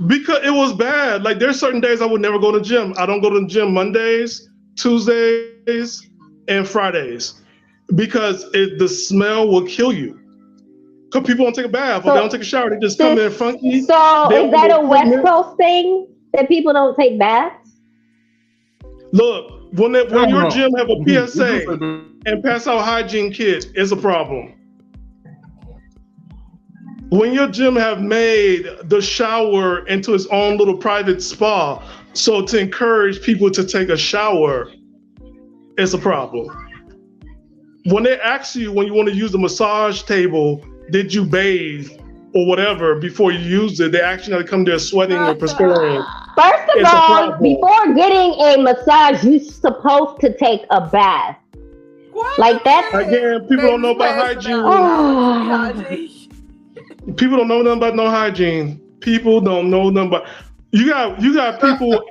because it was bad. Like, there's certain days I would never go to the gym. I don't go to the gym Mondays, Tuesdays, and Fridays because the smell will kill you. Because people don't take a bath or they don't take a shower. They just come in funky. So They is that a open West equipment. Coast thing that people don't take baths? Look, when your gym have a Mhm. PSA and pass out hygiene kit, it's a problem. When your gym have made the shower into its own little private spa, so to encourage people to take a shower, it's a problem. When they ask you when you want to use the massage table, did you bathe or whatever before you use it, they actually to come there sweating or perspiring. First of It's a all, problem. before getting a massage, you're supposed to take a bath. Like that's Again, people don't know about hygiene. People don't know nothing about no hygiene. People don't know nothing about. You got people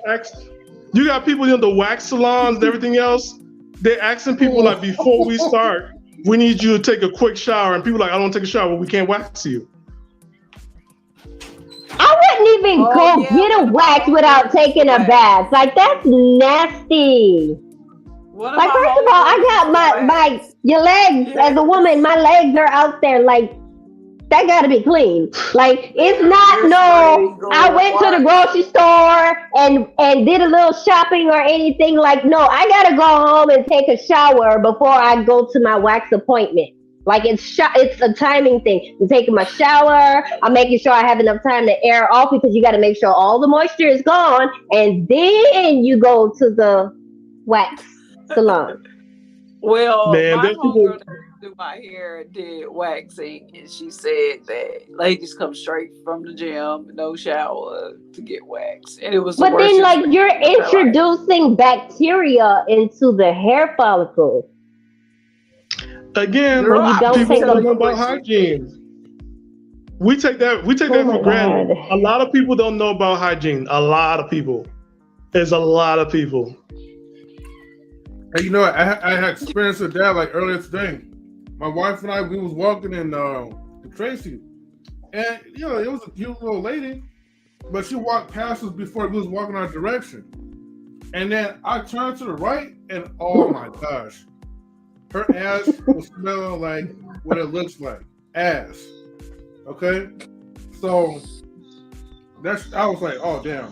you got people in the wax salons and everything else. They're asking people like, before we start, we need you to take a quick shower, and people like, I don't take a shower. Well, we can't wax you. I wouldn't even Oh, go yeah, get a what about wax all without the taking a wax? bath. Like that's nasty. What Like about first of all, I got my your legs as a woman. My legs are out there. Like that got to be clean. Like it's Yeah, not you're no. spreading I went to the wax. grocery store and did a little shopping or anything. Like no, I gotta go home and take a shower before I go to my wax appointment. Like it's a timing thing. I'm taking my shower. I'm making sure I have enough time to air off because you got to make sure all the moisture is gone, and then you go to the wax salon. Well, Man, my there's people. homegirl that do my hair did waxing, and she said that ladies come straight from the gym, no shower, to get waxed, and it was the But worst then, like, you're experience of their life. introducing bacteria into the hair follicle. Again, When you don't people take don't them. know about hygiene. We take that Oh for my granted. God. A lot of people don't know about hygiene. A lot of people. There's a lot of people. And you know, I had experienced with that like earlier today. My wife and I, we was walking in Tracy, and you know, it was a cute little lady, but she walked past us before we was walking our direction. And then I turned to the right, and oh my gosh, her ass was smelling like what it looks like, ass. Okay, so I was like, oh damn,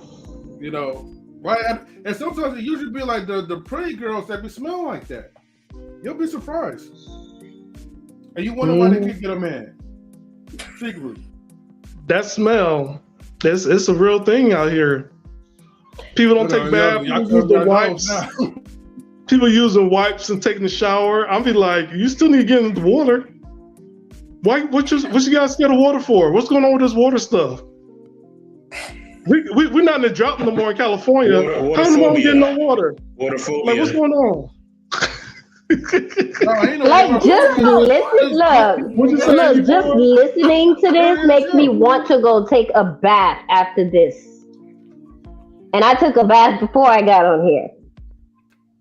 you know, right? And sometimes it usually be like the pretty girls that be smelling like that. You'll be surprised, and you wonder why they can't get a man. Secretly, That smell, it's a real thing out here. People don't take baths. People use the wipes. People using wipes and taking the shower. I'll be like, you still need to get in the water. Why? What you guys scared of water for? What's going on with this water stuff? We're not in the drought no more in California. How come we getting no water? Waterphobia. Like, what's going on? Like just listen, look, just listening to this makes me want to go take a bath after this. And I took a bath before I got on here.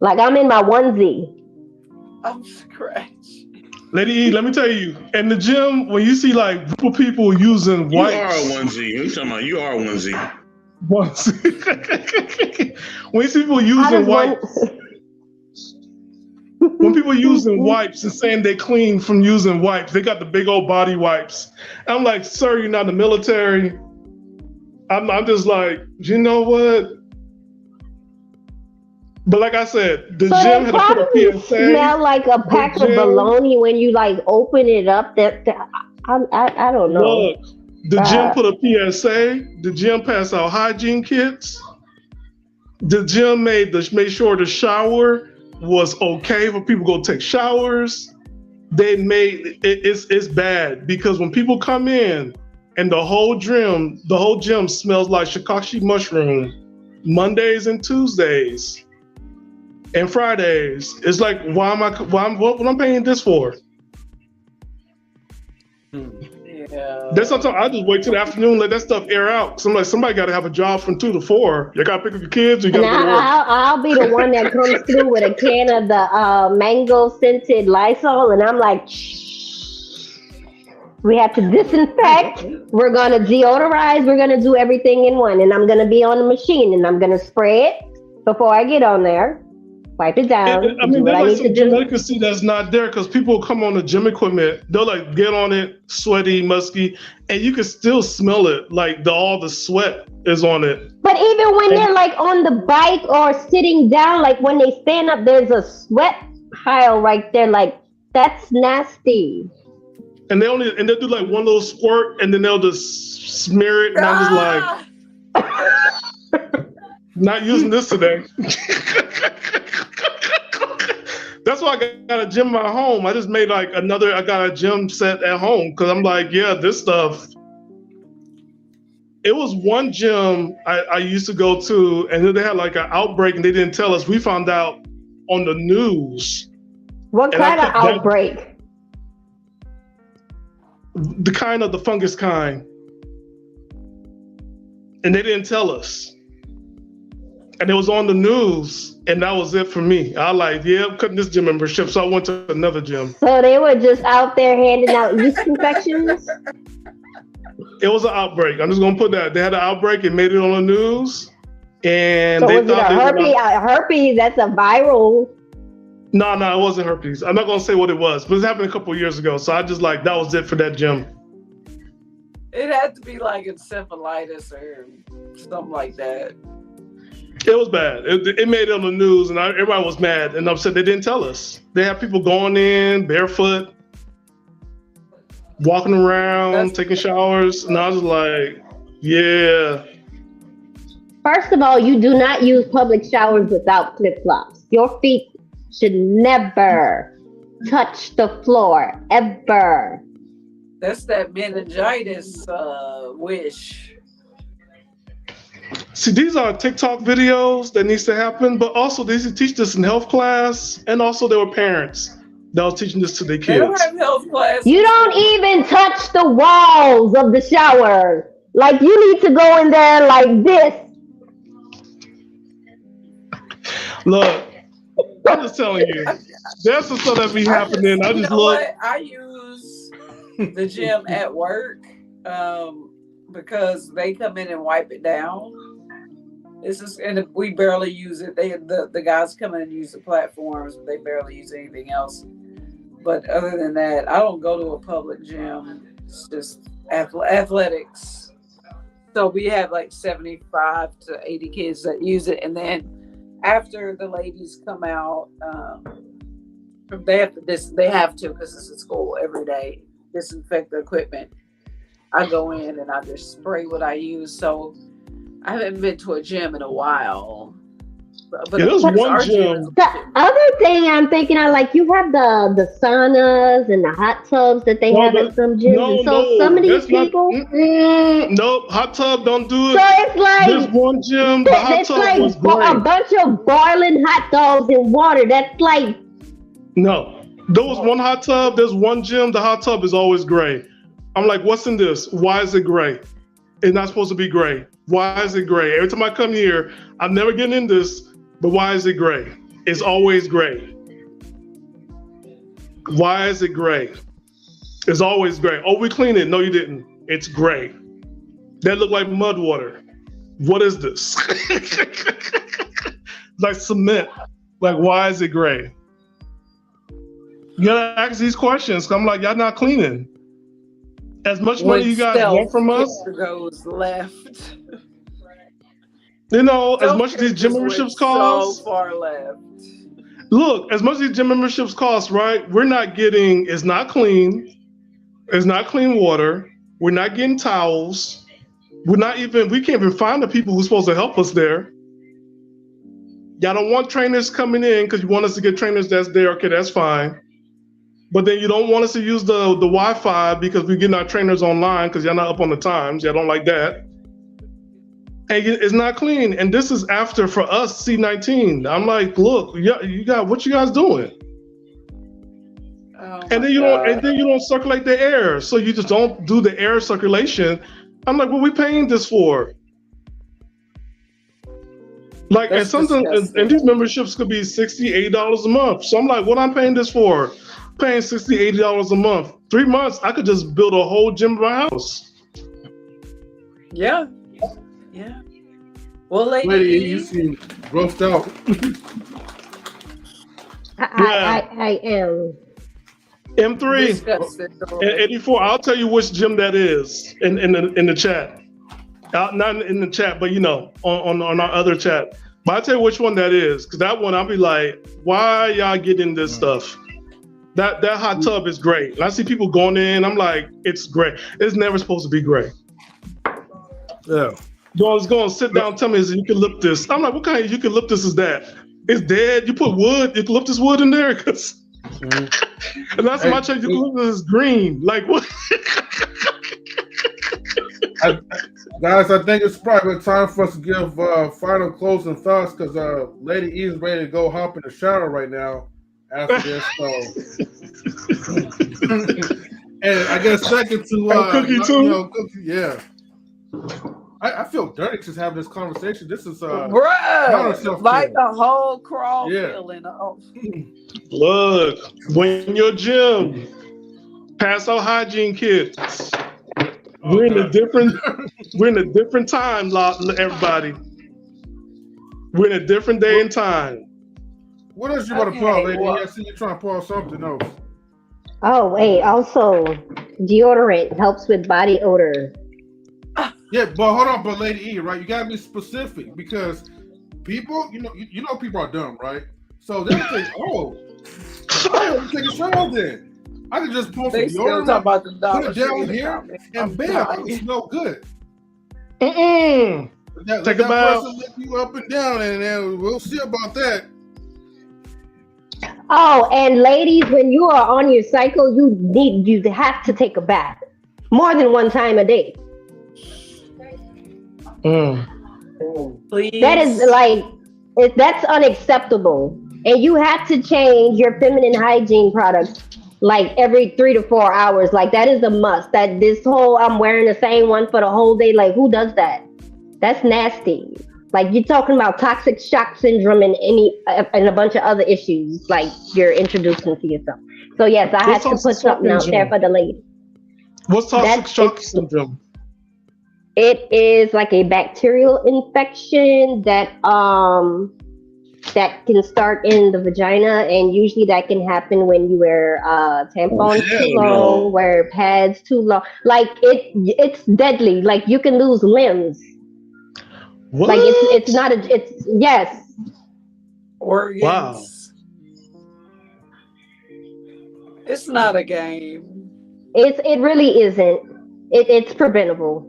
Like I'm in my onesie. I'm scratched. Lady E, let me tell you, in the gym, when you see like group of people using You wipes, are a onesie. You talking about? You are a onesie. when you see people How using does one- wipes, when people using wipes and saying they clean from using wipes, they got the big old body wipes. I'm like, sir, you're not in the military. I'm just like, you know what? But like I said, the So gym they had to put probably a PSA. smell like a pack of gym- bologna when you like open it up. I don't know. Look, the gym put a PSA. The gym passed out hygiene kits. The gym made sure the shower was okay for people to go take showers. They made it's bad because when people come in and the whole gym smells like shiitake mushroom Mondays and Tuesdays and Fridays. It's like, what I'm paying this for? Yeah. Then sometimes I just wait till the afternoon, let that stuff air out. So I'm like, somebody got to have a job from 2 to 4. You got to pick up your kids. You got And to go to work. I'll be the one that comes through with a can of the mango scented Lysol, and I'm like, shh. We have to disinfect. We're gonna deodorize. We're gonna do everything in one, and I'm gonna be on the machine, and I'm gonna spray it before I get on there. Wipe it down. I do mean, what I there's need like to some do. delicacy that's not there because people come on the gym equipment. They'll like get on it, sweaty, musky, and you can still smell it. Like all the sweat is on it. But even when they're like on the bike or sitting down, like when they stand up, there's a sweat pile right there. Like that's nasty. And they'll do like one little squirt, and then they'll just smear it. And I'm just like, not using this today. That's why I got a gym in my home. I just made I got a gym set at home because I'm like, yeah, this stuff. It was one gym I used to go to, and then they had like an outbreak, and they didn't tell us. We found out on the news. What And kind of outbreak? The kind of the fungus kind. And they didn't tell us. And it was on the news, and that was it for me. I like, yeah, I'm cutting this gym membership, so I went to another gym. So they were just out there handing out yeast infections. It was an outbreak. I'm just gonna put that. They had an outbreak. It made it on the news, and So they was it a thought they were herpes? Herpes, that's a viral. No, it wasn't herpes. I'm not gonna say what it was, but it happened a couple of years ago. So I just like that was it for that gym. It had to be like encephalitis or something like that. It was bad. It made it on the news, and everybody was mad and upset. They didn't tell us. They had people going in barefoot, walking around, taking showers, and I was like, yeah. First of all, you do not use public showers without flip flops. Your feet should never touch the floor, ever. That's that meningitis wish. See, these are TikTok videos that needs to happen, but also they used to teach this in health class, and also there were parents that was teaching this to their They don't kids. have health classes. You don't even touch the walls of the shower. Like, you need to go in there like this. Look, I'm just telling you, there's some stuff that be happening. I You just know look. what? I use the gym at work because they come in and wipe it down. This is, and we barely use it. The guys come in and use the platforms, but they barely use anything else. But other than that, I don't go to a public gym. It's just athletics. So we have like 75 to 80 kids that use it, and then after the ladies come out, they have to because it's a school every day, disinfect the equipment. I go in and I just spray what I use. So I haven't been to a gym in a while. But Yeah, there's of course, one our gym. is- The other thing I'm thinking, you have the saunas and the hot tubs that they have at some gyms. No, And so some of these that's not- people, Nope, hot tub don't do so it. it's like This one gym, the hot it's tub like was a great. bunch of boiling hot dogs in water. That's like, No, there was one hot tub. There's one gym. The hot tub is always gray. I'm like, what's in this? Why is it gray? It's not supposed to be gray. Why is it gray? Every time I come here, I'm never getting in this, but why is it gray? It's always gray. Why is it gray? It's always gray. Oh, we cleaned it. No, you didn't. It's gray. That looked like mud water. What is this? Like cement. Like, why is it gray? You gotta ask these questions. 'Cause I'm like, y'all not cleaning. As much money you guys want from us, goes left. you know, as Stealth much as these gym went memberships cost. so far left. Look, as much as these gym memberships cost, right? We're not getting. It's not clean. It's not clean water. We're not getting towels. We're not even. We can't even find the people who's supposed to help us there. Y'all don't want trainers coming in because you want us to get trainers that's there. Okay, that's fine. But then you don't want us to use the Wi-Fi because we're getting our trainers online because y'all not up on the times. Y'all don't like that. And it's not clean. And this is after, for us, C19. I'm like, look, you got what you guys doing? Oh And then you don't circulate the air. So you just don't do the air circulation. I'm like, what are we paying this for? Like, That's and something, disgusting. and these memberships could be $60, $80 a month. So I'm like, what I'm paying this for? Paying $60, $80 a month. 3 months, I could just build a whole gym in my house. Yeah. Well, Lady, you seem roughed out. I am. M3 disgusted. and 84. I'll tell you which gym that is in the chat. Not in the chat, but on our other chat. But I'll tell you which one that is, because that one I'll be like, why y'all getting this stuff? That hot tub is great. And I see people going in, I'm like, it's great. It's never supposed to be gray. Yeah. It's going to sit down and tell me is eucalyptus. I'm like, what kind of eucalyptus is that? It's dead. You put eucalyptus wood in there? And last time I checked, eucalyptus is green. Like, what? Guys, I think it's probably time for us to give final closing thoughts because Lady E is ready to go hop in the shower right now after this. So. And I guess second to Cookie too? Cookie, yeah. I feel dirty just having this conversation. This is Bruh, like the whole crawl feeling. Look, when your gym, pass out hygiene kits. We're in a God. different time, everybody. We're in a different day and time. What else you want to pour, Okay, lady? well- I see you trying to pour something else. Oh, wait. Also, deodorant helps with body odor. Yeah, but hold on, but Lady E, right? You gotta be specific because people, you know, people are dumb, right? So they'll think, oh, let me take a shower then. I can just pull some They still talk deodorant, about the put Dollar it Tree down in the here, comments. and I'm bam, I dying. can smell good. Mm-mm. Let Take that a bath. person lift you up and down, and then we'll see about that. Oh, and ladies, when you are on your cycle, you have to take a bath more than one time a day. Mm. Please. That is like that's unacceptable. And you have to change your feminine hygiene products like every 3 to 4 hours. Like that is a must. That this whole I'm wearing the same one for the whole day. Like who does that? That's nasty. Like you're talking about toxic shock syndrome and a bunch of other issues like you're introducing to yourself. So yes, I had What's to toxic put something shock out there syndrome? for the ladies. What's toxic That's- shock it's- syndrome? It is like a bacterial infection that can start in the vagina, and usually that can happen when you wear tampons hell too no. long, wear pads too long. Like it's deadly. Like you can lose limbs. What? Like it's not it's yes. Organs. Wow. It's not a game. It really isn't. It's preventable.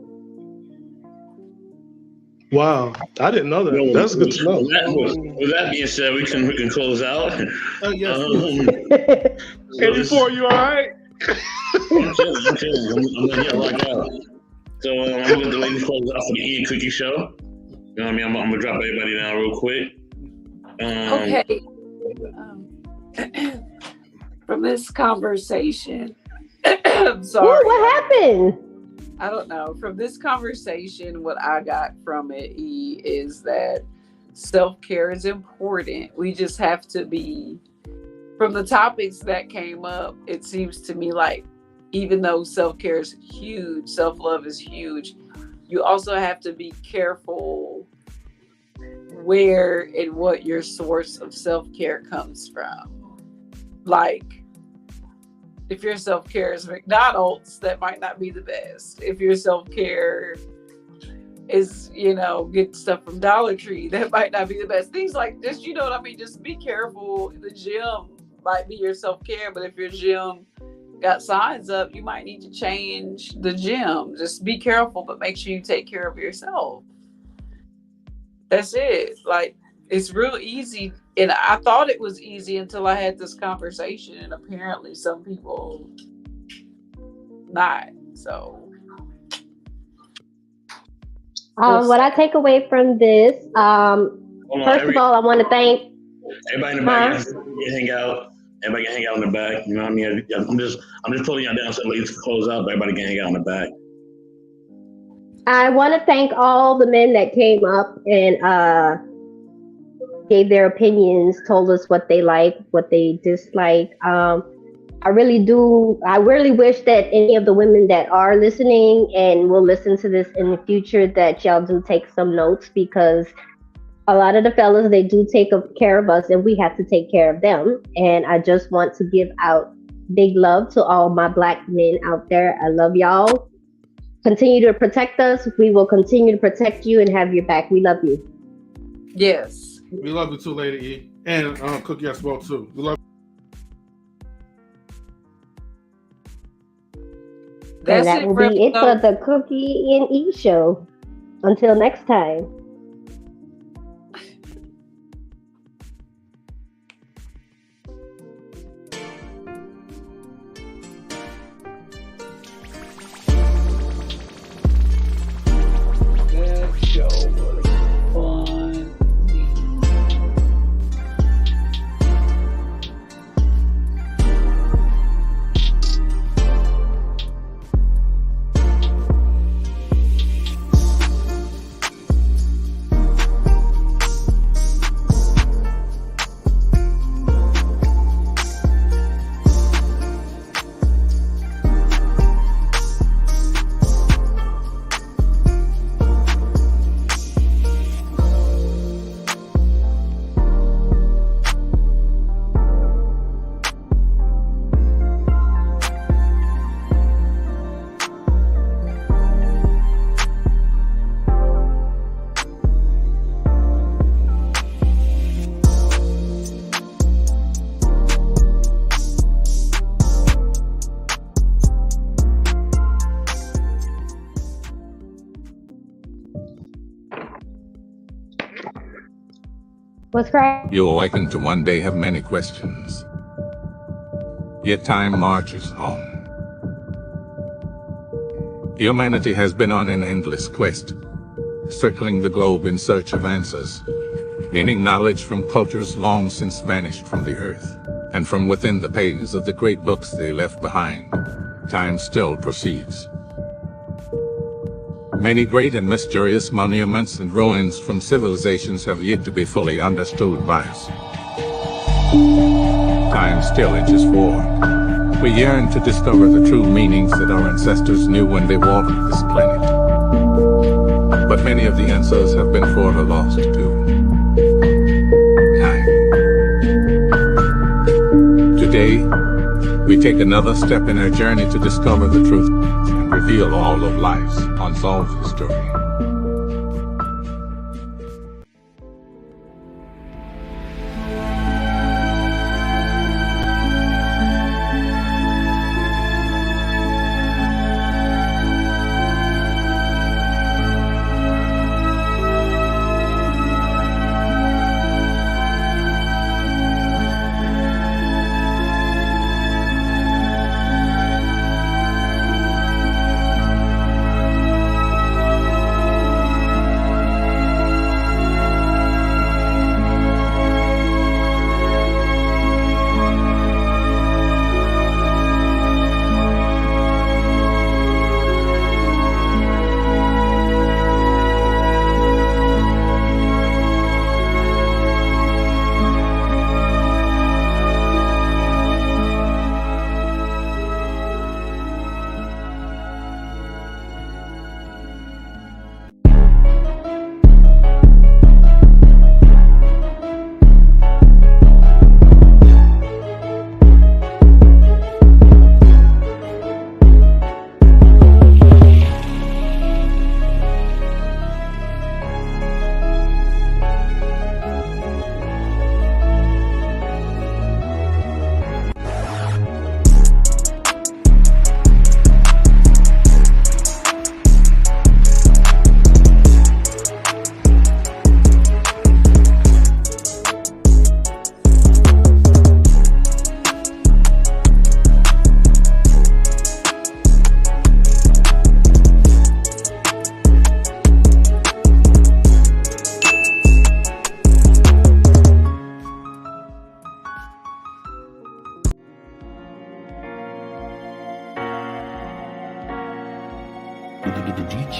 Wow. I didn't know that. Well, That's good to know. With that being said, we can close out. Oh yes, So 84, you all right? I'm chilling. I'm letting y'all rock out. So I'm gonna let the ladies close out for the Ian Cookie Show. You know what I mean? I'm gonna drop everybody down real quick. Okay. From this conversation, I'm Ooh, sorry. what happened? I don't know. From this conversation, what I got from it is that self-care is important. We just have to be, from the topics that came up, it seems to me like even though self-care is huge, self-love is huge, you also have to be careful where and what your source of self-care comes from. Like, if your self-care is McDonald's, that might not be the best. If your self-care is, get stuff from Dollar Tree, that might not be the best. Things like this, you know what I mean? Just be careful. The gym might be your self-care, but if your gym got signs up, you might need to change the gym. Just be careful, but make sure you take care of yourself. That's it. Like, it's real easy. And I thought it was easy until I had this conversation, and apparently some people not. So What I take away from this, first of all, I want to thank. Everybody in the back can hang out. Everybody can hang out in the back. You know what I mean? I'm just pulling y'all down so ladies can close out, but everybody can hang out in the back. I want to thank all the men that came up and gave their opinions, told us what they like, what they dislike. I really wish that any of the women that are listening and will listen to this in the future, that y'all do take some notes, because a lot of the fellas, they do take care of us and we have to take care of them. And I just want to give out big love to all my Black men out there. I love y'all. Continue to protect us. We will continue to protect you and have your back. We love you. yes. we love you too, Lady E, and Cookie as well too. We love. That's and that it will for be it for episode- the Cookie and E show. Until next time. That show was fun. What's cracking? You awaken to one day have many questions. Yet time marches on. Humanity has been on an endless quest, circling the globe in search of answers, gaining knowledge from cultures long since vanished from the earth, and from within the pages of the great books they left behind. Time still proceeds. Many great and mysterious monuments and ruins from civilizations have yet to be fully understood by us. Time still inches forward. We yearn to discover the true meanings that our ancestors knew when they walked this planet. But many of the answers have been forever lost to time. Today, we take another step in our journey to discover the truth and reveal all of life's unsolved history. The DJ.